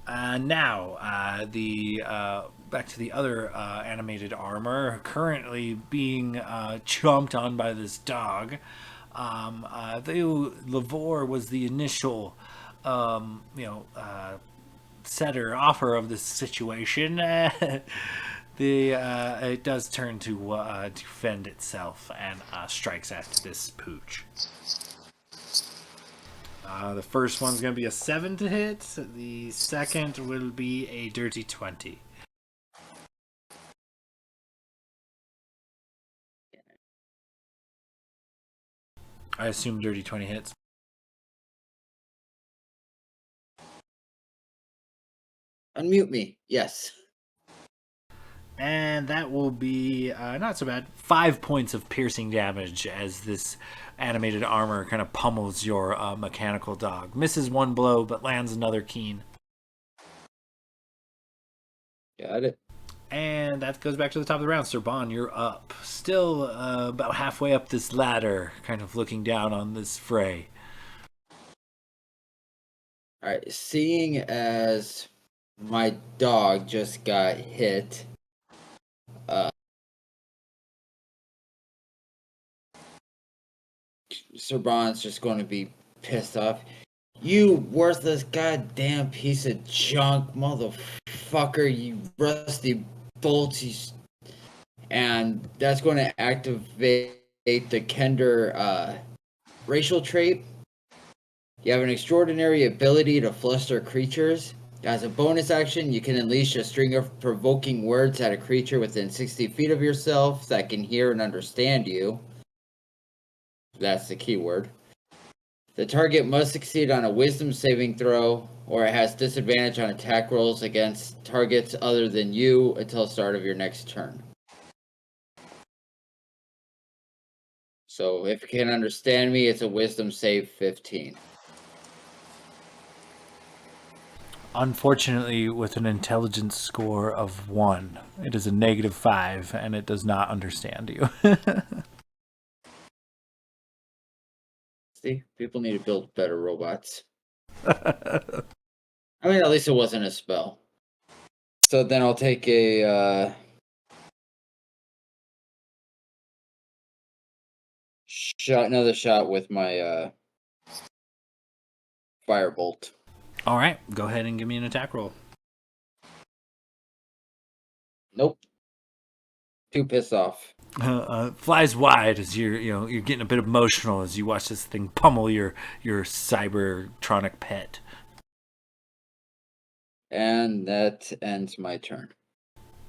Now, the back to the other animated armor, currently being chomped on by this dog. Lavore was the initial, setter offer of this situation. It does turn to defend itself and strikes at this pooch. The first one's going to be a 7 to hit. The second will be a dirty 20. I assume dirty 20 hits. Unmute me. Yes. And that will be not so bad. 5 points of piercing damage as this animated armor kind of pummels your mechanical dog. Misses one blow, but lands another keen. Got it. And that goes back to the top of the round. Sir Bon, you're up. Still about halfway up this ladder, kind of looking down on this fray. All right. Seeing as my dog just got hit, Sir Bon's just going to be pissed off. You worthless goddamn piece of junk, motherfucker! You rusty bolts! And that's going to activate the Kender racial trait. You have an extraordinary ability to fluster creatures. As a bonus action, you can unleash a string of provoking words at a creature within 60 feet of yourself that can hear and understand you. That's the keyword. The target must succeed on a wisdom saving throw, or it has disadvantage on attack rolls against targets other than you until the start of your next turn. So if you can understand me, it's a wisdom save 15. Unfortunately, with an intelligence score of 1, it is a -5, and it does not understand you. See, people need to build better robots. I mean, at least it wasn't a spell. So then I'll take a another shot with my firebolt. All right, go ahead and give me an attack roll. Nope. Too pissed off. Flies wide as you're getting a bit emotional as you watch this thing pummel your cybertronic pet. And that ends my turn.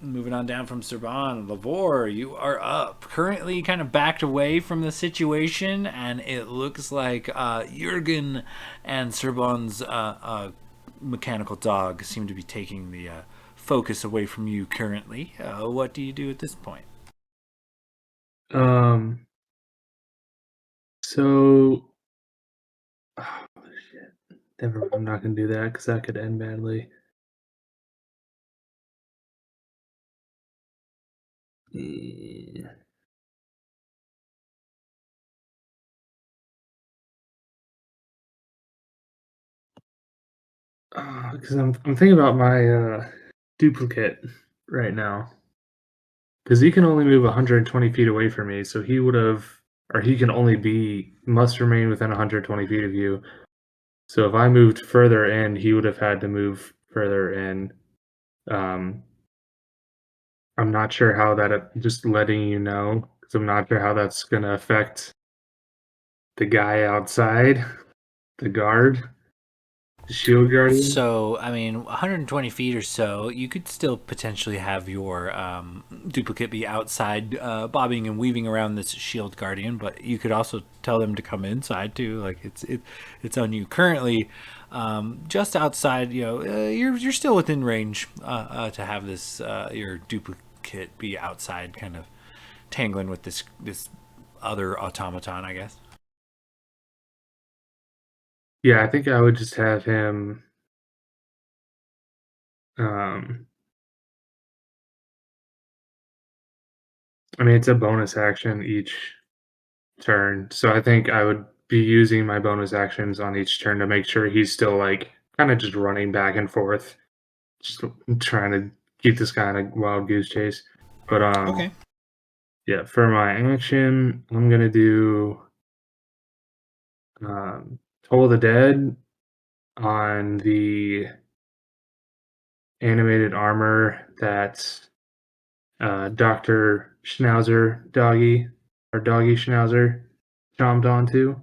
Moving on down from Serban, Lavore, you are up. Currently kind of backed away from the situation, and it looks like Jurgen and Serban's mechanical dog seem to be taking the focus away from you currently. What do you do at this point? So, oh, shit. Never mind, I'm not gonna do that because that could end badly. Yeah. Because I'm thinking about my duplicate right now. Because he can only move 120 feet away from me, so he would have, or he can only must remain within 120 feet of you. So if I moved further in, he would have had to move further in. I'm not sure how that, just letting you know, because I'm not sure how that's going to affect the guy outside, the guard, the shield guardian. So, I mean, 120 feet or so, you could still potentially have your duplicate be outside, bobbing and weaving around this shield guardian, but you could also tell them to come inside too. Like it's on you. Currently, just outside, you're still within range to have this your duplicate be outside, kind of tangling with this other automaton, I guess. Yeah, I think I would just have him. I mean, it's a bonus action each turn, so I think I would be using my bonus actions on each turn to make sure he's still like kind of just running back and forth, just trying to keep this kind of wild goose chase. But Okay. yeah, for my action, I'm gonna do Toll of the Dead on the animated armor that Dr. Schnauzer doggy Schnauzer chomped onto.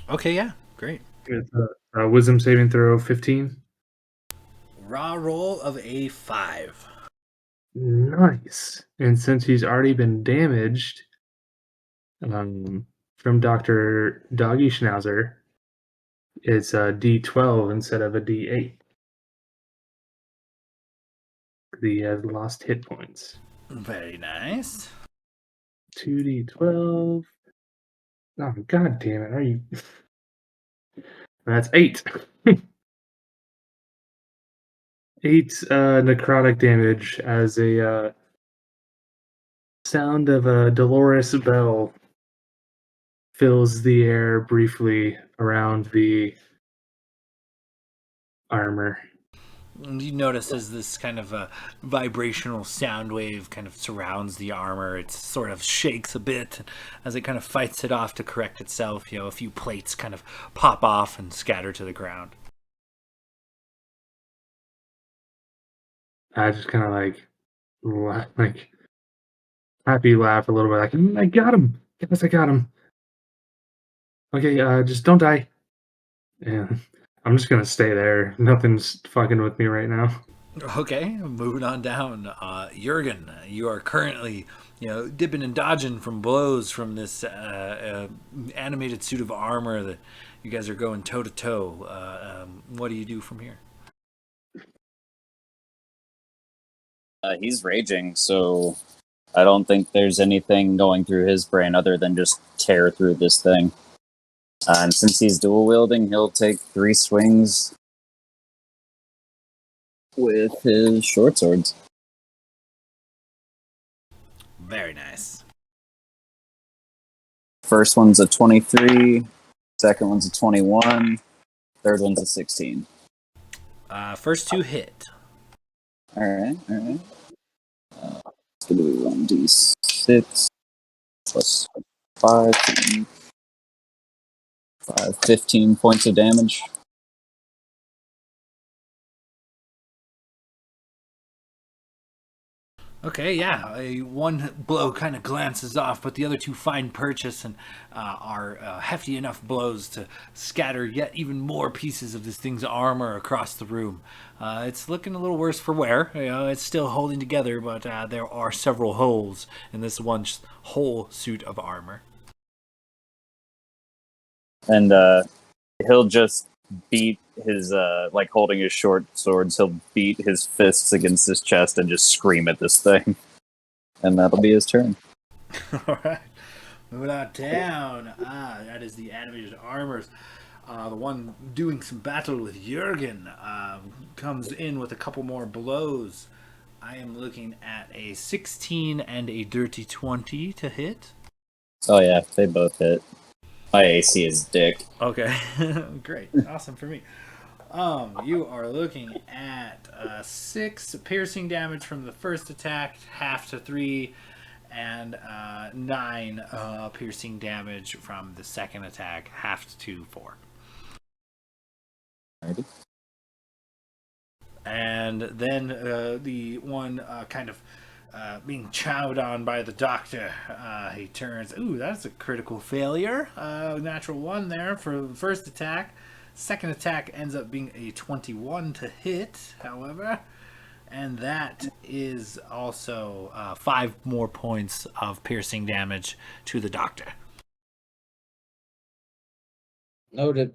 Okay, yeah, great. It's a wisdom saving throw 15. Raw roll of a 5. Nice. And since he's already been damaged from Dr. Doggy Schnauzer, it's a D12 instead of a D8. He has lost hit points. Very nice. 2D12. Oh, god damn it. Are you. That's 8. 8 necrotic damage as a sound of a Dolores bell fills the air briefly around the armor. And you notice as this kind of a vibrational sound wave kind of surrounds the armor, it sort of shakes a bit as it kind of fights it off to correct itself. A few plates kind of pop off and scatter to the ground. I just kind of like happy laugh a little bit, like I got him. Yes, I got him. Okay, just don't die. And I'm just gonna stay there. Nothing's fucking with me right now. Okay, moving on down. Jurgen, you are currently, dipping and dodging from blows from this animated suit of armor that you guys are going toe to toe. What do you do from here? He's raging, so I don't think there's anything going through his brain other than just tear through this thing. And since he's dual wielding, he'll take 3 swings with his short swords. Very nice. First one's a 23, second one's a 21, third one's a 16. First 2 hit. Alright. It's going to be 1d6 plus 5, 15 points of damage. Okay, yeah. One blow kind of glances off, but the other 2 find purchase and are hefty enough blows to scatter yet even more pieces of this thing's armor across the room. It's looking a little worse for wear. It's still holding together, but there are several holes in this one whole suit of armor. And he'll just beat his, like holding his short swords, he'll beat his fists against his chest and just scream at this thing. And that'll be his turn. All right. Moving on down. That is the animated armors. The one doing some battle with Jurgen comes in with a couple more blows. I am looking at a 16 and a dirty 20 to hit. Oh yeah, they both hit. My AC is dick. Okay, great, awesome for me. You are looking at 6 piercing damage from the first attack, half to 3, and 9 piercing damage from the second attack, half to 4. Alrighty. And then the one kind of being chowed on by the doctor, he turns. Ooh, that's a critical failure. Natural 1 there for the first attack. Second attack ends up being a 21 to hit, however. And that is also 5 more points of piercing damage to the doctor. Noted.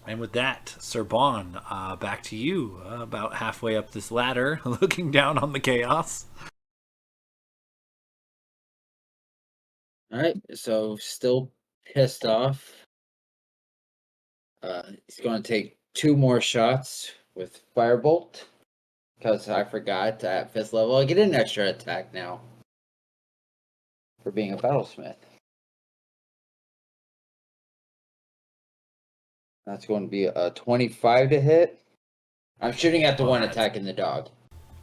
And with that, Sir Bon, back to you. About halfway up this ladder, looking down on the chaos. All right, so still pissed off. He's going to take 2 more shots with Firebolt because I forgot at 5th level I get an extra attack now for being a battlesmith. That's going to be a 25 to hit. I'm shooting at the one attacking the dog.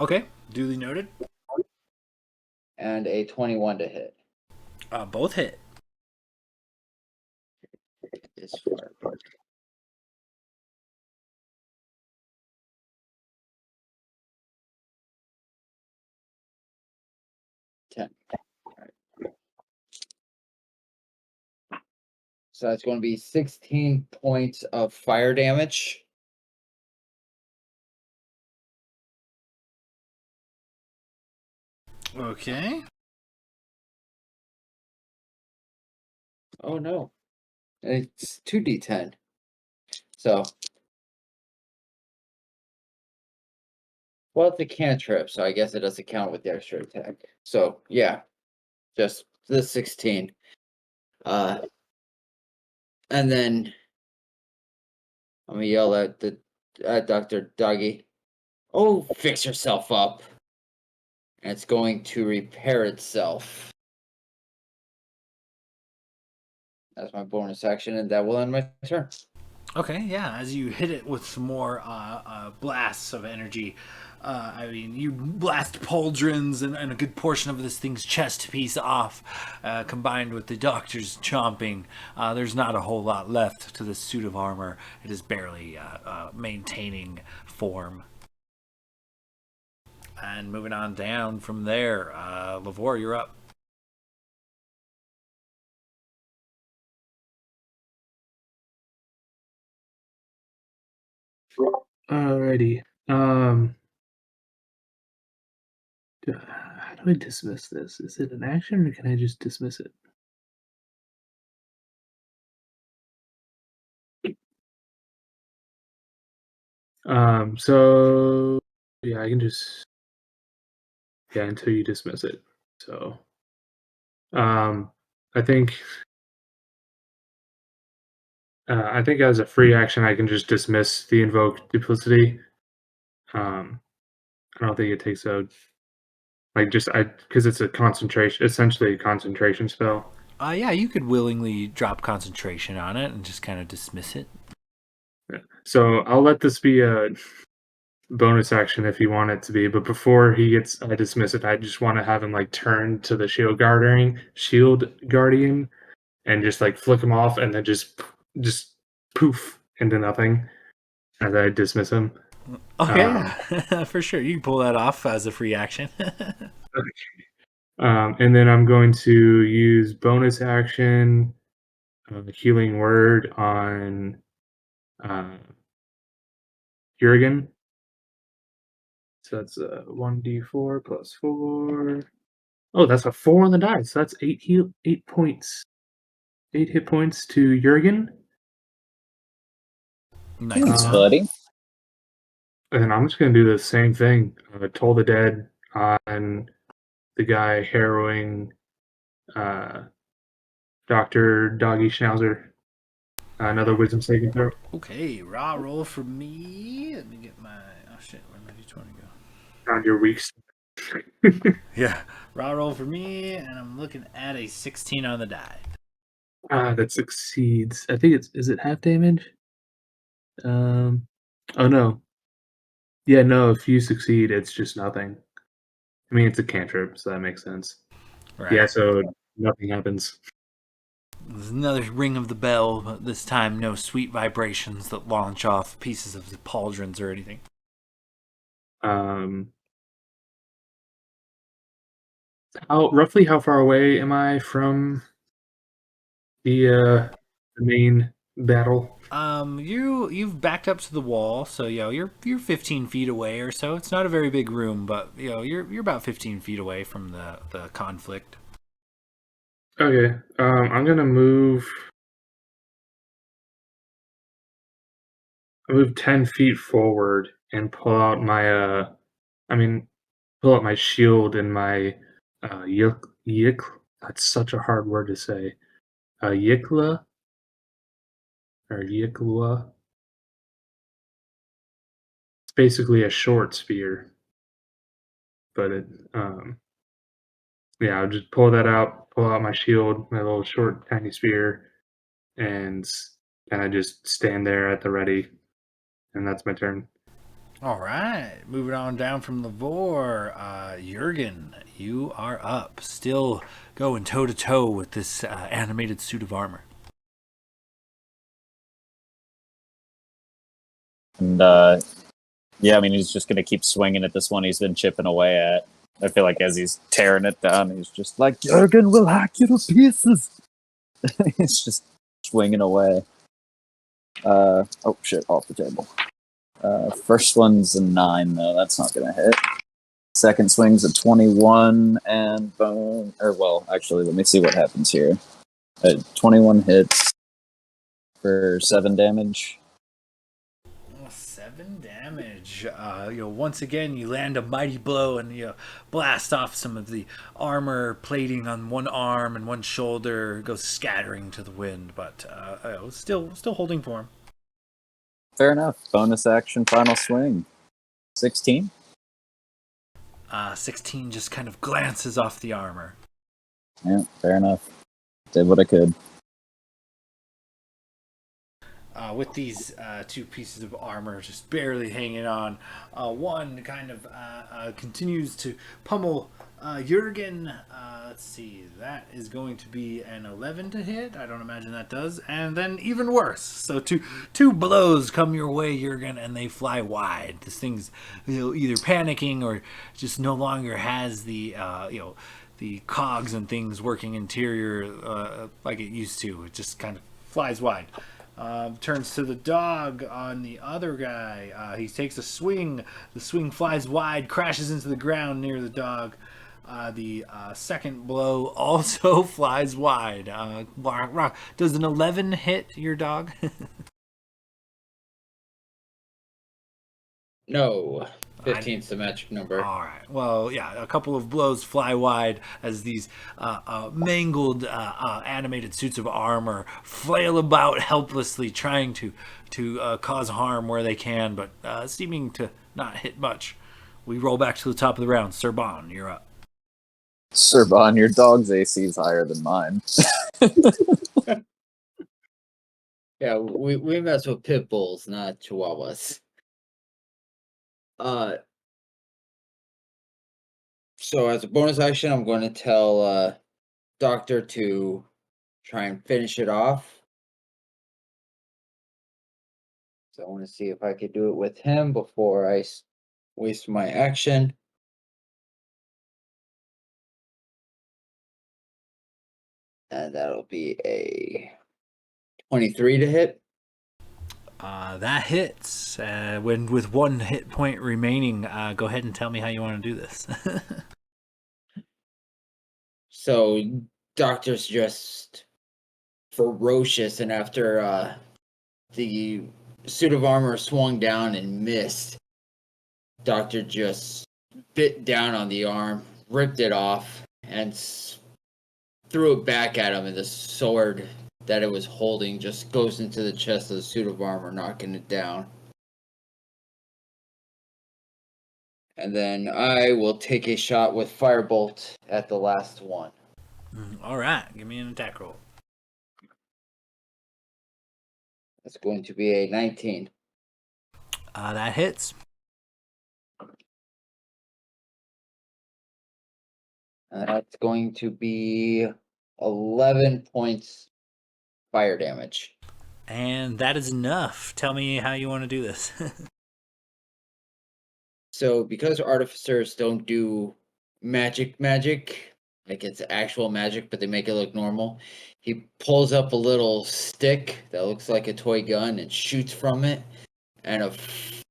Okay, duly noted. And a 21 to hit. Both hit. It's Firebolt. 10. All right. So that's going to be 16 points of fire damage. Okay. Oh no. It's 2d10. So. Well, it's a cantrip, so I guess it doesn't count with the extra attack. So yeah. Just the 16. And then I'm gonna yell at Dr. Doggy. Oh, fix yourself up. And it's going to repair itself. That's my bonus action, and that will end my turn. Okay, yeah. As you hit it with some more blasts of energy, you blast pauldrons and a good portion of this thing's chest piece off, combined with the doctor's chomping. There's not a whole lot left to this suit of armor. It is barely maintaining form. And moving on down from there, Lavore, you're up. Alrighty. How do I dismiss this? Is it an action, or can I just dismiss it? So yeah, I can just until you dismiss it. So, I think as a free action, I can just dismiss the invoke duplicity. I don't think it takes a because it's a concentration, essentially a concentration spell. Yeah, you could willingly drop concentration on it and just kind of dismiss it. Yeah. So I'll let this be a bonus action if you want it to be, but before he gets dismiss it, I just want to have him like turn to the shield guardian, and just like flick him off, and then just poof into nothing as I dismiss him. Okay, for sure. You can pull that off as a free action. And then I'm going to use bonus action, healing word on Jurgen. So that's 1d4 plus 4. Oh, that's a 4 on the die. So that's 8 points. 8 hit points to Jurgen. Nice. Thanks, buddy. And then I'm just going to do the same thing. Toll the Dead on the guy harrowing Dr. Doggy Schnauzer. Another wisdom saving throw. Okay, raw roll for me. Let me get my... Oh, shit. Where'd my d20 go? Found your weak. Yeah, raw roll for me, and I'm looking at a 16 on the die. That succeeds. I think is it half damage? Oh no. Yeah, no, if you succeed, it's just nothing. I mean, it's a cantrip, so that makes sense. Right. Yeah, so nothing happens. There's another ring of the bell, but this time no sweet vibrations that launch off pieces of the pauldrons or anything. Roughly how far away am I from the main battle? You've backed up to the wall, so you're 15 feet away or so. It's not a very big room, but you're about 15 feet away from the conflict. Okay, I'm gonna move. I move 10 feet forward and pull out my pull out my shield and my yik. That's such a hard word to say. Yikla or yiklua. It's basically a short spear, but I'll just pull that out, pull out my shield, my little short tiny spear, and kind of just stand there at the ready, and that's my turn. All right, moving on down from Lavore, Jurgen, you are up. Still going toe to toe with this animated suit of armor. And he's just gonna keep swinging at this one he's been chipping away at. I feel like as he's tearing it down, he's just like, Jurgen will hack you to pieces. He's just swinging away. Oh shit, off the table. First one's a 9 though, that's not gonna hit. Second swing's a 21 and boom. Actually, let me see what happens here. 21 hits for 7 damage. 7 damage. Once again, you land a mighty blow and you blast off some of the armor plating on one arm and one shoulder, goes scattering to the wind, but still holding form. Fair enough. Bonus action, final swing. 16? 16 just kind of glances off the armor. Yeah, fair enough. Did what I could. With these two pieces of armor just barely hanging on, one kind of continues to pummel Jurgen. Let's see, that is going to be an 11 to hit. I don't imagine that does. And then even worse. So two blows come your way, Jurgen, and they fly wide. This thing's either panicking or just no longer has the the cogs and things working interior like it used to. It just kind of flies wide. Turns to the dog on the other guy. He takes a swing. The swing flies wide, crashes into the ground near the dog. The second blow also flies wide. Does an 11 hit your dog? No. 15's the magic number. All right. Well, yeah, a couple of blows fly wide as these mangled, animated suits of armor flail about helplessly, trying to cause harm where they can, but seeming to not hit much. We roll back to the top of the round. Sir Bon, you're up. Sir Bon, your dog's AC is higher than mine. Yeah, we mess with pit bulls, not chihuahuas. So as a bonus action, I'm going to tell Doctor to try and finish it off. So I want to see if I could do it with him before I waste my action. And that'll be a 23 to hit. That hits. With one hit point remaining, go ahead and tell me how you want to do this. So Doctor's just ferocious, and after the suit of armor swung down and missed, Doctor just bit down on the arm, ripped it off, and threw it back at him, and the sword that it was holding just goes into the chest of the suit of armor, knocking it down. And then I will take a shot with Firebolt at the last one. All right, give me an attack roll. That's going to be a 19. That hits. That's going to be 11 points fire damage. And that is enough. Tell me how you want to do this. So because artificers don't do magic, like it's actual magic, but they make it look normal, he pulls up a little stick that looks like a toy gun and shoots from it, and a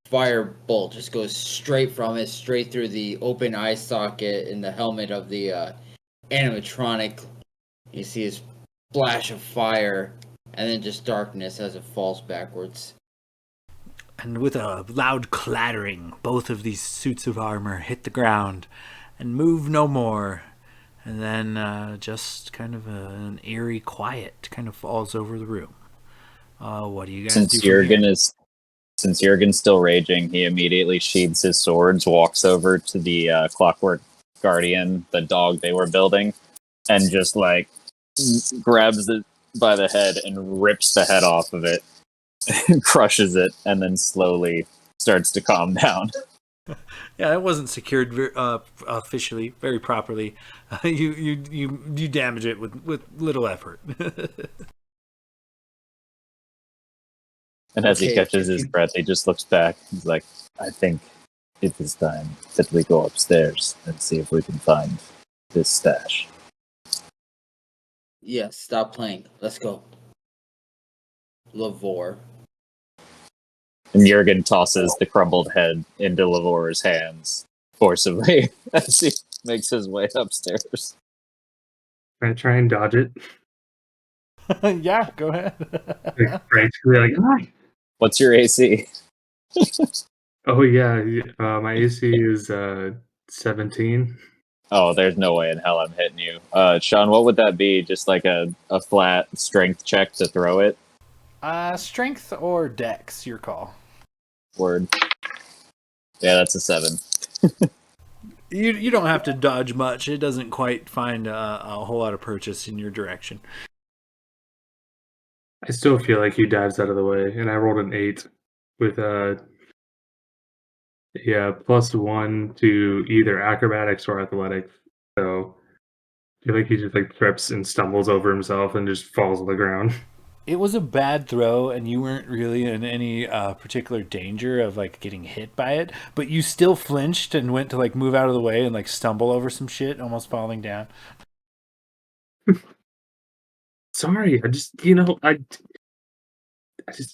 fire bolt just goes straight from it, straight through the open eye socket in the helmet of the animatronic. You see his flash of fire, and then just darkness as it falls backwards. And with a loud clattering, both of these suits of armor hit the ground and move no more. And then just kind of an eerie quiet kind of falls over the room. What do you guys do? Since Jurgen's still raging, he immediately sheathes his swords, walks over to the Clockwork Guardian, the dog they were building, and just like grabs it by the head and rips the head off of it, crushes it, and then slowly starts to calm down. Yeah, it wasn't secured officially, very properly. You damage it with little effort. And as he catches his breath, he just looks back. He's like, I think it is time that we go upstairs and see if we can find this stash. Yes, stop playing. Let's go. Lavore. And Jurgen tosses the crumbled head into Lavore's hands forcibly as he makes his way upstairs. Can I try and dodge it? Yeah, go ahead. Frantically, like, What's your AC? oh yeah, my AC is 17. Oh, there's no way in hell I'm hitting you. Sean, what would that be? Just like a flat strength check to throw it? Strength or dex, your call. Word. Yeah, that's a 7. You don't have to dodge much. It doesn't quite find a whole lot of purchase in your direction. I still feel like he dives out of the way, and I rolled an 8 with +1 to either acrobatics or athletics. So I feel like he just like trips and stumbles over himself and just falls on the ground. It was a bad throw, and you weren't really in any particular danger of like getting hit by it. But you still flinched and went to like move out of the way and like stumble over some shit, almost falling down. Sorry, I just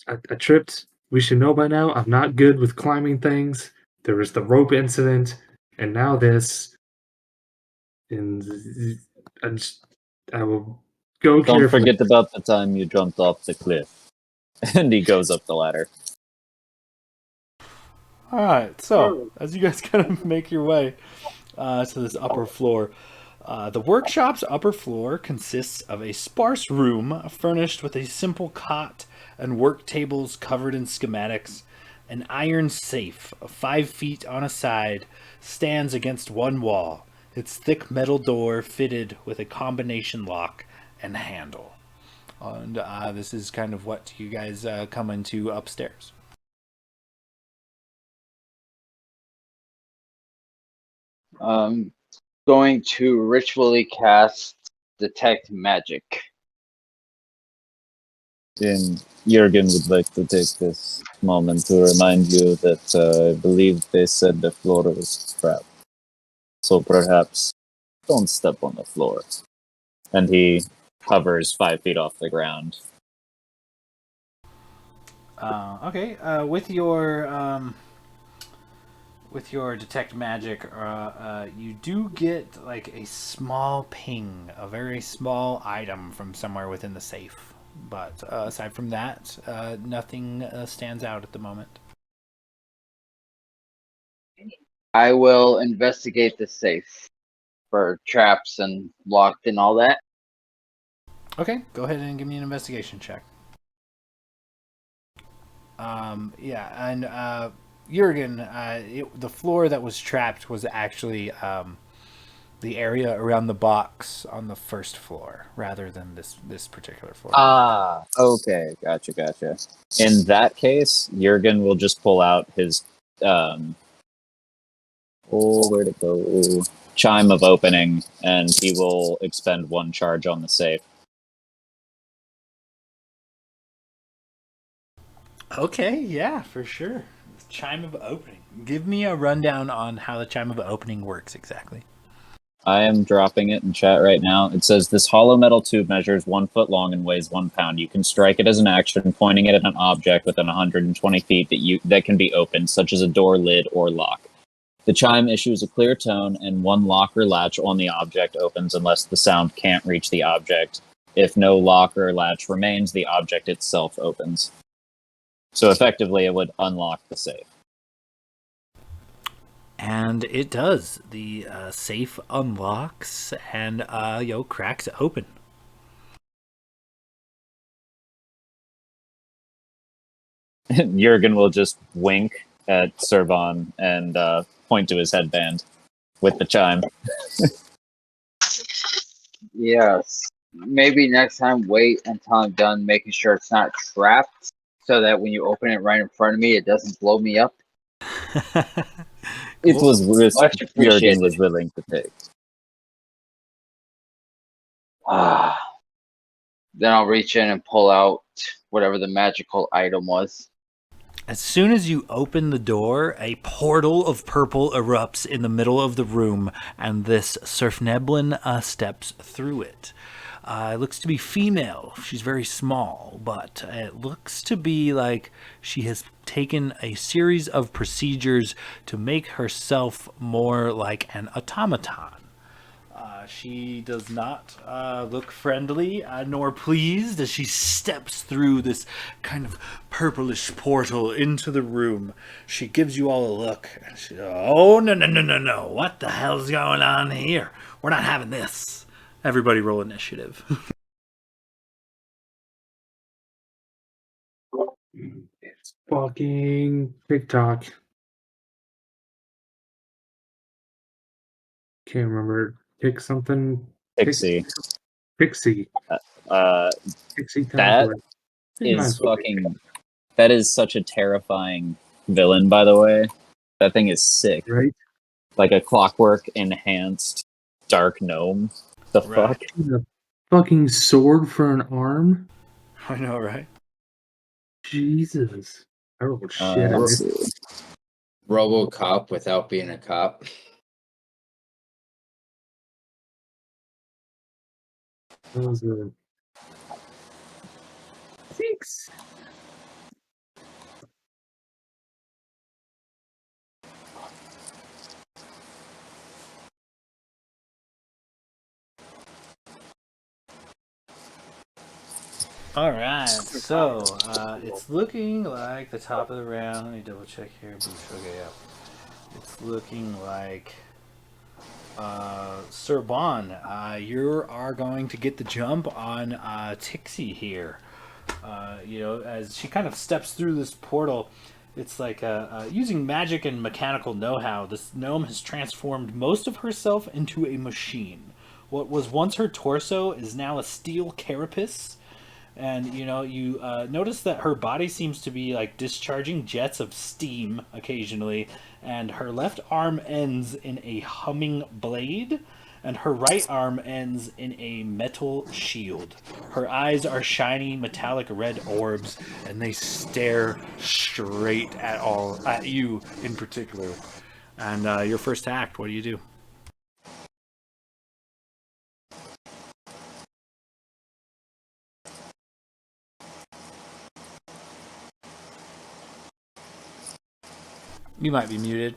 I tripped. We should know by now. I'm not good with climbing things. There was the rope incident, and now this. And I just I will go Don't carefully. forget about the time you jumped off the cliff. And he goes up the ladder. All right, so as you guys kind of make your way to this upper floor, the workshop's upper floor consists of a sparse room furnished with a simple cot and work tables covered in schematics. An iron safe, 5 feet on a side, stands against one wall, its thick metal door fitted with a combination lock and handle. And this is kind of what you guys come into upstairs. Going to ritually cast detect magic. And Jurgen would like to take this moment to remind you that I believe they said the floor was trapped. So perhaps don't step on the floor. And he hovers 5 feet off the ground. Okay, with your detect magic, you do get like a small ping, a very small item from somewhere within the safe. But aside from that, nothing stands out at the moment. I will investigate the safe for traps and locked and all that. Okay, go ahead and give me an investigation check. Yeah, and Jurgen, the floor that was trapped was actually the area around the box on the first floor, rather than this particular floor. Ah, okay, gotcha. In that case, Jurgen will just pull out his where'd it go? Chime of opening, and he will expend 1 charge on the safe. Okay, yeah, for sure. Chime of opening. Give me a rundown on how the chime of opening works exactly. I am dropping it in chat right now. It says this hollow metal tube measures 1 foot long and weighs 1 pound. You can strike it as an action, pointing it at an object within 120 feet that can be opened, such as a door lid or lock. The chime issues a clear tone, and 1 lock or latch on the object opens unless the sound can't reach the object. If no lock or latch remains, the object itself opens. So effectively, it would unlock the safe. And it does. The safe unlocks and cracks open. Jurgen will just wink at Servan and point to his headband with the chime. Yes. Maybe next time wait until I'm done making sure it's not trapped so that when you open it right in front of me, it doesn't blow me up. It was risk Much appreciated. Jurgen was willing to take. Then I'll reach in and pull out whatever the magical item was. As soon as you open the door, a portal of purple erupts in the middle of the room, and this Surfneblin steps through it. It looks to be female. She's very small, but it looks to be like she has taken a series of procedures to make herself more like an automaton. She does not look friendly nor pleased as she steps through this kind of purplish portal into the room. She gives you all a look. And oh, no. What the hell's going on here? We're not having this. Everybody roll initiative. It's fucking TikTok. Can't remember. Pick something. Pixie. Pixie. Uh, Pixie that Tockworth. is fucking. That is such a terrifying villain, by the way. That thing is sick. Right? Like a clockwork enhanced dark gnome. The Right. fuck? A fucking sword for an arm? I know, right? Jesus. Oh shit. Let's see. RoboCop without being a cop. That was a 6. All right, so it's looking like the top of the round. Let me double check here. Okay, yeah. It's looking like Sir Bon, you are going to get the jump on Tixie here. As she kind of steps through this portal, it's like using magic and mechanical know-how, this gnome has transformed most of herself into a machine. What was once her torso is now a steel carapace, and you notice that her body seems to be like discharging jets of steam occasionally, and her left arm ends in a humming blade, and her right arm ends in a metal shield. Her eyes are shiny metallic red orbs, and they stare straight at you in particular. And your first act, what do you do? You might be muted.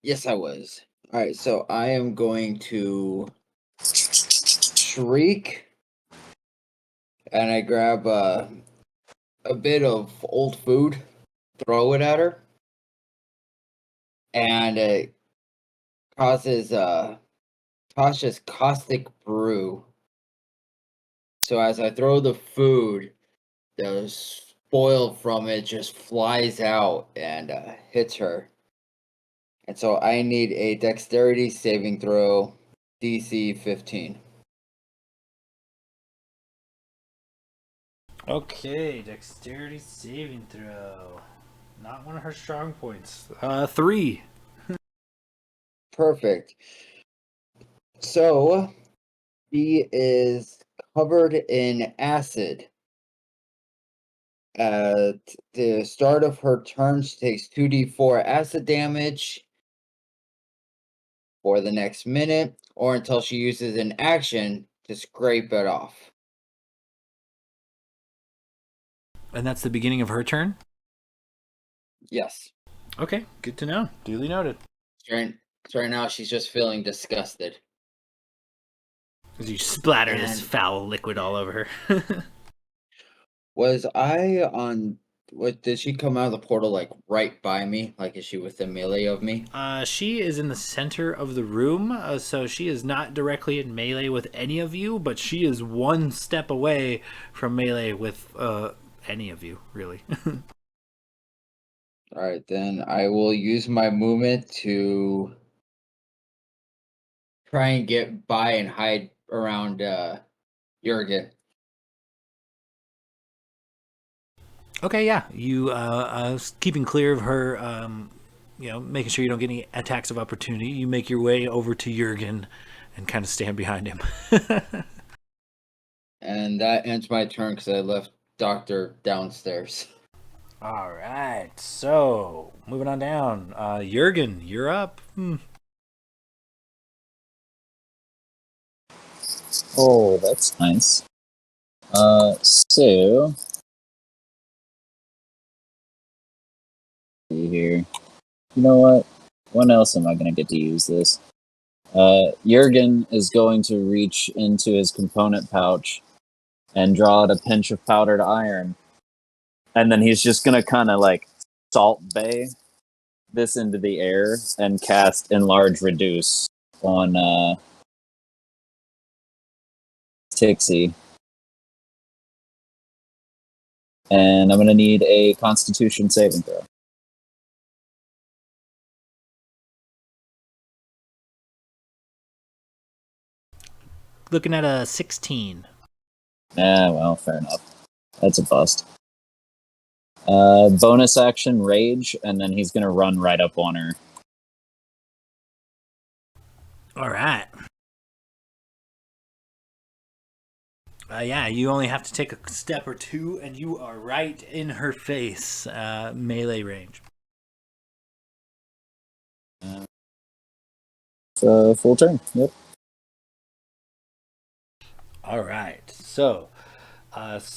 Yes, I was. All right, so I am going to shriek, and I grab a bit of old food, throw it at her, and it causes Tasha's caustic brew. So as I throw the food, the spoil from it just flies out and hits her. And so I need a dexterity saving throw, DC 15. Okay, dexterity saving throw. Not one of her strong points. 3. Perfect. So she is covered in acid. At the start of her turn, she takes 2d4 acid damage for the next minute, or until she uses an action to scrape it off. And that's the beginning of her turn? Yes. Okay, good to know. Duly noted. Right now, she's just feeling disgusted. As you splatter this And- foul liquid all over her. Was I on? What did she come out of the portal like right by me? Like is she within melee of me? She is in the center of the room, so she is not directly in melee with any of you, but she is one step away from melee with any of you, really. All right, then I will use my movement to try and get by and hide around Jurgen. Okay, yeah. You keeping clear of her, making sure you don't get any attacks of opportunity. You make your way over to Jurgen and kind of stand behind him. And that ends my turn because I left Doctor downstairs. All right, so moving on down. Jurgen, you're up. Oh, that's nice. So see here. You know what? When else am I gonna get to use this? Jurgen is going to reach into his component pouch and draw out a pinch of powdered iron, and then he's just gonna kind of like salt bay this into the air and cast enlarge reduce on Tixie. And I'm gonna need a Constitution saving throw. looking at a 16. Yeah, well, fair enough. That's a bust. Bonus action, rage, and then he's gonna run right up on her. All right. Yeah, you only have to take a step or two, and you are right in her face, melee range. Full turn. Yep. All right. So,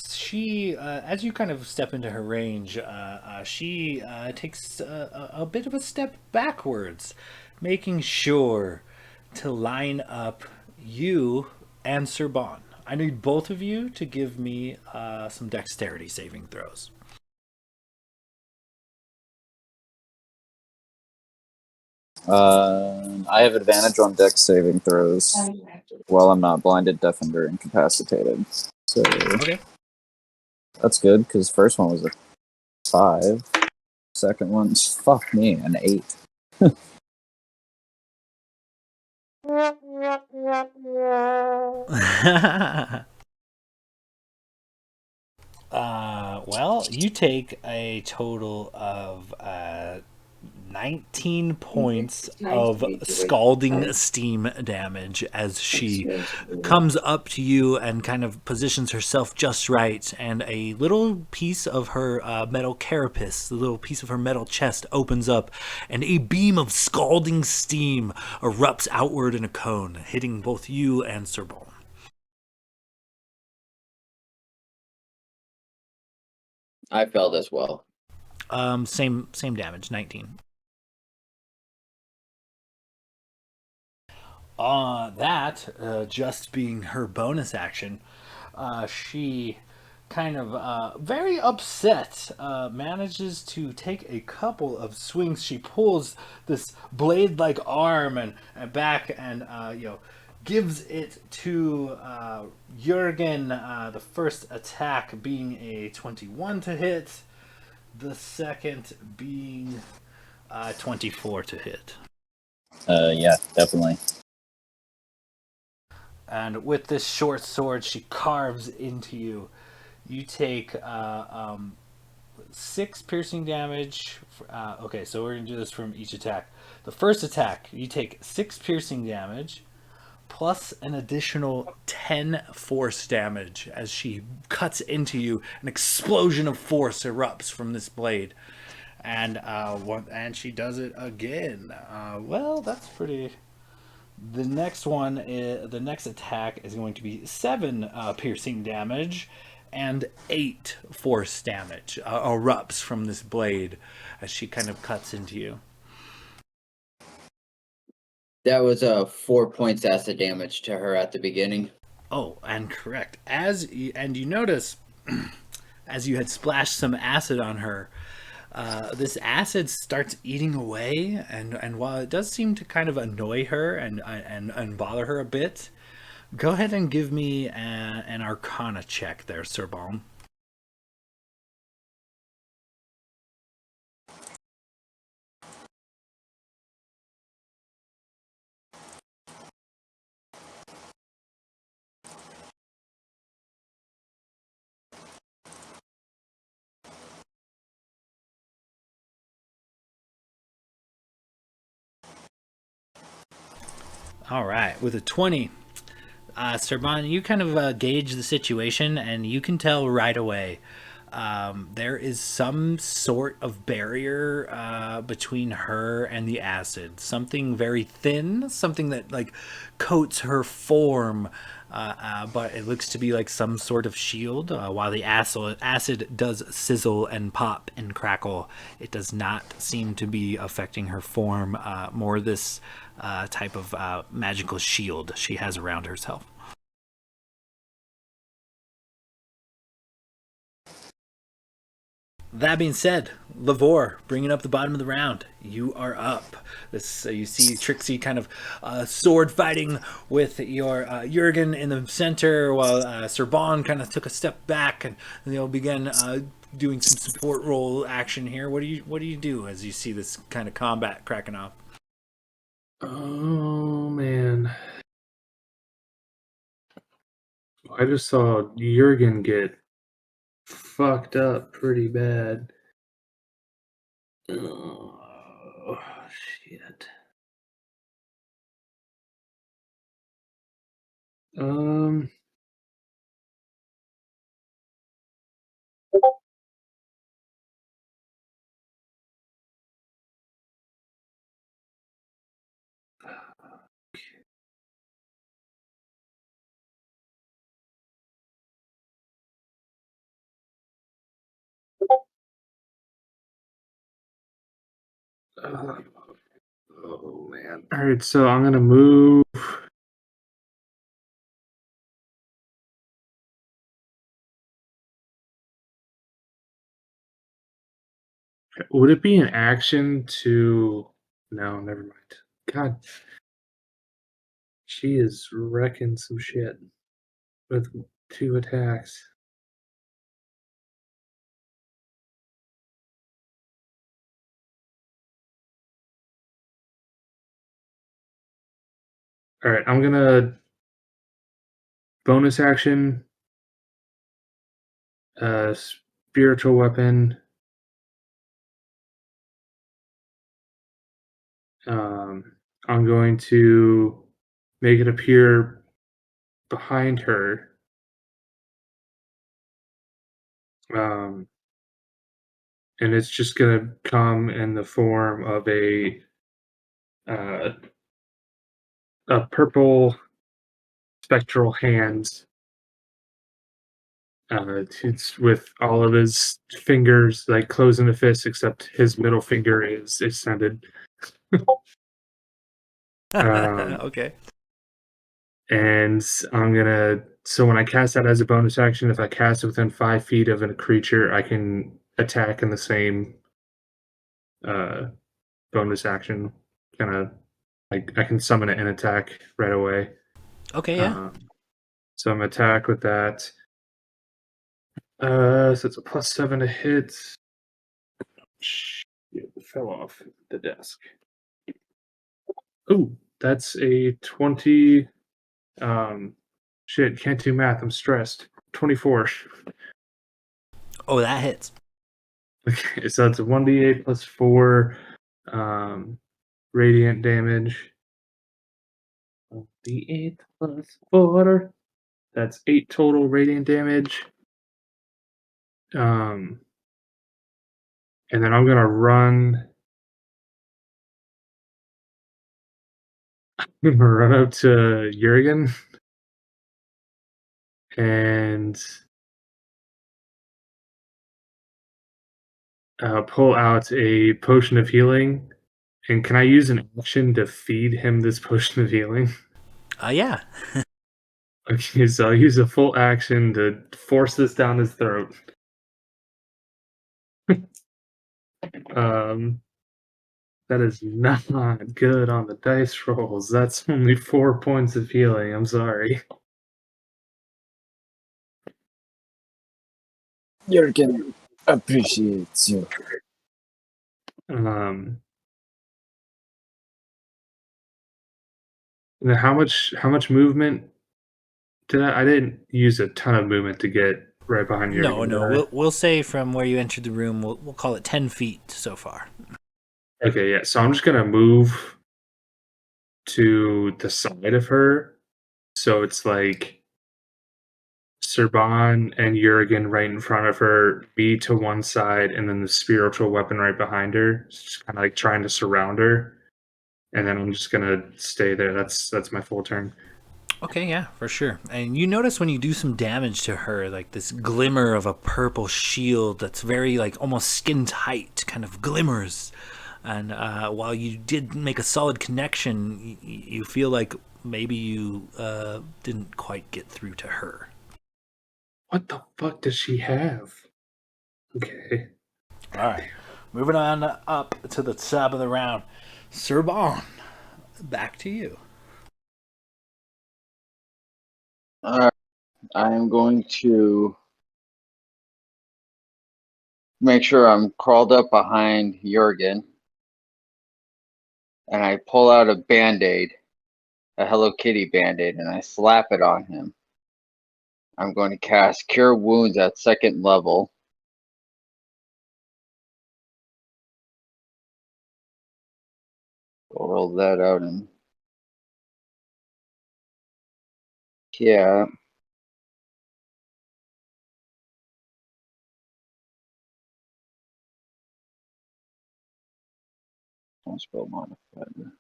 she, as you kind of step into her range, she takes a bit of a step backwards, making sure to line up you and Sir Bon. I need both of you to give me some dexterity saving throws. I have advantage on dex saving throws while I'm not blinded, deafened, or incapacitated. So Okay. that's good because first one was a 5. Second one's fuck me, an 8. Well, you take a total of 19 points of scalding steam damage as she comes up to you and kind of positions herself just right, and a little piece of her metal carapace, the little piece of her metal chest opens up, and a beam of scalding steam erupts outward in a cone, hitting both you and Sir Bol. I felt as well. Same damage, 19. That just being her bonus action, she kind of very upset manages to take a couple of swings. She pulls this blade-like arm and back and gives it to Jurgen. The first attack being a 21 to hit, the second being 24 to hit. Yeah, definitely. And with this short sword, she carves into you. You take 6 piercing damage. Okay, so we're going to do this from each attack. The first attack, you take 6 piercing damage, plus an additional 10 force damage as she cuts into you. An explosion of force erupts from this blade. And she does it again. Well, that's pretty... The next one, the next attack is going to be 7 piercing damage and 8 force damage erupts from this blade as she kind of cuts into you. That was 4 points acid damage to her at the beginning. Oh, and correct. And you notice, as you had splashed some acid on her, this acid starts eating away, and while it does seem to kind of annoy her and bother her a bit, go ahead and give me an Arcana check there, Sir Balm. All right, with a 20, Sir Bon, you kind of gauge the situation, and you can tell right away there is some sort of barrier between her and the acid. Something very thin, something that like coats her form, but it looks to be like some sort of shield. While the acid does sizzle and pop and crackle, it does not seem to be affecting her form. More this type of magical shield she has around herself. That being said, Lavore, bringing up the bottom of the round, you are up. This you see Trixie kind of sword fighting with your Jurgen in the center, while Sir Bon kind of took a step back and began doing some support role action here. What do you do as you see this kind of combat cracking off? Oh man. I just saw Jurgen get fucked up pretty bad. Oh, shit. Um. uh, oh man. All right, so I'm gonna move. Would it be an action to? No, never mind. God, she is wrecking some shit with 2 attacks. All right, I'm gonna bonus action, spiritual weapon. I'm going to make it appear behind her. Um, and it's just gonna come in the form of uh, a purple spectral hand. It's with all of his fingers like closing the fist, except his middle finger is extended. Okay. And I'm gonna. So when I cast that as a bonus action, if I cast it within 5 feet of a creature, I can attack in the same uh, bonus action. Kind of like I can summon it and attack right away. Okay, yeah. So I'm attack with that. So it's a +7 to hit. Shit, it fell off the desk. Ooh, that's a 20. Shit, can't do math. I'm stressed. 24. Oh, that hits. Okay, so it's a 1d8 plus 4 radiant damage. 1d8 plus 4. That's 8 total radiant damage. And then I'm gonna run. I'm gonna run up to Jurgen and pull out a potion of healing. And can I use an action to feed him this potion of healing? Yeah. Okay, so I'll use a full action to force this down his throat. um, that is not good on the dice rolls. That's only 4 points of healing. I'm sorry. Jurgen appreciates you. And then how much movement did I didn't use a ton of movement to get right behind No, Jurgen, did no. I? We'll say from where you entered the room, we'll call it 10 feet so far. Okay, yeah. So I'm just gonna move to the side of her. So it's like Serban and Jurgen right in front of her, me to one side, and then the spiritual weapon right behind her. It's just kind of like trying to surround her. And then I'm just gonna stay there. That's my full turn. Okay, yeah, for sure. And you notice when you do some damage to her, like this glimmer of a purple shield that's very, like, almost skin tight, kind of glimmers. And while you did make a solid connection, you feel like maybe you didn't quite get through to her. What the fuck does she have? Okay. All right, moving on up to the top of the round. Serban, back to you. Alright, I am going to make sure I'm crawled up behind Jurgen, and I pull out a Band-Aid, a Hello Kitty Band-Aid, and I slap it on him. I'm going to cast Cure Wounds at 2nd level. We'll roll that out and yeah. Don't spell modifier.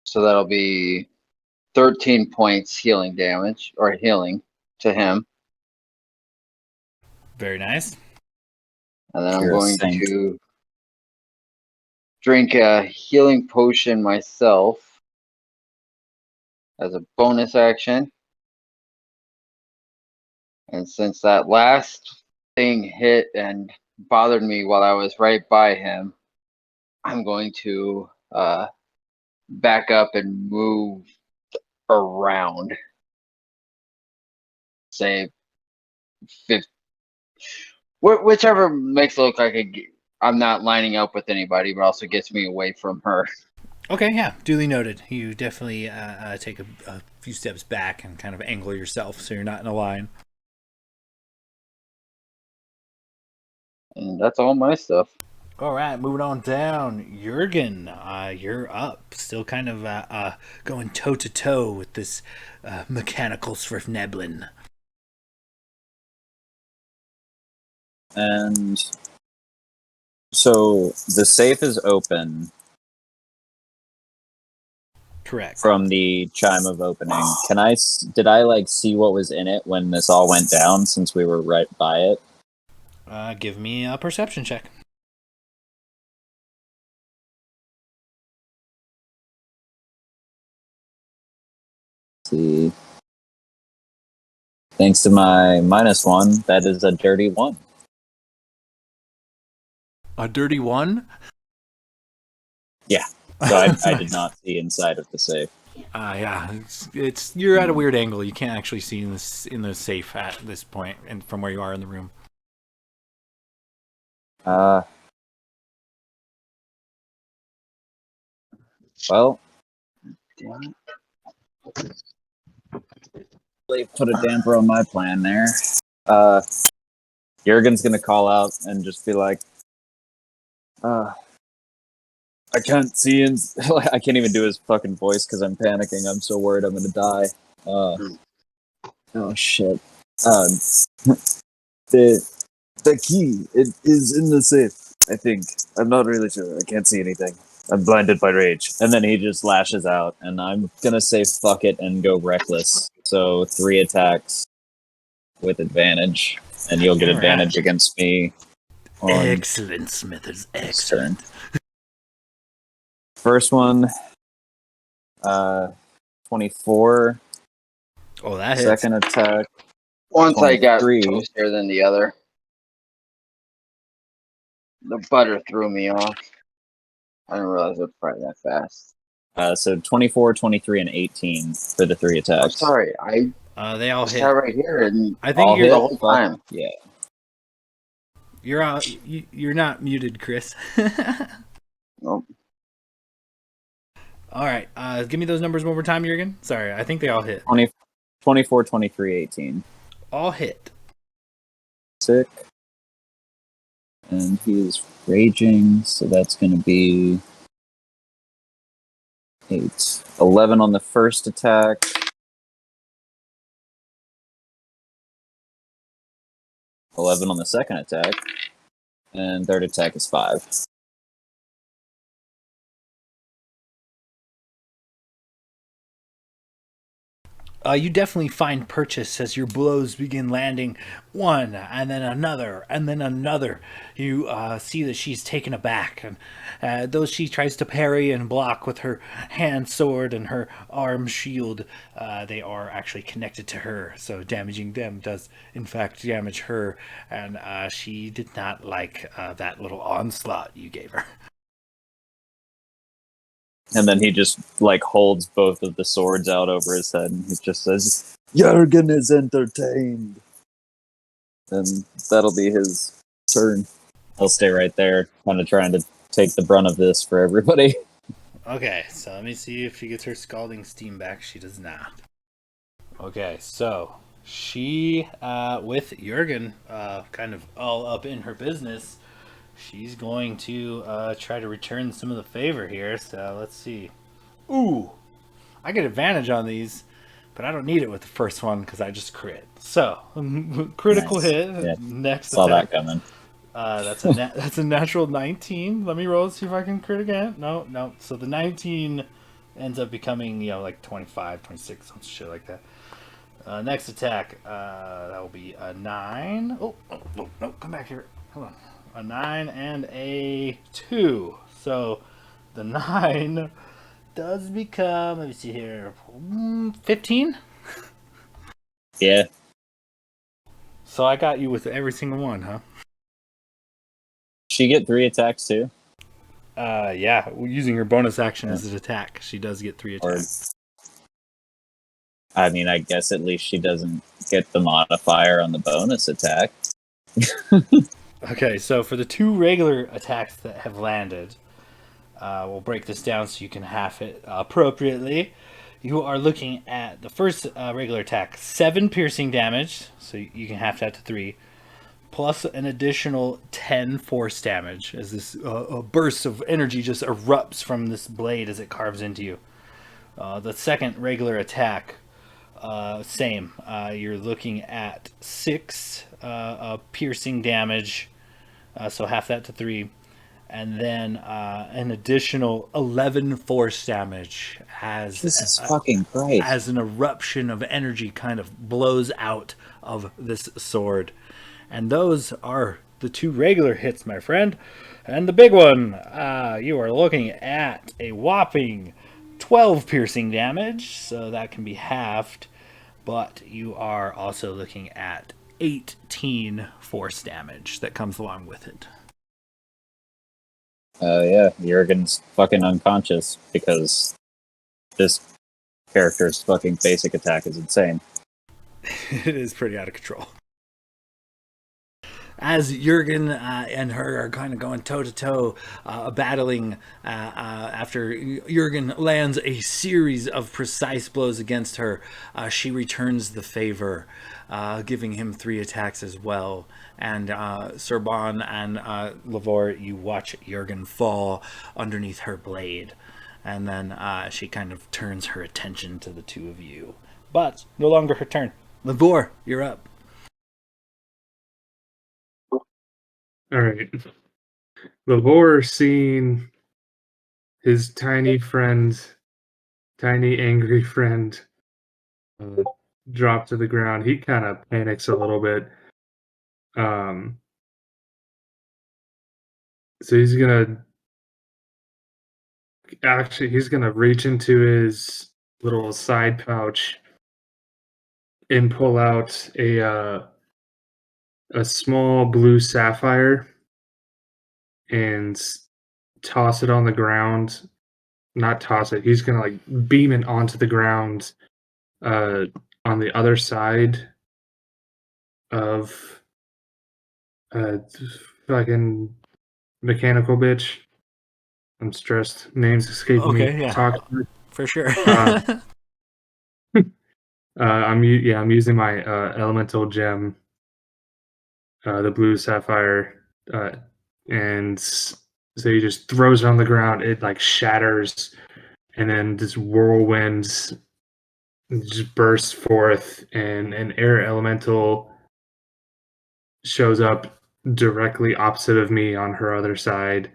So that'll be 13 points healing damage, or healing to him. Very nice. And then I'm You're a going saint. to drink a healing potion myself as a bonus action. And since that last thing hit and bothered me while I was right by him, I'm going to back up and move around. Say 50, whichever makes it look like I'm not lining up with anybody, but also gets me away from her. Okay, yeah, duly noted. You definitely take a few steps back and kind of angle yourself so you're not in a line. And that's all my stuff. All right, moving on down. Jurgen, you're up. Still kind of going toe to toe with this mechanical Svirfneblin. And so the safe is open Correct. from the chime of opening. Did I like see what was in it when this all went down, since we were right by it? Give me a perception check. See. Thanks to my -1, that is a dirty 1. A dirty 1? Yeah. So I did not see inside of the safe. Yeah, it's you're at a weird angle. You can't actually see in the safe at this point, and from where you are in the room. Well, Damn it. really put a damper on my plan there. Jurgen's gonna call out and just be like, I can't see in. I can't even do his fucking voice because I'm panicking. I'm so worried I'm gonna die. Oh shit. The key, it is in the safe, I think. I'm not really sure. I can't see anything. I'm blinded by rage. And then he just lashes out, and I'm gonna say fuck it and go reckless. So 3 attacks with advantage, and you'll get advantage against me. Excellent, Smithers. Excellent. First one, 24. Oh, that hits. Second attack. Once 23. I got closer than the other, the butter threw me off. I didn't realize it would fry that fast. So 24, 23, and 18 for the 3 attacks. I'm sorry, They all hit. sat right here and I think All you're hit the whole time. Yeah. You're you're not muted, Chris. Nope. All right, give me those numbers one more time, Jurgen. Sorry, I think they all hit. 24, 23, 18. All hit. Sick. And he is raging, so that's going to be 8. 11 on the first attack. 11 on the second attack. And third attack is 5. You definitely find purchase as your blows begin landing, one and then another and then another. You see that she's taken aback, and though she tries to parry and block with her hand sword and her arm shield, they are actually connected to her, so damaging them does in fact damage her, and she did not like that little onslaught you gave her. And then he just like holds both of the swords out over his head, and he just says, "Jurgen is entertained." And that'll be his turn. He'll stay right there, kind of trying to take the brunt of this for everybody. Okay, so let me see if she gets her scalding steam back. She does not. Okay, so she, with Jurgen kind of all up in her business, she's going to try to return some of the favor here. So let's see. Ooh, I get advantage on these, but I don't need it with the first one because I just crit. So critical Nice. hit. Yeah. Next Saw attack. that coming. That's a natural 19. Let me roll to see if I can crit again. No. So the 19 ends up becoming like 25, 26, some shit like that. Next attack, that will be a 9. Oh, no, come back here. Hold on. A 9 and a 2. So the 9 does become, let me see here, 15? Yeah. So I got you with every single one, huh? She get 3 attacks too? Yeah, using her bonus action as an attack, she does get 3 Or, attacks. I mean, I guess at least she doesn't get the modifier on the bonus attack. Okay, so for the 2 regular attacks that have landed, we'll break this down so you can half it appropriately. You are looking at the first regular attack, 7 piercing damage, so you can half that to 3, plus an additional 10 force damage as this a burst of energy just erupts from this blade as it carves into you. The second regular attack, same. You're looking at 6 piercing damage, so half that to 3, and then an additional 11 force damage Jesus fucking Christ. as an eruption of energy kind of blows out of this sword. And those are the 2 regular hits, my friend. And the big one, you are looking at a whopping 12 piercing damage, so that can be halved. But you are also looking at 18 force damage that comes along with it. Yeah, Jurgen's fucking unconscious because this character's fucking basic attack is insane. It is pretty out of control. As Jurgen and her are kind of going toe to toe, battling after Jurgen lands a series of precise blows against her, she returns the favor, giving him 3 attacks as well. And Serban and Lavore, you watch Jurgen fall underneath her blade. And then she kind of turns her attention to the 2 of you. But no longer her turn. Lavore, you're up. All right. Lavore seeing his tiny friend, tiny angry friend, drop to the ground. He kind of panics a little bit. So he's gonna reach into his little side pouch and pull out a small blue sapphire and toss it on the ground. Not toss it. He's gonna like beam it onto the ground on the other side of uh fucking mechanical bitch. I'm stressed. Names escaping me. Okay, yeah. Tockworth. For sure. I'm using my elemental gem, the blue sapphire, and so he just throws it on the ground. It like shatters, and then this whirlwind just bursts forth, and an air elemental shows up directly opposite of me on her other side.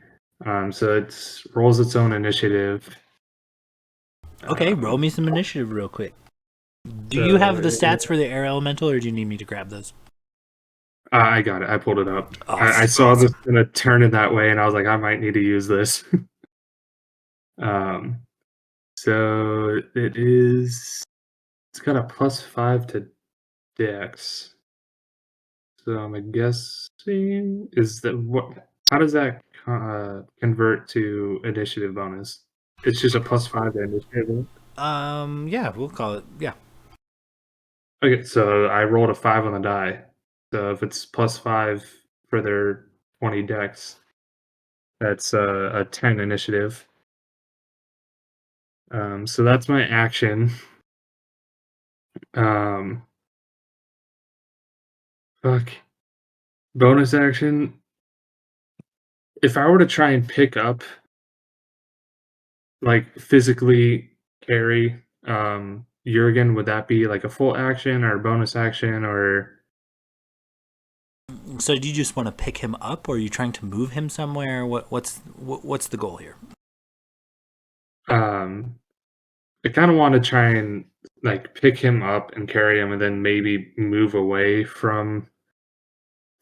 So it rolls its own initiative. Okay, roll me some initiative real quick. Do So you have the stats for the air elemental, or do you need me to grab those? I got it. I pulled it up. Awesome. I saw this gonna turn it that way, and I was like, I might need to use this. So it is. It's got a +5 to Dex. So I'm guessing is that what? How does that convert to initiative bonus? It's just a +5 to initiative. Yeah, we'll call it. Yeah. Okay, so I rolled a 5 on the die. So if it's +5 for their 20 Dex, that's a 10 initiative. So that's my action. Um, fuck. Bonus action. If I were to try and pick up, like physically carry Jurgen, would that be like a full action or a bonus action or? So do you just want to pick him up, or are you trying to move him somewhere? What's the goal here? Um, I kind of want to try and like pick him up and carry him, and then maybe move away from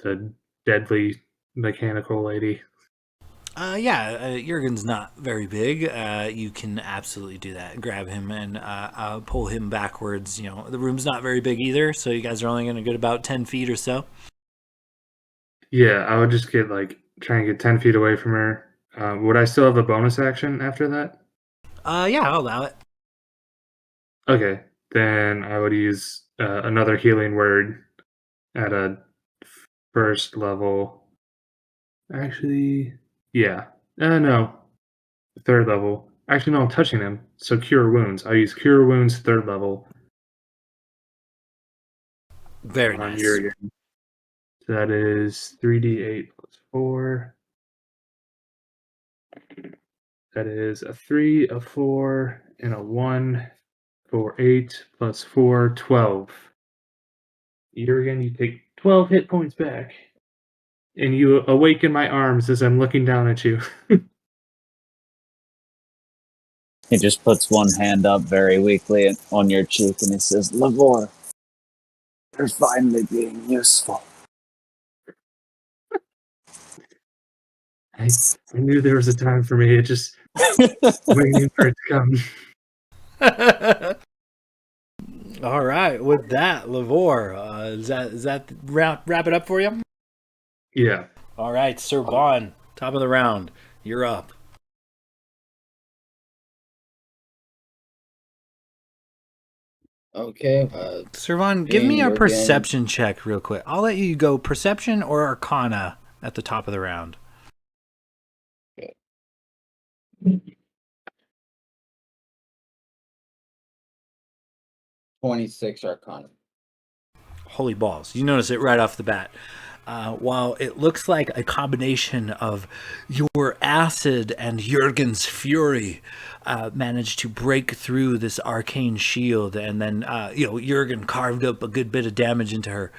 the deadly mechanical lady. Jurgen's not very big. You can absolutely do that. Grab him and pull him backwards. You know, the room's not very big either, so you guys are only going to get about 10 feet or so. Yeah, I would just get like try and get 10 feet away from her. Would I still have a bonus action after that? Yeah, I'll allow it. Okay, then I would use another healing word at a first level. Actually, yeah. No, third level. Actually, no, I'm touching him. So cure wounds. I use cure wounds third level Very on nice. Urigan. So that is 3d8 plus 4. That is a 3, a 4, and a 1 for 8 plus 4, 12. Urigan, you take 12 hit points back. And you awaken my arms as I'm looking down at you. He just puts one hand up very weakly on your cheek and he says, Lavore, you're finally being useful. I knew there was a time for me. It just waiting for it to come. All right, with that, Lavore, is that wrap it up for you? Yeah. All right, Sir Vaughn, top of the round, you're up. Okay. Sir Vaughn, give Seeing me a Jurgen. perception check real quick. I'll let you go perception or arcana at the top of the round. 26 Arcana. Holy balls. You notice it right off the bat. While it looks like a combination of your acid and Jurgen's fury managed to break through this arcane shield, and then Jurgen carved up a good bit of damage into her.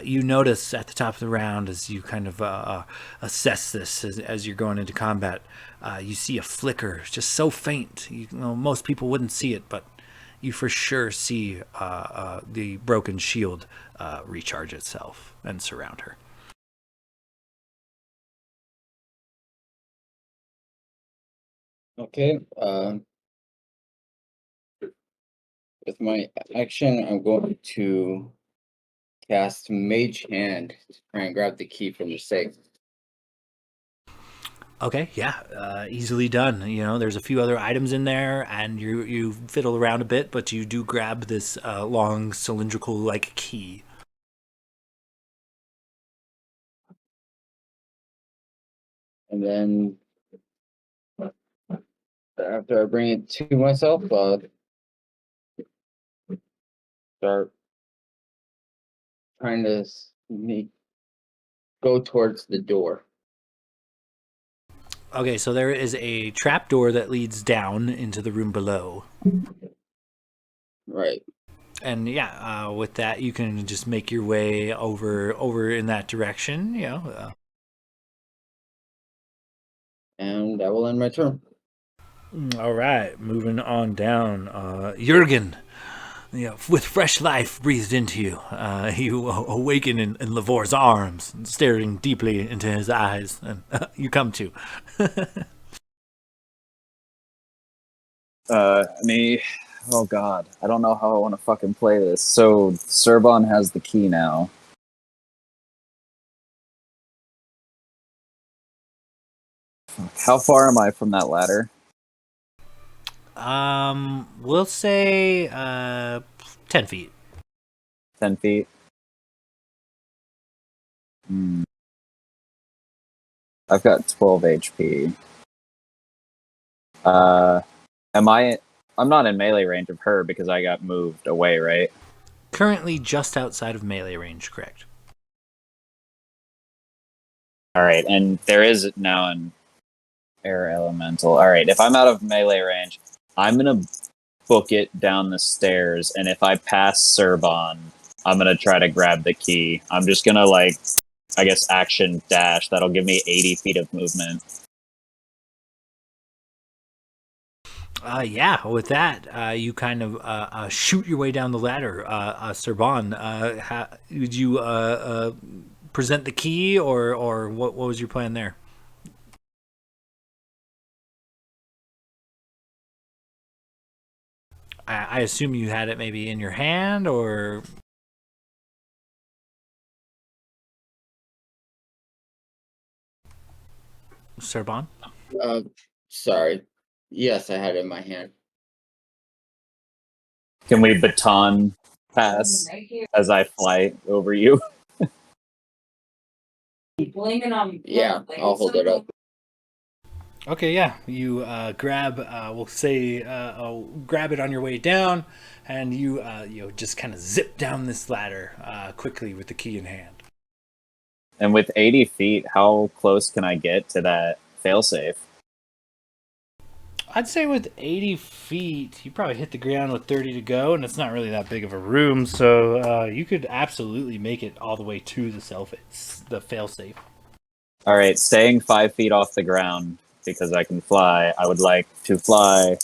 You notice at the top of the round, as you kind of assess this as you're going into combat, you see a flicker, just so faint. Most people wouldn't see it, but you for sure see the broken shield recharge itself and surround her. Okay. With my action, I'm going to cast Mage Hand to try and grab the key from the safe. Okay, yeah, easily done. You know, there's a few other items in there, and you fiddle around a bit, but you do grab this long cylindrical like key. And then after I bring it to myself, start trying to go towards the door. Okay, so there is a trap door that leads down into the room below. Right. And yeah, with that, you can just make your way over in that direction. And that will end my turn. All right, moving on down. Jurgen, with fresh life breathed into you, you awaken in Lavore's arms, staring deeply into his eyes, and you come to. Me. Oh god, I don't know how I want to fucking play this. So Serban has the key now. How far am I from that ladder? We'll say 10 feet. 10 feet? I've got 12 HP. I'm not in melee range of her because I got moved away, right? Currently just outside of melee range, correct? All right, and there is now an air elemental. All right, if I'm out of melee range, I'm gonna book it down the stairs, and if I pass Surbon, I'm gonna try to grab the key. I'm just gonna I guess action dash. That'll give me 80 feet of movement. Yeah, with that, you kind of shoot your way down the ladder. Serban, would you present the key, or what was your plan there? I assume you had it maybe in your hand, or... Serban? Sorry. Yes, I had it in my hand. Can we baton pass as I fly over you? Yeah, I'll hold it up. Okay, yeah. You grab, we'll say, grab it on your way down, and you just kind of zip down this ladder quickly with the key in hand. And with 80 feet, how close can I get to that failsafe? I'd say with 80 feet, you probably hit the ground with 30 to go, and it's not really that big of a room, so you could absolutely make it all the way to the failsafe. All right, staying 5 feet off the ground because I can fly. I would like to fly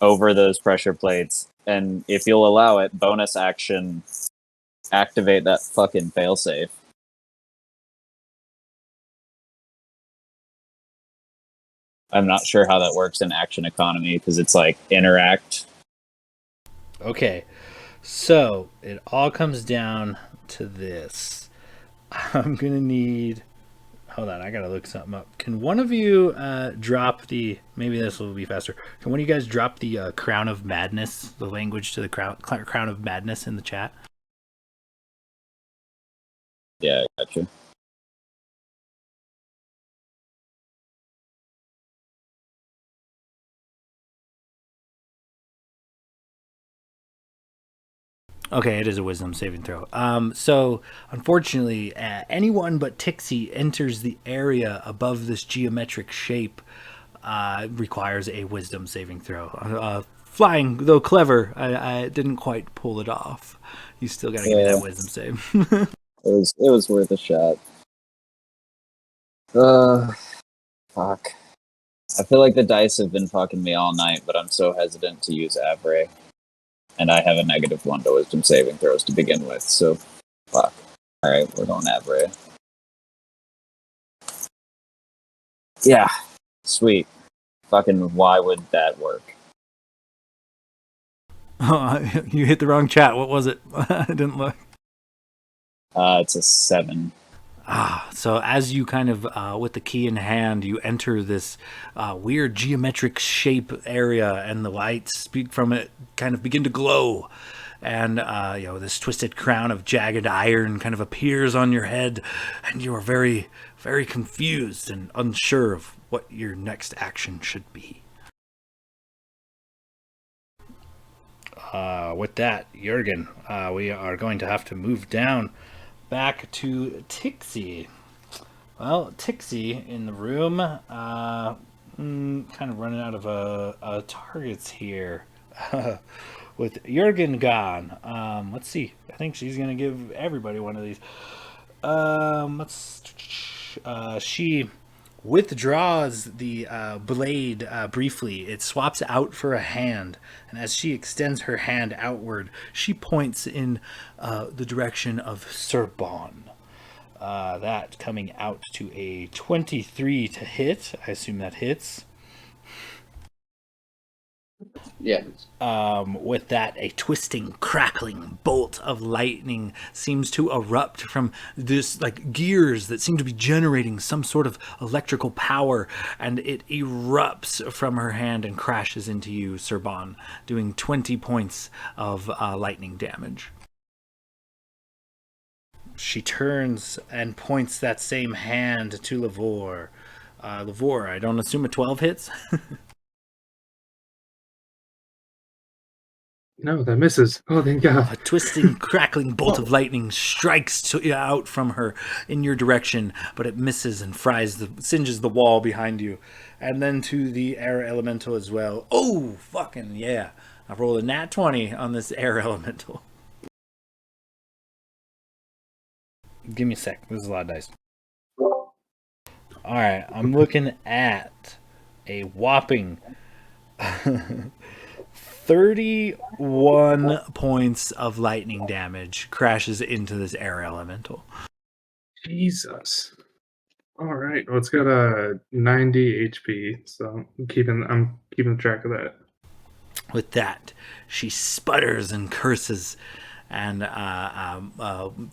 over those pressure plates, and if you'll allow it, bonus action, activate that fucking failsafe. I'm not sure how that works in action economy because it's like interact. Okay, so it all comes down to this. I'm gonna need... Hold on, I gotta look something up. Can one of you drop the... Maybe this will be faster. Can one of you guys drop the Crown of Madness, the language to the Crown of Madness in the chat? Yeah, I got you. Okay, it is a wisdom saving throw. So, unfortunately, anyone but Tixie enters the area above this geometric shape requires a wisdom saving throw. Flying, though clever, I didn't quite pull it off. You still gotta give me that wisdom save. It was worth a shot. Fuck. I feel like the dice have been fucking me all night, but I'm so hesitant to use Avray. And I have a -1 to wisdom saving throws to begin with, so fuck. Alright, we're going Avray. Yeah, sweet. Fucking why would that work? You hit the wrong chat. What was it? I didn't look. It's a 7. So as you kind of, with the key in hand, you enter this weird geometric shape area, and the lights from it kind of begin to glow. And, this twisted crown of jagged iron kind of appears on your head, and you are very, very confused and unsure of what your next action should be. With that, Jurgen, we are going to have to move down back to Tixie. Well, Tixie in the room, kind of running out of targets here. With Jurgen gone, let's see. I think she's gonna give everybody one of these. She withdraws the blade briefly. It swaps out for a hand, and as she extends her hand outward, she points in the direction of Surbon. That coming out to a 23 to hit. I assume that hits. Yeah. With that, a twisting, crackling bolt of lightning seems to erupt from this, like, gears that seem to be generating some sort of electrical power, and it erupts from her hand and crashes into you, Surbon, doing 20 points of lightning damage. She turns and points that same hand to Lavore. Lavore, I don't assume a 12 hits? No, that misses. Oh, thank God. A twisting, crackling bolt of lightning strikes out from her in your direction, but it misses and singes the wall behind you. And then to the air elemental as well. Oh, fucking yeah. I rolled a nat 20 on this air elemental. Give me a sec. This is a lot of dice. Alright, I'm looking at a whopping 31 points of lightning damage crashes into this air elemental. Jesus. All right. Well, it's got a 90 HP, so I'm keeping track of that. With that, she sputters and curses and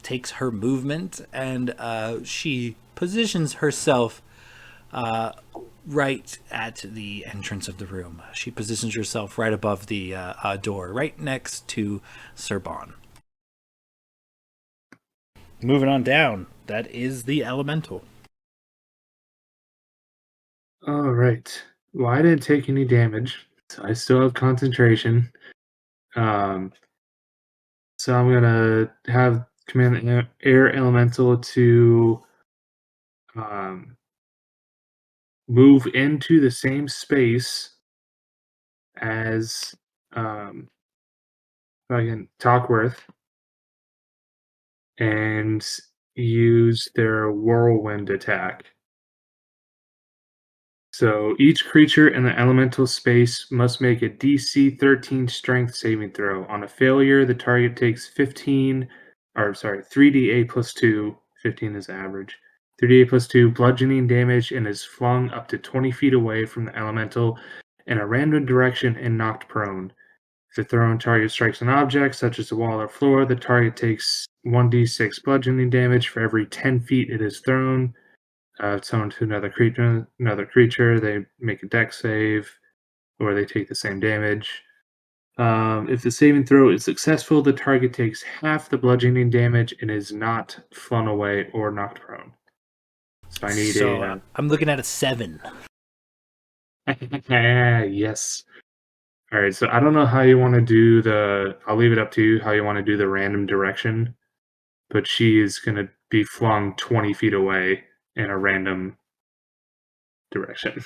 takes her movement, and she positions herself right at the entrance of the room. She positions herself right above the door, right next to Sir Bon. Moving on down, that is the elemental. All right. Well, I didn't take any damage, so I still have concentration. So I'm gonna have command the air elemental to move into the same space as again Tockworth and use their whirlwind attack. So each creature in the elemental space must make a DC 13 strength saving throw. On a failure, the target takes 3d8 plus 2, 15 is average, 3d8 plus 2 bludgeoning damage and is flung up to 20 feet away from the elemental in a random direction and knocked prone. If the thrown target strikes an object, such as a wall or floor, the target takes 1d6 bludgeoning damage for every 10 feet it is thrown. Thrown to another creature, they make a dex save, or they take the same damage. If the saving throw is successful, the target takes half the bludgeoning damage and is not flung away or knocked prone. So I need I'm looking at a 7. Yes. All right, so I don't know how you want to do I'll leave it up to you how you want to do the random direction, but she is going to be flung 20 feet away in a random direction.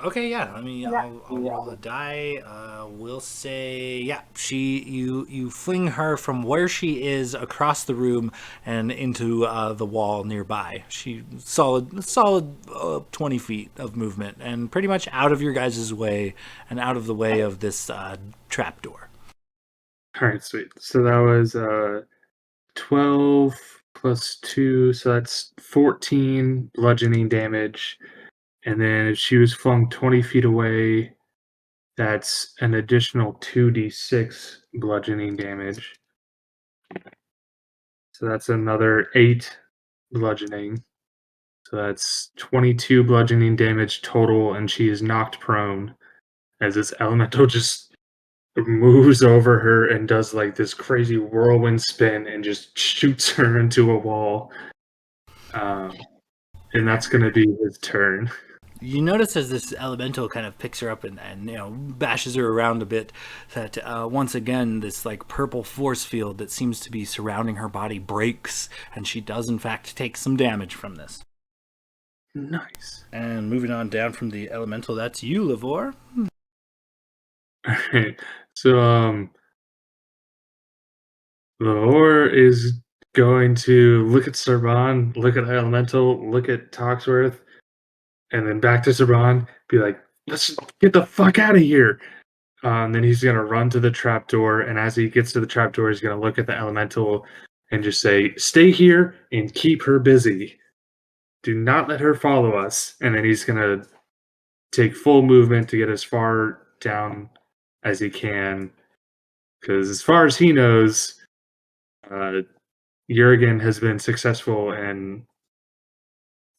Okay, yeah. I mean, I'll roll the die. We'll say, yeah. You fling her from where she is across the room and into the wall nearby. She solid 20 feet of movement and pretty much out of your guys' way and out of the way of this trapdoor. All right, sweet. So that was 12 plus 2, so that's 14 bludgeoning damage. And then if she was flung 20 feet away, that's an additional 2d6 bludgeoning damage. So that's another 8 bludgeoning. So that's 22 bludgeoning damage total, and she is knocked prone as this elemental just moves over her and does like this crazy whirlwind spin and just shoots her into a wall. And that's going to be his turn. You notice as this elemental kind of picks her up and bashes her around a bit that once again this like purple force field that seems to be surrounding her body breaks, and she does in fact take some damage from this. Nice. And moving on down from the elemental, that's you, Lavore. Alright. So Lavore is going to look at Serban, look at Elemental, look at Toxworth, and then back to Serban, be like, let's get the fuck out of here. And then he's going to run to the trapdoor, and as he gets to the trapdoor, he's going to look at the Elemental and just say, stay here and keep her busy. Do not let her follow us. And then he's going to take full movement to get as far down as he can. Because as far as he knows, Jurgen has been successful in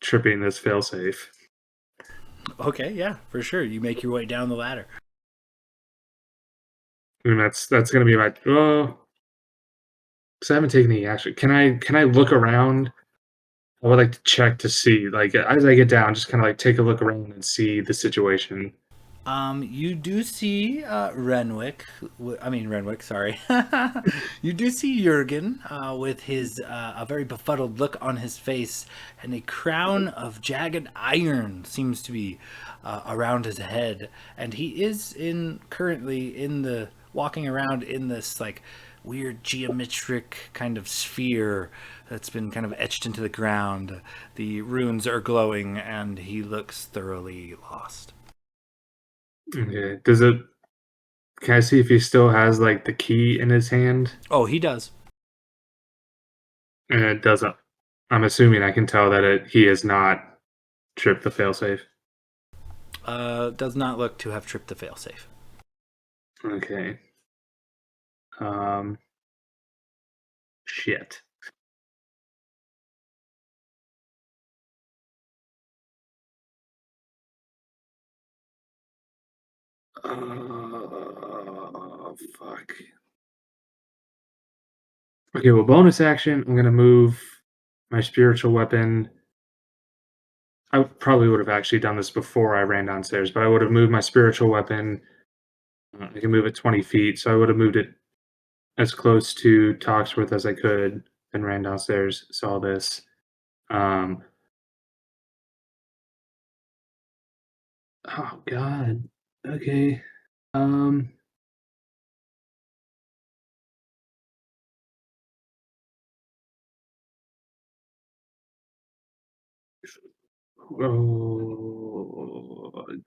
tripping this failsafe. Okay, yeah, for sure. You make your way down the ladder. And that's going to be my because I haven't taken any action. Can I look around? I would like to check to see, like, as I get down, just kind of like take a look around and see the situation. You do see Renwick. Renwick. Sorry. You do see Jurgen with his a very befuddled look on his face, and a crown of jagged iron seems to be around his head. And he is currently in the walking around in this like weird geometric kind of sphere that's been kind of etched into the ground. The runes are glowing, and he looks thoroughly lost. Okay. Can I see if he still has like the key in his hand? Oh, he does. And it doesn't. I'm assuming I can tell that he has not tripped the failsafe. Does not look to have tripped the failsafe. Okay. Shit. Fuck. Okay, well, bonus action, I'm going to move my spiritual weapon. I probably would have actually done this before I ran downstairs, but I would have moved my spiritual weapon. I can move it 20 feet, so I would have moved it as close to Toxworth as I could, and ran downstairs, saw this. Oh, God. Okay. Oh,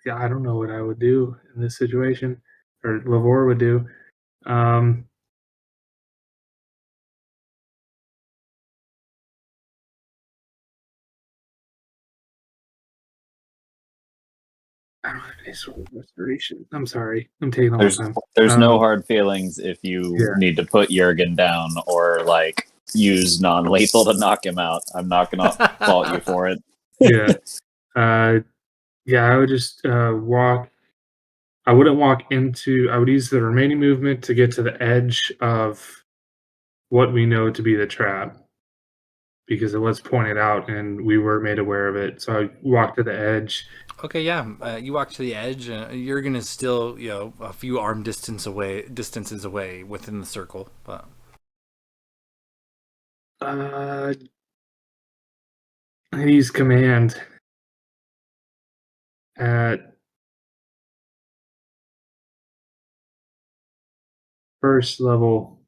yeah, I don't know what I would do in this situation, or Lavore would do. I don't have any sort of restoration. I'm sorry. I'm taking a long time. There's no hard feelings if you need to put Jurgen down or like use non-lethal to knock him out. I'm not gonna fault you for it. Yeah. I would just walk. I wouldn't walk into. I would use the remaining movement to get to the edge of what we know to be the trap, because it was pointed out and we were made aware of it. So I walked to the edge. Okay, yeah. You walk to the edge. Jurgen is still, a few arm distances away within the circle. But I use command at first level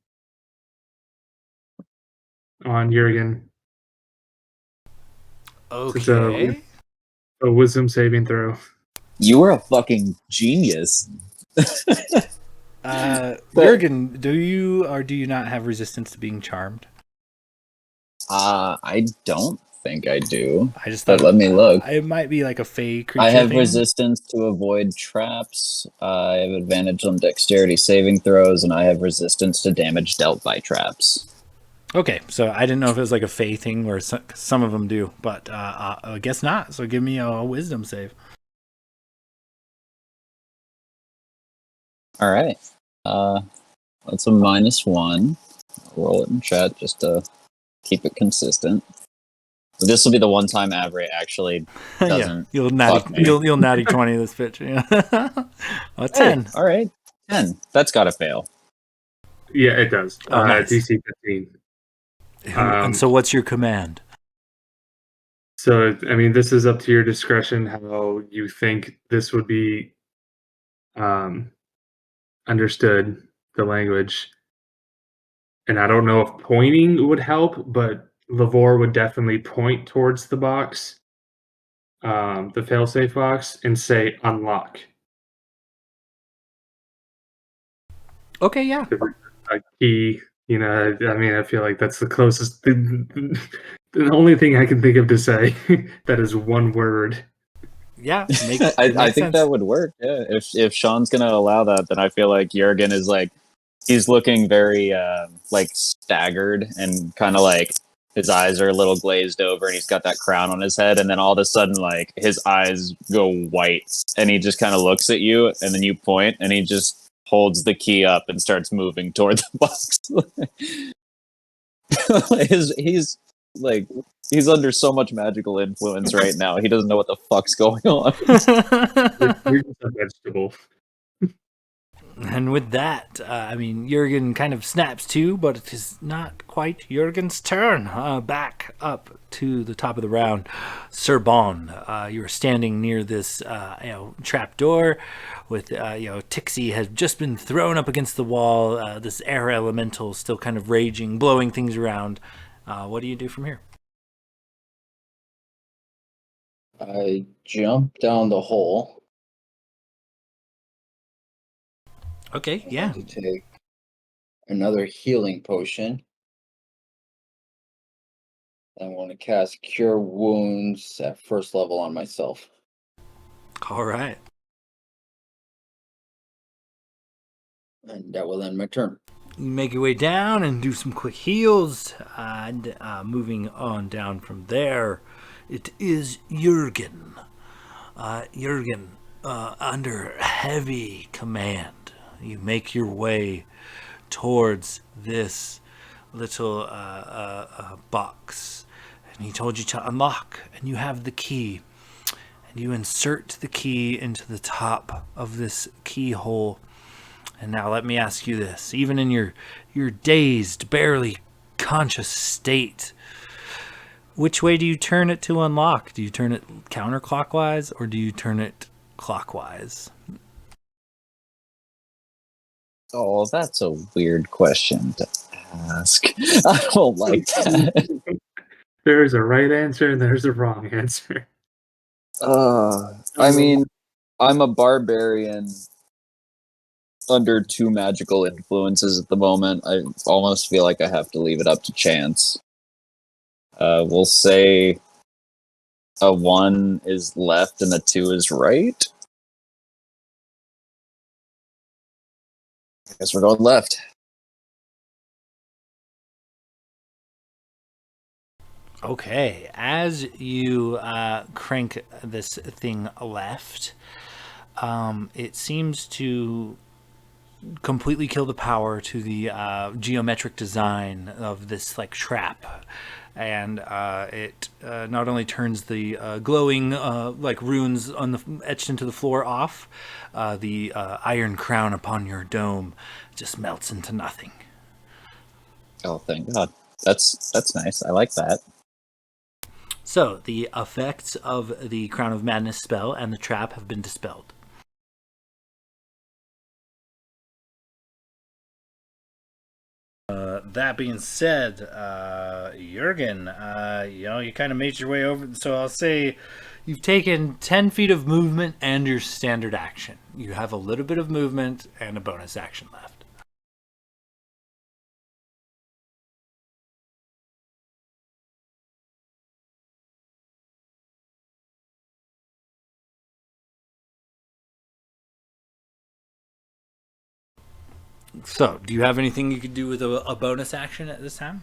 on Jurgen. okay. A wisdom saving throw. You were a fucking genius. Jurgen, do you or do you not have resistance to being charmed? I don't think I do. I just thought. But let me look. It might be like a fey creature. I have thing. resistance to avoid traps. I have advantage on dexterity saving throws, and I have resistance to damage dealt by traps. Okay, so I didn't know if it was like a fey thing where some of them do, but I guess not. So give me a wisdom save. All right. That's a -1. I'll roll it in chat just to keep it consistent. So this will be the one time Avery actually doesn't. You'll natty 20 this pitch. Yeah. 10. Hey, all right, 10. That's got to fail. Yeah, it does. Nice. DC 15. And so what's your command? So, I mean, this is up to your discretion how you think this would be understood, the language. And I don't know if pointing would help, but Lavore would definitely point towards the box, the failsafe box, and say unlock. Okay, yeah. A key, I mean, I feel like that's the closest, the only thing I can think of to say that is one word. Yeah, I think that would work. Yeah, if Sean's gonna allow that, then I feel like Jurgen is like, he's looking very like staggered and kind of like his eyes are a little glazed over, and he's got that crown on his head, and then all of a sudden like his eyes go white, and he just kind of looks at you, and then you point, and he just holds the key up and starts moving toward the box. like he's under so much magical influence right now. He doesn't know what the fuck's going on. You're just a vegetable. And with that, I mean, Jurgen kind of snaps to, but it is not quite Jurgen's turn. Back up to the top of the round. Sir Bon, you're standing near this trap door with, Tixie has just been thrown up against the wall. This air elemental still kind of raging, blowing things around. What do you do from here? I jump down the hole. Okay, yeah. To take another healing potion. I want to cast Cure Wounds at first level on myself. All right. And that will end my turn. You make your way down and do some quick heals. And moving on down from there, it is Jurgen. Jurgen, under heavy command, you make your way towards this little box. And he told you to unlock, and you have the key. And you insert the key into the top of this keyhole. And now let me ask you this. Even in your dazed, barely conscious state, which way do you turn it to unlock? Do you turn it counterclockwise or do you turn it clockwise? Oh, that's a weird question to ask. I don't like that. There's a right answer and there's a wrong answer. I mean, I'm a barbarian under 2 magical influences at the moment. I almost feel like I have to leave it up to chance. We'll say a 1 is left and a 2 is right. I guess we're going left. Okay, as you crank this thing left, it seems to completely kill the power to the geometric design of this like trap, and it not only turns the glowing like runes on the etched into the floor off, the iron crown upon your dome just melts into nothing. Oh, thank God. That's nice. I like that. So the effects of the Crown of Madness spell and the trap have been dispelled. That being said, Jurgen, you kind of made your way over. So I'll say you've taken 10 feet of movement and your standard action. You have a little bit of movement and a bonus action left. So, do you have anything you could do with a bonus action at this time?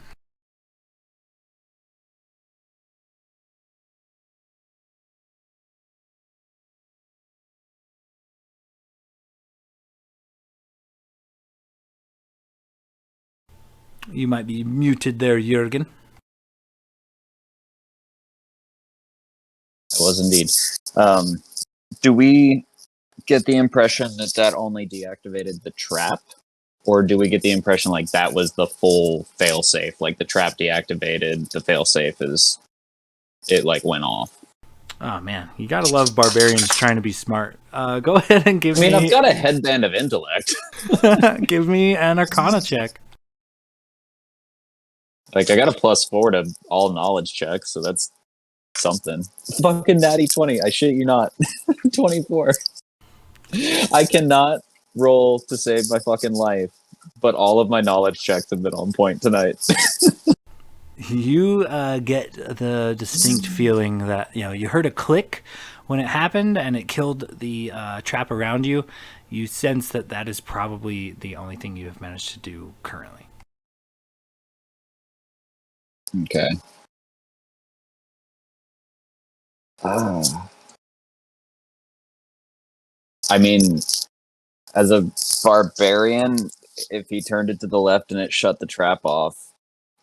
You might be muted there, Jurgen. I was indeed. Do we get the impression that only deactivated the trap? Or do we get the impression like that was the full failsafe? Like the trap deactivated, the failsafe it like went off. Oh man, you gotta love barbarians trying to be smart. Go ahead and give me. I mean, I've got a headband of intellect. Give me an Arcana check. Like I got a +4 to all knowledge checks, so that's something. Fucking natty 20. I shit you not. 24. I cannot roll to save my fucking life, but all of my knowledge checks have been on point tonight. You get the distinct feeling that you heard a click when it happened and it killed the trap around you. You sense that is probably the only thing you have managed to do currently. Okay. Oh. I mean, as a barbarian, if he turned it to the left and it shut the trap off,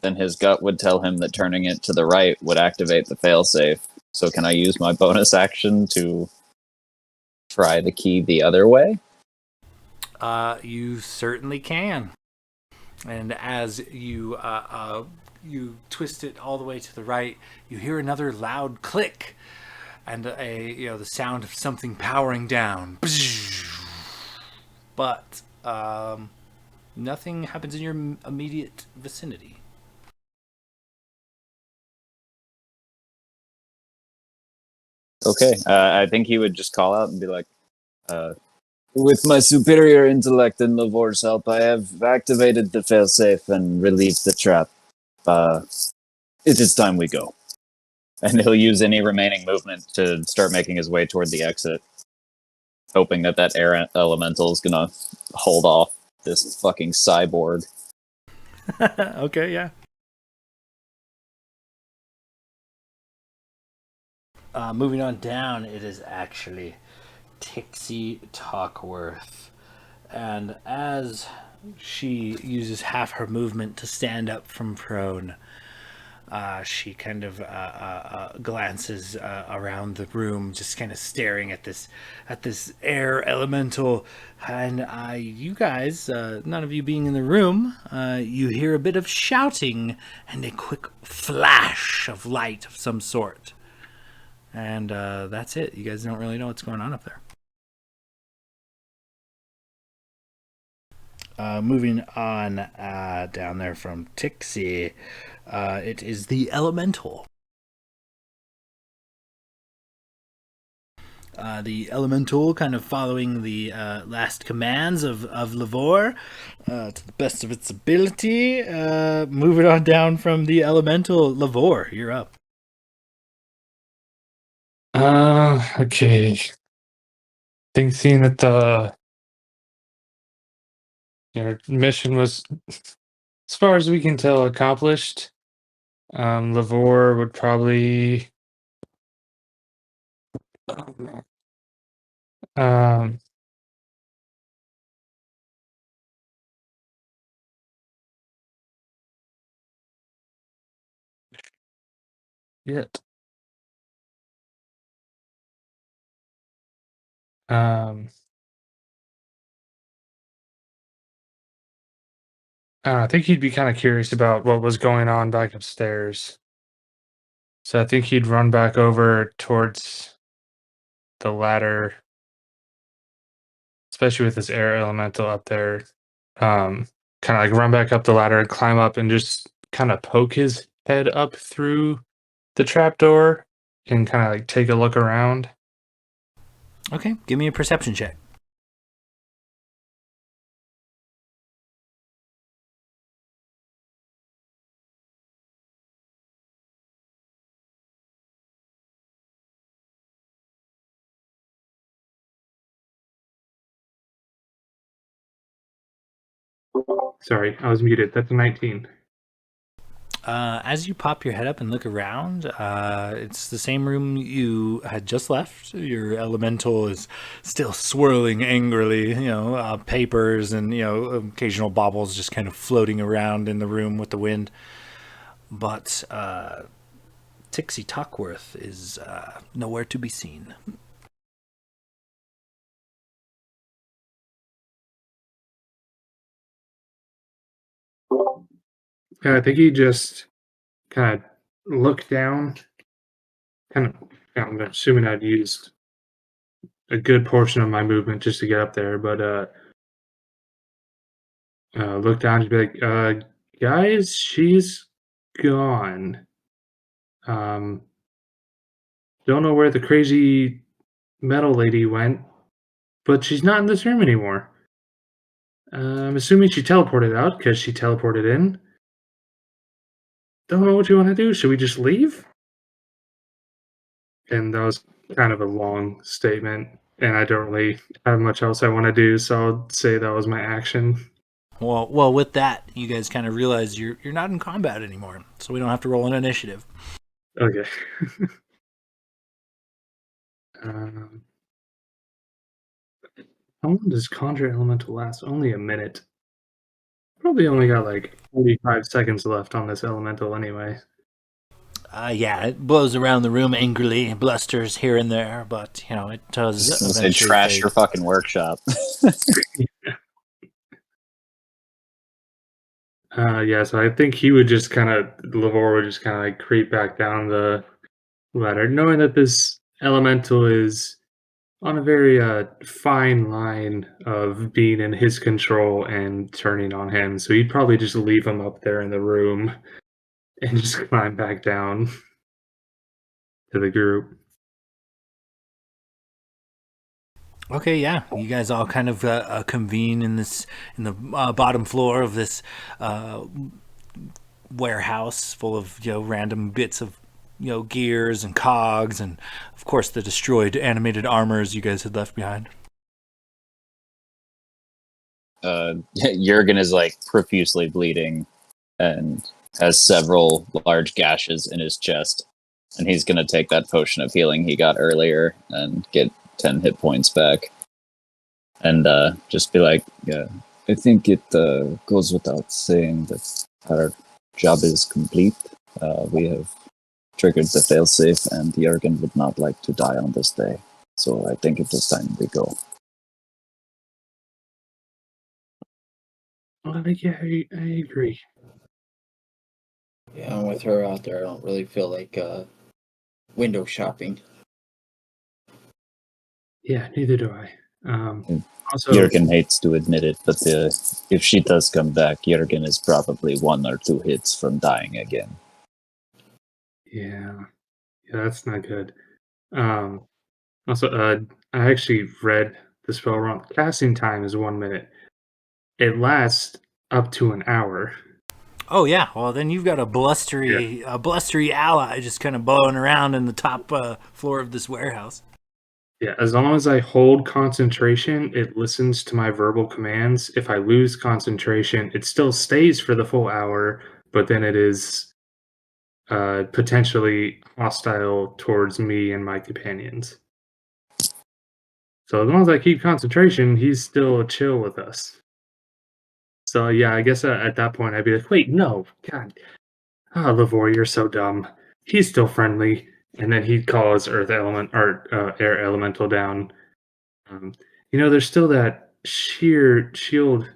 then his gut would tell him that turning it to the right would activate the failsafe. So can I use my bonus action to try the key the other way? You certainly can. And as you you twist it all the way to the right, you hear another loud click, and the sound of something powering down. But nothing happens in your immediate vicinity. Okay, I think he would just call out and be like, with my superior intellect and Lavor's help, I have activated the failsafe and relieved the trap. It is time we go. And he'll use any remaining movement to start making his way toward the exit, hoping that air elemental is gonna hold off this fucking cyborg. Okay, yeah. Moving on down, it is actually Tixie Tockworth. And as she uses half her movement to stand up from prone, she kind of glances around the room, just kind of staring at this air elemental. And you guys, none of you being in the room, you hear a bit of shouting and a quick flash of light of some sort. And that's it. You guys don't really know what's going on up there. Moving on down there from Tixie, it is the Elemental. The Elemental, kind of following the last commands of Lavore to the best of its ability. Moving on down from the Elemental, Lavore, you're up. Okay. Think seeing that the mission was, as far as we can tell, accomplished. Lavore would probably um yet. I think he'd be kind of curious about what was going on back upstairs. So I think he'd run back over towards the ladder, especially with this air elemental up there. Kind of like run back up the ladder and climb up and just kind of poke his head up through the trapdoor and kind of like take a look around. Okay, give me a perception check. Sorry, I was muted. That's a 19. As you pop your head up and look around, it's the same room you had just left. Your elemental is still swirling angrily, papers and, occasional baubles just kind of floating around in the room with the wind. But Tixie Tockworth is nowhere to be seen. I think he just kind of looked down. I'm assuming I'd used a good portion of my movement just to get up there, but look down and be like, guys, she's gone. Don't know where the crazy metal lady went, but she's not in this room anymore. I'm assuming she teleported out because she teleported in. Don't know what you want to do. Should we just leave? And that was kind of a long statement, and I don't really have much else I want to do, so I'll say that was my action. Well, with that, you guys kind of realize you're not in combat anymore, so we don't have to roll an initiative. Okay. How long does Conjure Elemental last? Only a minute. probably only got like 45 seconds left on this elemental anyway. Yeah, it blows around the room angrily, blusters here and there, but it does Just gonna say eventually trash fade. your fucking workshop. Yeah, so I think he would just Lavore would just kind of like creep back down the ladder, knowing that this elemental is on a very fine line of being in his control and turning on him. So he'd probably just leave him up there in the room and just climb back down to the group. Okay, yeah, you guys all kind of convene in the bottom floor of this warehouse full of random bits of gears and cogs, and of course the destroyed animated armors you guys had left behind. Jurgen is like profusely bleeding and has several large gashes in his chest. And he's going to take that potion of healing he got earlier and get 10 hit points back. And just be like, yeah, I think it goes without saying that our job is complete. We have triggered the failsafe, and Jurgen would not like to die on this day. So I think it is time we go. Yeah, I agree. Yeah, and with her out there, I don't really feel like window shopping. Yeah, neither do I. Also, Jurgen hates to admit it, but if she does come back, Jurgen is probably 1 or 2 hits from dying again. yeah, that's not good. Also, I actually read the spell wrong. Casting time is 1 minute. It lasts up to an hour. Oh yeah, well then you've got a blustery ally just kind of blowing around in the top floor of this warehouse. Yeah, as long as I hold concentration, it listens to my verbal commands. If I lose concentration, it still stays for the full hour, but then it is potentially hostile towards me and my companions. So as long as I keep concentration, he's still chill with us. So yeah, I guess at that point I'd be like, wait, no, God, Lavore, you're so dumb. He's still friendly, and then he'd call his Earth element or Air Elemental down. There's still that shield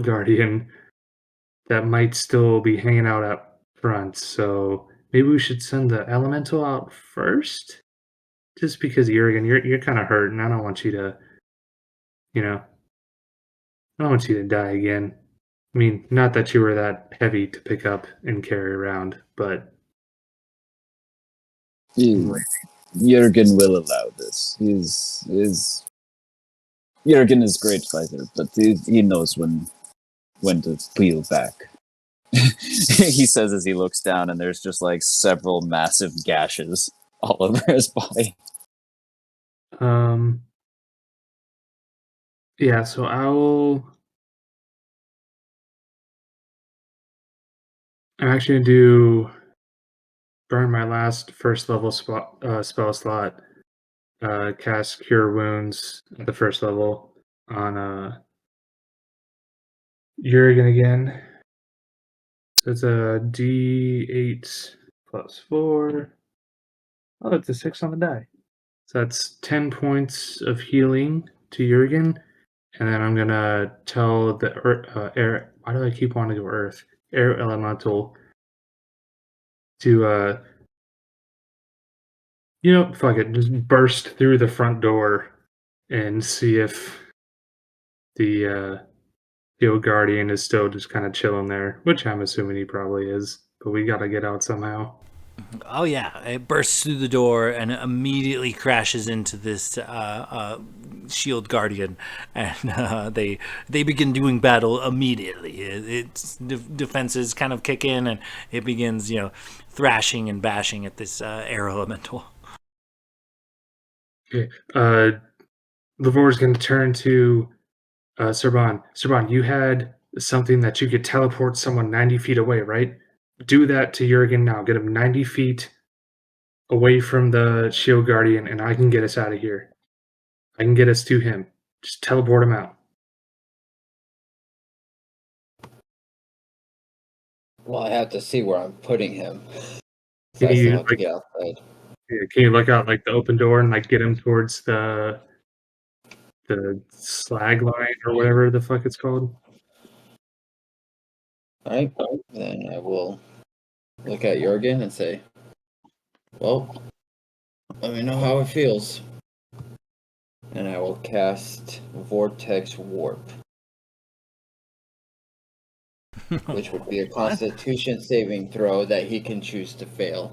guardian that might still be hanging out up front. So maybe we should send the Elemental out first, just because Jurgen, you're kind of hurt, and I don't want you to, I don't want you to die again. I mean, not that you were that heavy to pick up and carry around, but Jurgen will allow this. Jurgen is a great fighter, but he knows when to peel back. He says as he looks down, and there's just like several massive gashes all over his body. Yeah, so I'm actually gonna do burn my last first level spell slot, cast Cure Wounds at the first level on Jurgen again. So it's a D8 plus 4. Oh, it's a 6 on the die. So that's 10 points of healing to Jurgen. And then I'm going to tell the air. Why do I keep wanting to go Earth? Air Elemental to, fuck it. Just burst through the front door and see if the Field Guardian is still just kind of chilling there, which I'm assuming he probably is. But we got to get out somehow. Oh yeah, it bursts through the door and immediately crashes into this shield guardian, and they begin doing battle immediately. Its defenses kind of kick in, and it begins thrashing and bashing at this air elemental. Okay, Lavore's going to turn to Serban. Serban, you had something that you could teleport someone 90 feet away, right? Do that to Jurgen now. Get him 90 feet away from the shield guardian, and I can get us out of here. I can get us to him. Just teleport him out. Well, I have to see where I'm putting him. So Can I still you have to get outside. can you look out like the open door and like get him towards the slag line or whatever the fuck it's called? Alright, then I will look at Jurgen and say, well, let me know how it feels. And I will cast Vortex Warp, which would be a Constitution saving throw that he can choose to fail.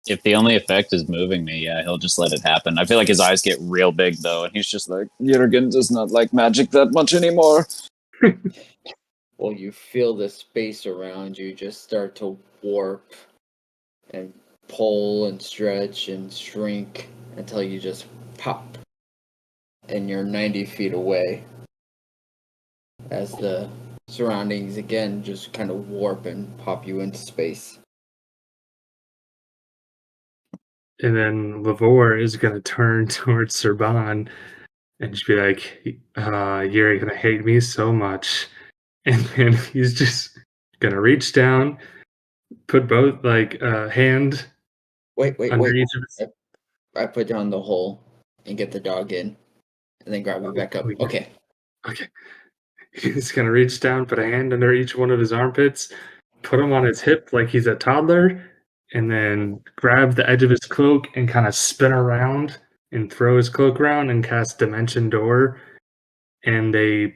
If the only effect is moving me, yeah, he'll just let it happen. I feel like his eyes get real big though, and he's just like, Jurgen does not like magic that much anymore. Well, you feel the space around you just start to warp and pull and stretch and shrink until you just pop. And you're 90 feet away as the surroundings again just kind of warp and pop you into space. And then Lavore is gonna turn towards Serban and just be like, "You're gonna hate me so much." And then he's just gonna reach down, put both like hand Wait. under each of his. I put down the hole and get the dog in and then grab it back up. Oh, yeah. Okay. Okay. He's gonna reach down, put a hand under each one of his armpits, put him on his hip like he's a toddler, and then grab the edge of his cloak and kind of spin around and throw his cloak around and cast Dimension Door. And they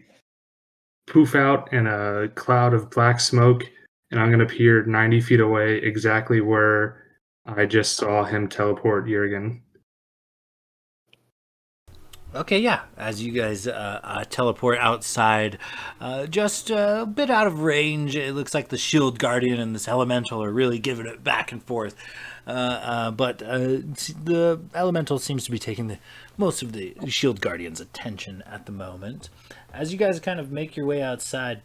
poof out in a cloud of black smoke, and I'm gonna appear 90 feet away, exactly where I just saw him teleport Jurgen. Okay, yeah. As you guys teleport outside, just a bit out of range, it looks like the Shield Guardian and this Elemental are really giving it back and forth. But the Elemental seems to be taking most of the Shield Guardian's attention at the moment. As you guys kind of make your way outside,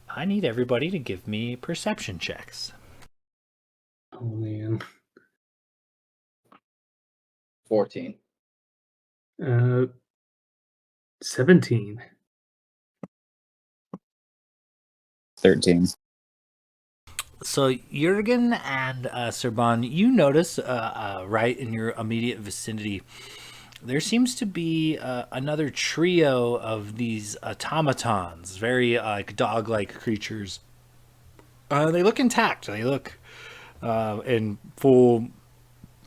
I need everybody to give me perception checks. Oh man. 14. 17. 13. So Jurgen and Serban, you notice right in your immediate vicinity, there seems to be another trio of these automatons, very like dog-like creatures. They look intact. They look in full,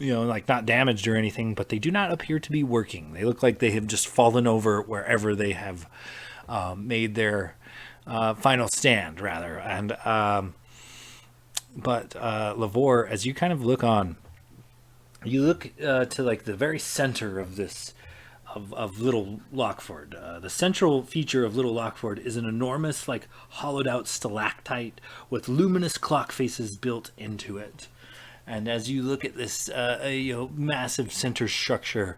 like not damaged or anything, but they do not appear to be working. They look like they have just fallen over wherever they have made their final stand, rather. And but Lavore, as you kind of look on, you look to like the very center of this of Little Lockford. The central feature of Little Lockford is an enormous, like hollowed out stalactite with luminous clock faces built into it. And as you look at this, massive center structure,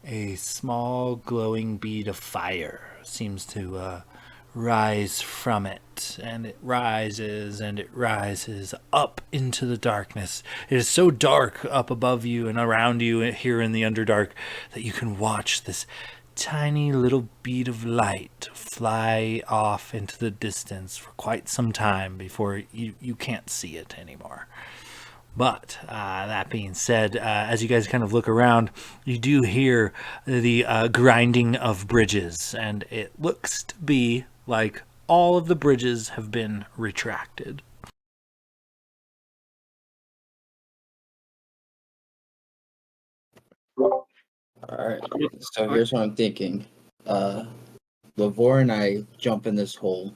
a small glowing bead of fire seems to rise from it, and it rises and it rises up into the darkness. It is so dark up above you and around you here in the Underdark that you can watch this tiny little bead of light fly off into the distance for quite some time before you can't see it anymore. But that being said, as you guys kind of look around, you do hear the grinding of bridges, and it looks to be like all of the bridges have been retracted. Alright. So here's what I'm thinking. Lavore and I jump in this hole.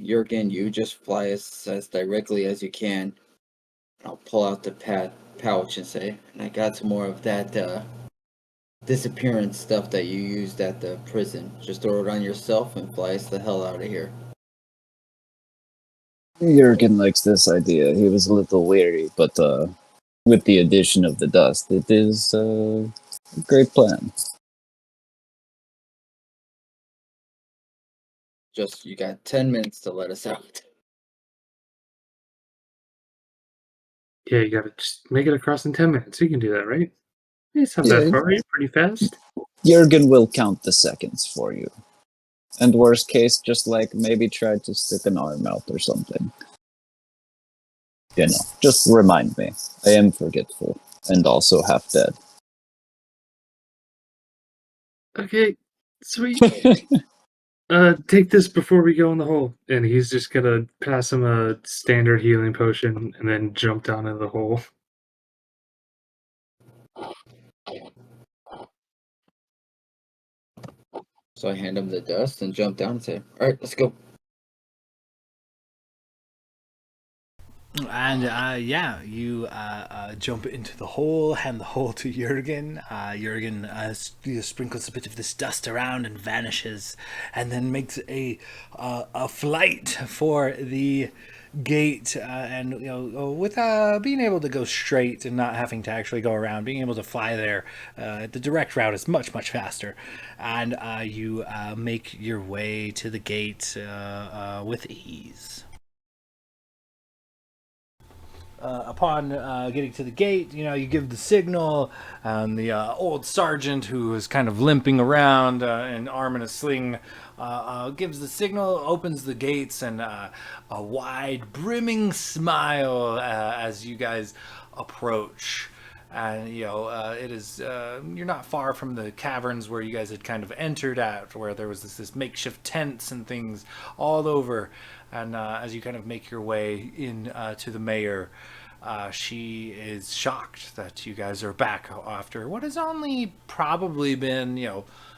Jurgen, you just fly as directly as you can. I'll pull out the pouch and say, and I got some more of that disappearance stuff that you used at the prison. Just throw it on yourself and fly us the hell out of here. Jurgen likes this idea. He was a little weary, but with the addition of the dust, it is a great plan. Just, you got 10 minutes to let us out. Yeah, you gotta just make it across in 10 minutes. You can do that, right? It's not Yeah. that far. You're pretty fast. Jurgen will count the seconds for you. And worst case, just like maybe try to stick an arm out or something. You know, just remind me. I am forgetful and also half dead. Okay, sweet. Take this before we go in the hole. And he's just gonna pass him a standard healing potion and then jump down in the hole. So I hand him the dust and jump down and say, "All right, let's go." And yeah, you jump into the hole, hand the hole to Jurgen. Jurgen sprinkles a bit of this dust around and vanishes, and then makes a flight for the gate. And with being able to go straight and not having to actually go around, being able to fly there, the direct route is much faster. And you make your way to the gate with ease. Upon getting to the gate, you give the signal, and the old sergeant, who is kind of limping around, an arm in a sling, gives the signal, opens the gates, and a wide, brimming smile as you guys approach. And it is you're not far from the caverns where you guys had kind of entered at, where there was this makeshift tents and things all over. And as you kind of make your way in to the mayor, she is shocked that you guys are back after what has only probably been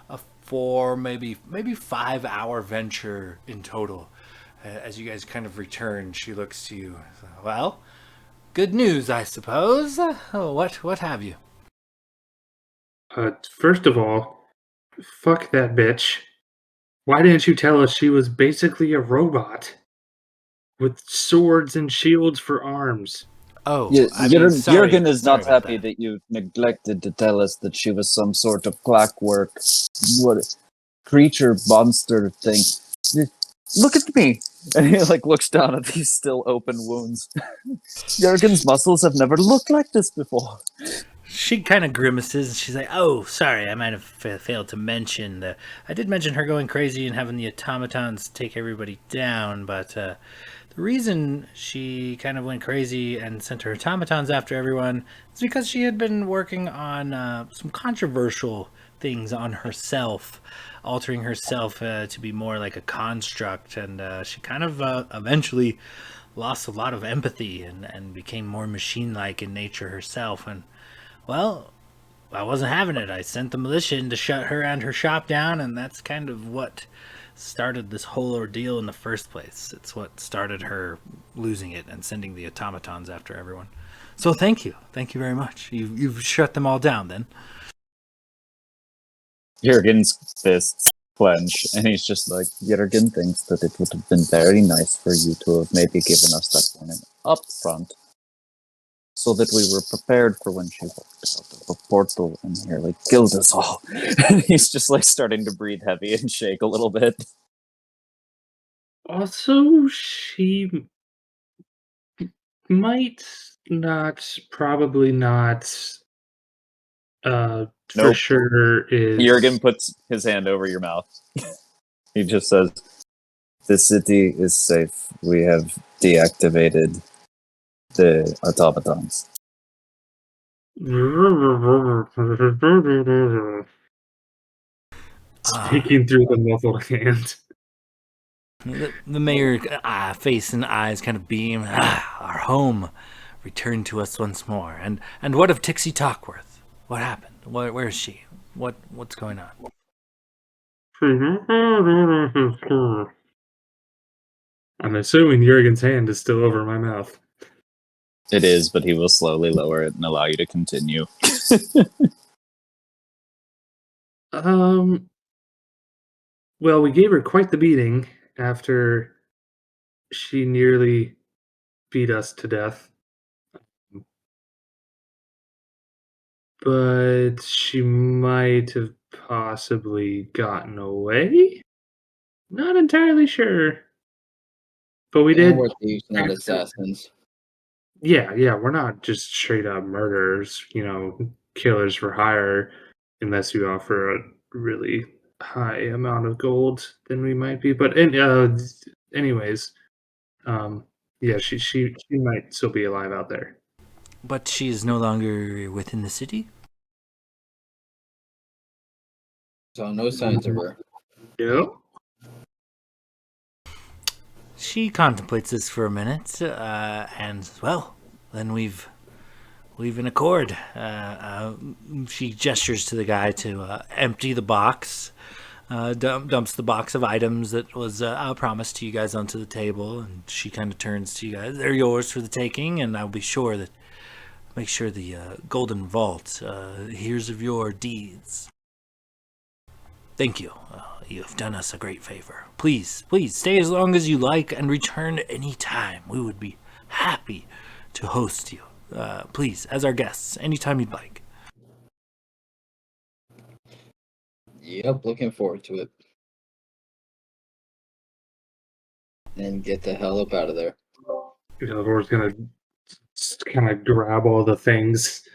a 4 maybe 5 hour venture in total. As you guys kind of return, she looks to you. Well, good news, I suppose. What have you? First of all, fuck that bitch. Why didn't you tell us she was basically a robot with swords and shields for arms? Oh, Yeah, I mean, sorry. Jurgen is sorry not about happy that you neglected to tell us that she was some sort of clockwork, creature monster thing. Look at me! And he looks down at these still open wounds. Jurgen's muscles have never looked like this before. She kind of grimaces, and she's like, "Oh, sorry, I might have failed to mention I did mention her going crazy and having the automatons take everybody down, but the reason she kind of went crazy and sent her automatons after everyone is because she had been working on some controversial things on herself, altering herself to be more like a construct, and she kind of eventually lost a lot of empathy and became more machine-like in nature herself. And well, I wasn't having it. I sent the militia in to shut her and her shop down, and that's kind of what started this whole ordeal in the first place. It's what started her losing it and sending the automatons after everyone. So thank you very much. You've shut them all down then. Jurgen's fists clench, and he's just like, Jurgen thinks that it would have been very nice for you to have maybe given us that warning up front, so that we were prepared for when she walked out of the portal and nearly killed us all. And he's just starting to breathe heavy and shake a little bit. Also, she might not, probably not, for Nope. sure is... Jurgen puts his hand over your mouth. He just says, "The city is safe. We have deactivated the automatons." Speaking through the muffled hand. The mayor face and eyes kind of beam. Our home returned to us once more. And what of Tixie Tockworth? What happened? Where is she? What's going on? I'm assuming Jurgen's hand is still over my mouth. It is, but he will slowly lower it and allow you to continue. Well, we gave her quite the beating after she nearly beat us to death. But she might have possibly gotten away? Not entirely sure. But we did. And we're thieves, not assassins. Yeah, we're not just straight up murderers, killers for hire, unless you offer a really high amount of gold than we might be. But anyways, yeah, she might still be alive out there. But she is no longer within the city? So no signs of her. Yep. She contemplates this for a minute, and well, then we've in accord. She gestures to the guy to empty the box, dumps the box of items that was promised to you guys onto the table, and she kind of turns to you guys. They're yours for the taking, and I'll make sure the Golden Vault hears of your deeds. Thank you. You have done us a great favor. Please stay as long as you like and return any time. We would be happy to host you. Please, as our guests, anytime you'd like. Yep, looking forward to it. And get the hell up out of there. Lavor's gonna kind of grab all the things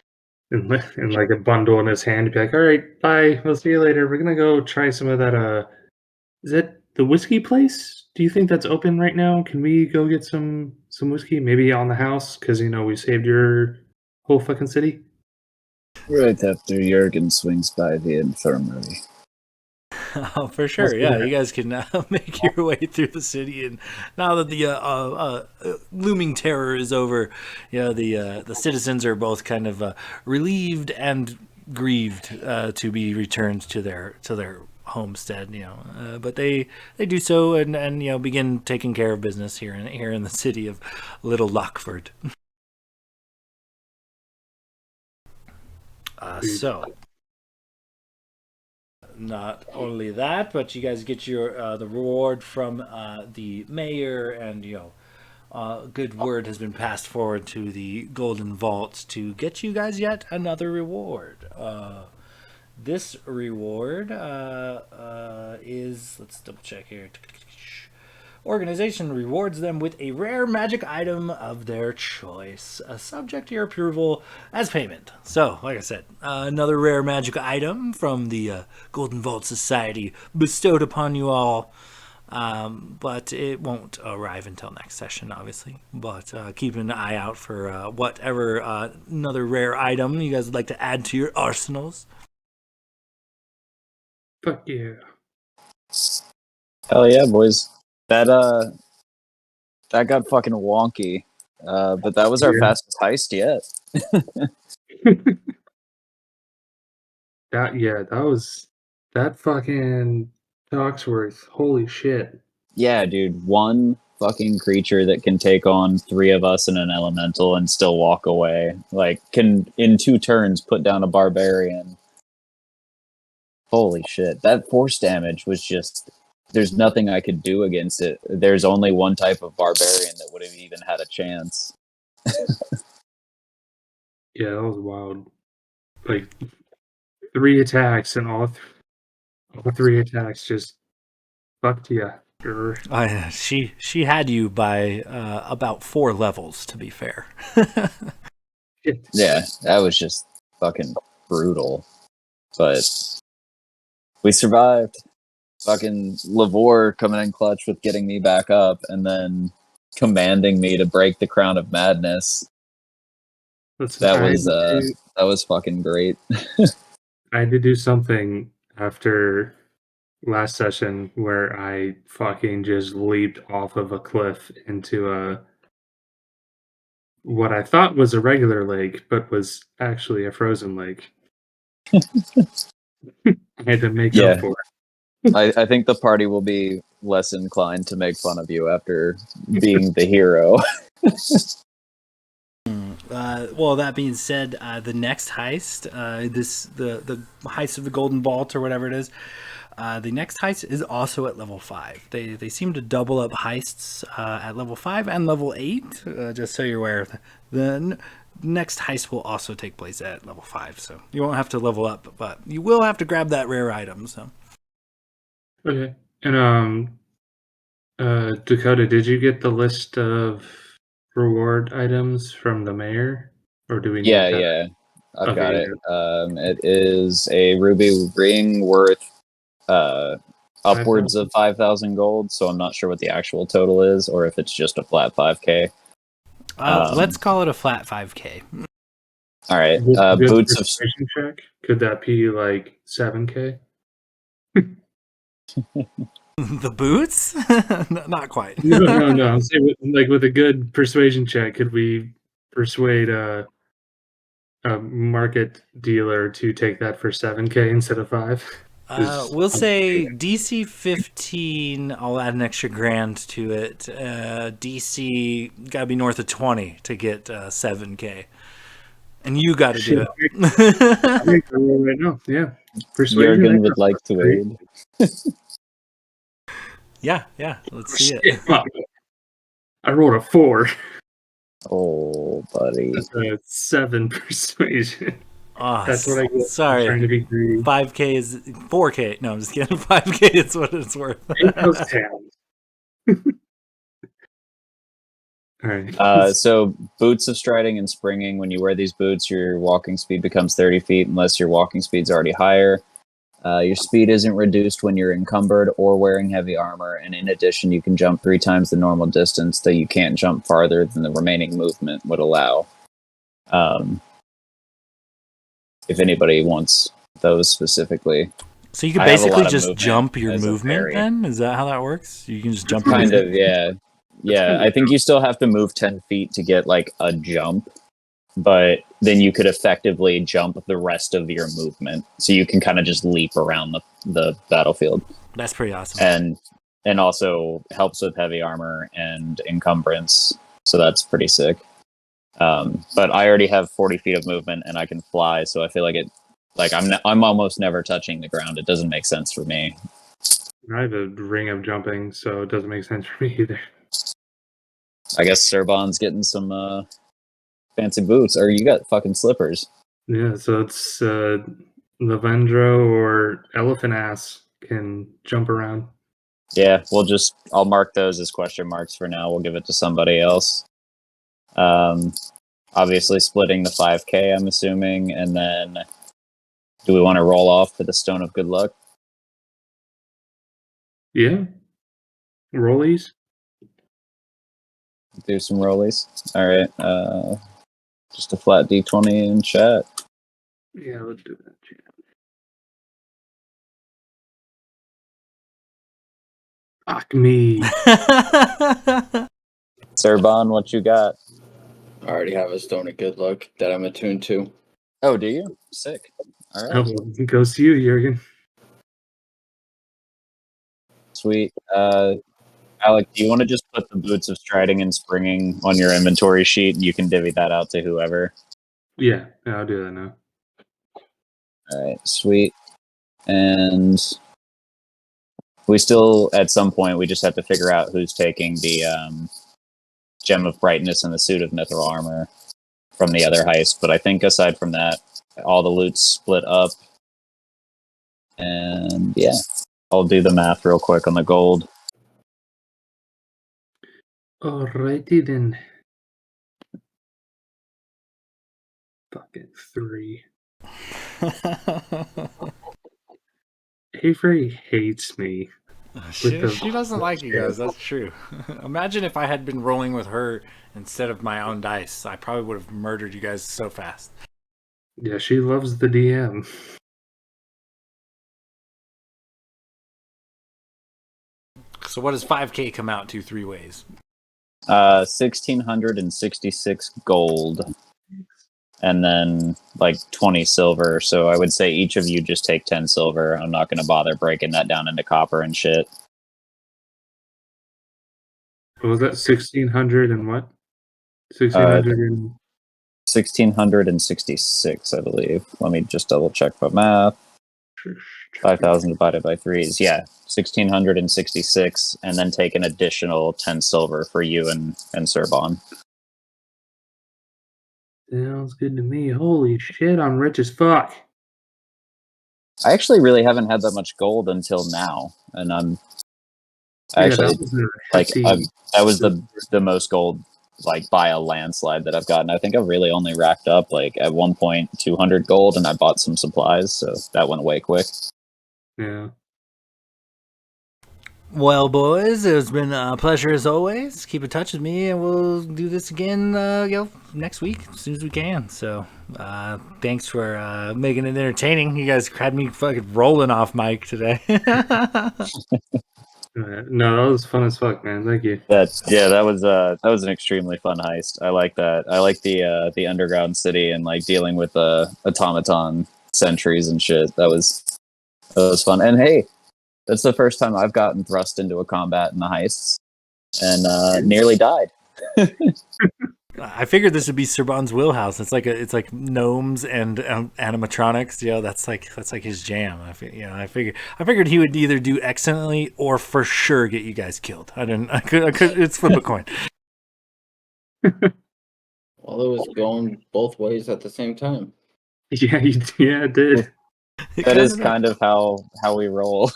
in like a bundle in his hand and be like, all right, bye, we'll see you later. We're gonna go try some of that is that the whiskey place? Do you think that's open right now? Can we go get some whiskey? Maybe on the house, because we saved your whole fucking city. Right after Jurgen swings by the infirmary. Oh, for sure. Yeah, you guys can make your way through the city, and now that the looming terror is over, the citizens are both kind of relieved and grieved to be returned to their homestead. But they do so and begin taking care of business here in the city of Little Lockford. So. Not only that, but you guys get your the reward from the mayor, and good word has been passed forward to the Golden Vault to get you guys yet another reward. This reward is, let's double check here. Organization rewards them with a rare magic item of their choice, subject to your approval as payment. So, like I said, another rare magic item from the Golden Vault Society bestowed upon you all, but it won't arrive until next session, obviously. But keep an eye out for whatever another rare item you guys would like to add to your arsenals. Fuck yeah. Hell yeah, boys. That got fucking wonky. But that was our fastest heist yet. That fucking Tockworth. Holy shit. Yeah, dude. One fucking creature that can take on 3 of us in an elemental and still walk away. Like, can in 2 turns put down a barbarian. Holy shit. That force damage was just... There's nothing I could do against it. There's only one type of barbarian that would have even had a chance. Yeah, that was wild. Like 3 attacks, and all 3 attacks just fucked you. She had you by about 4 levels, to be fair. Yeah, that was just fucking brutal. But we survived. Fucking Lavore coming in clutch with getting me back up and then commanding me to break the Crown of Madness. That was fucking great. I had to do something after last session where I fucking just leaped off of a cliff into what I thought was a regular lake, but was actually a frozen lake. I had to make up for it. I think the party will be less inclined to make fun of you after being the hero. Well, that being said, the next heist, the heist of the Golden Vault or whatever it is, the next heist is also at level 5. They seem to double up heists at level 5 and level 8. Just so you're aware, the next heist will also take place at level 5. So you won't have to level up, but you will have to grab that rare item. So. Okay. And Dakota, did you get the list of reward items from the mayor, or do we need that? Yeah, I've got it. It is a ruby ring worth upwards of 5,000 gold, so I'm not sure what the actual total is, or if it's just a flat 5k. Let's call it a flat 5k. All right, Good boots of persuasion check. Could that be like 7k? The boots? Not quite. No. I'm saying with a good persuasion check, could we persuade a market dealer to take that for 7k instead of 5? We'll say DC 15. I'll add an extra grand to it. DC gotta be north of 20 to get 7k, and you got to do it. I think I will right now. Yeah, persuasion. Jurgen would like to aid. Yeah. Let's see it. Shit, fuck. I rolled a 4. Oh, buddy. That's a 7 persuasion. Oh, That's what I get. sorry. Trying to be greedy. 5k is 4k. No, I'm just kidding. 5k is what it's worth. 8 goes down. All right. So boots of striding and springing. When you wear these boots, your walking speed becomes 30 feet unless your walking speed's already higher. Your speed isn't reduced when you're encumbered or wearing heavy armor, and in addition, you can jump 3 times the normal distance, though you can't jump farther than the remaining movement would allow. If anybody wants those specifically. So you can I have a basically lot of just movement jump your as a movement fairy. then? Is that how that works? You can just jump Kind your of, yeah. Yeah, I think you still have to move 10 feet to get like a jump, but then you could effectively jump the rest of your movement. So you can kind of just leap around the battlefield. That's pretty awesome. And also helps with heavy armor and encumbrance. So that's pretty sick. But I already have 40 feet of movement and I can fly, so I feel like I'm almost never touching the ground. It doesn't make sense for me. I have a ring of jumping, so it doesn't make sense for me either. I guess Serban's getting some fancy boots, or you got fucking slippers. Yeah, so it's Lavendro or Elephant Ass can jump around. Yeah, I'll mark those as question marks for now. We'll give it to somebody else. Obviously splitting the 5k, I'm assuming, and then do we want to roll off for the Stone of Good Luck? Yeah. Rollies. Do some rollies. All right. Just a flat d20 in chat. Yeah, let's do that. Fuck me. Serban, what you got? I already have a Stone of Good Luck that I'm attuned to. Oh, do you? Sick. All right. Oh, goes to you, Jurgen. Sweet. Alec, do you want to just put the boots of striding and springing on your inventory sheet, and you can divvy that out to whoever? Yeah, I'll do that now. All right, sweet. And we still, at some point, we just have to figure out who's taking the Gem of Brightness and the Suit of Mithril Armor from the other heist. But I think aside from that, all the loot's split up. And yeah, I'll do the math real quick on the gold. Alrighty then. Fucking 3. Avery hates me. She doesn't like you guys, that's true. Imagine if I had been rolling with her instead of my own dice. I probably would have murdered you guys so fast. Yeah, she loves the DM. So what does 5k come out to 3 ways? 1,666 gold. And then like 20 silver. So I would say each of you just take 10 silver. I'm not going to bother breaking that down into copper and shit. What was that? 1,600 and what? 1,600 and... 1,666, I believe. Let me just double check my math. 5,000 divided by 3 is, 1,666, and then take an additional 10 silver for you and Serban. Sounds good to me. Holy shit, I'm rich as fuck. I actually really haven't had that much gold until now, and I'm actually that was the most gold like by a landslide that I've gotten. I think I've really only racked up like at one point 200 gold, and I bought some supplies, so that went away quick. Yeah, Well, boys, it's been a pleasure as always. Keep in touch with me, and we'll do this again, next week as soon as we can. So, thanks for making it entertaining. You guys had me fucking rolling off mic today. No, that was fun as fuck, man. Thank you. That was an extremely fun heist. I like that. I like the underground city and like dealing with the automaton sentries and shit. That was fun. And hey, that's the first time I've gotten thrust into a combat in the heists and nearly died. I figured this would be Serban's wheelhouse. It's like gnomes and animatronics. That's like his jam. I figured he would either do excellently or for sure get you guys killed. I could. It's flip a coin. Well, it was going both ways at the same time. Yeah, it did. That is kind of how we roll.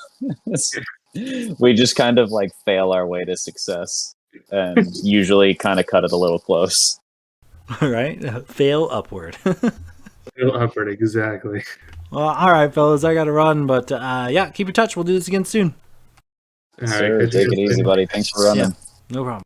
We just kind of like fail our way to success and usually kind of cut it a little close. All right, fail upward. Fail upward, exactly. Well, all right, fellas, I gotta run, but keep in touch. We'll do this again soon. All right, Sure, take it easy, buddy. Thanks for running. No problem.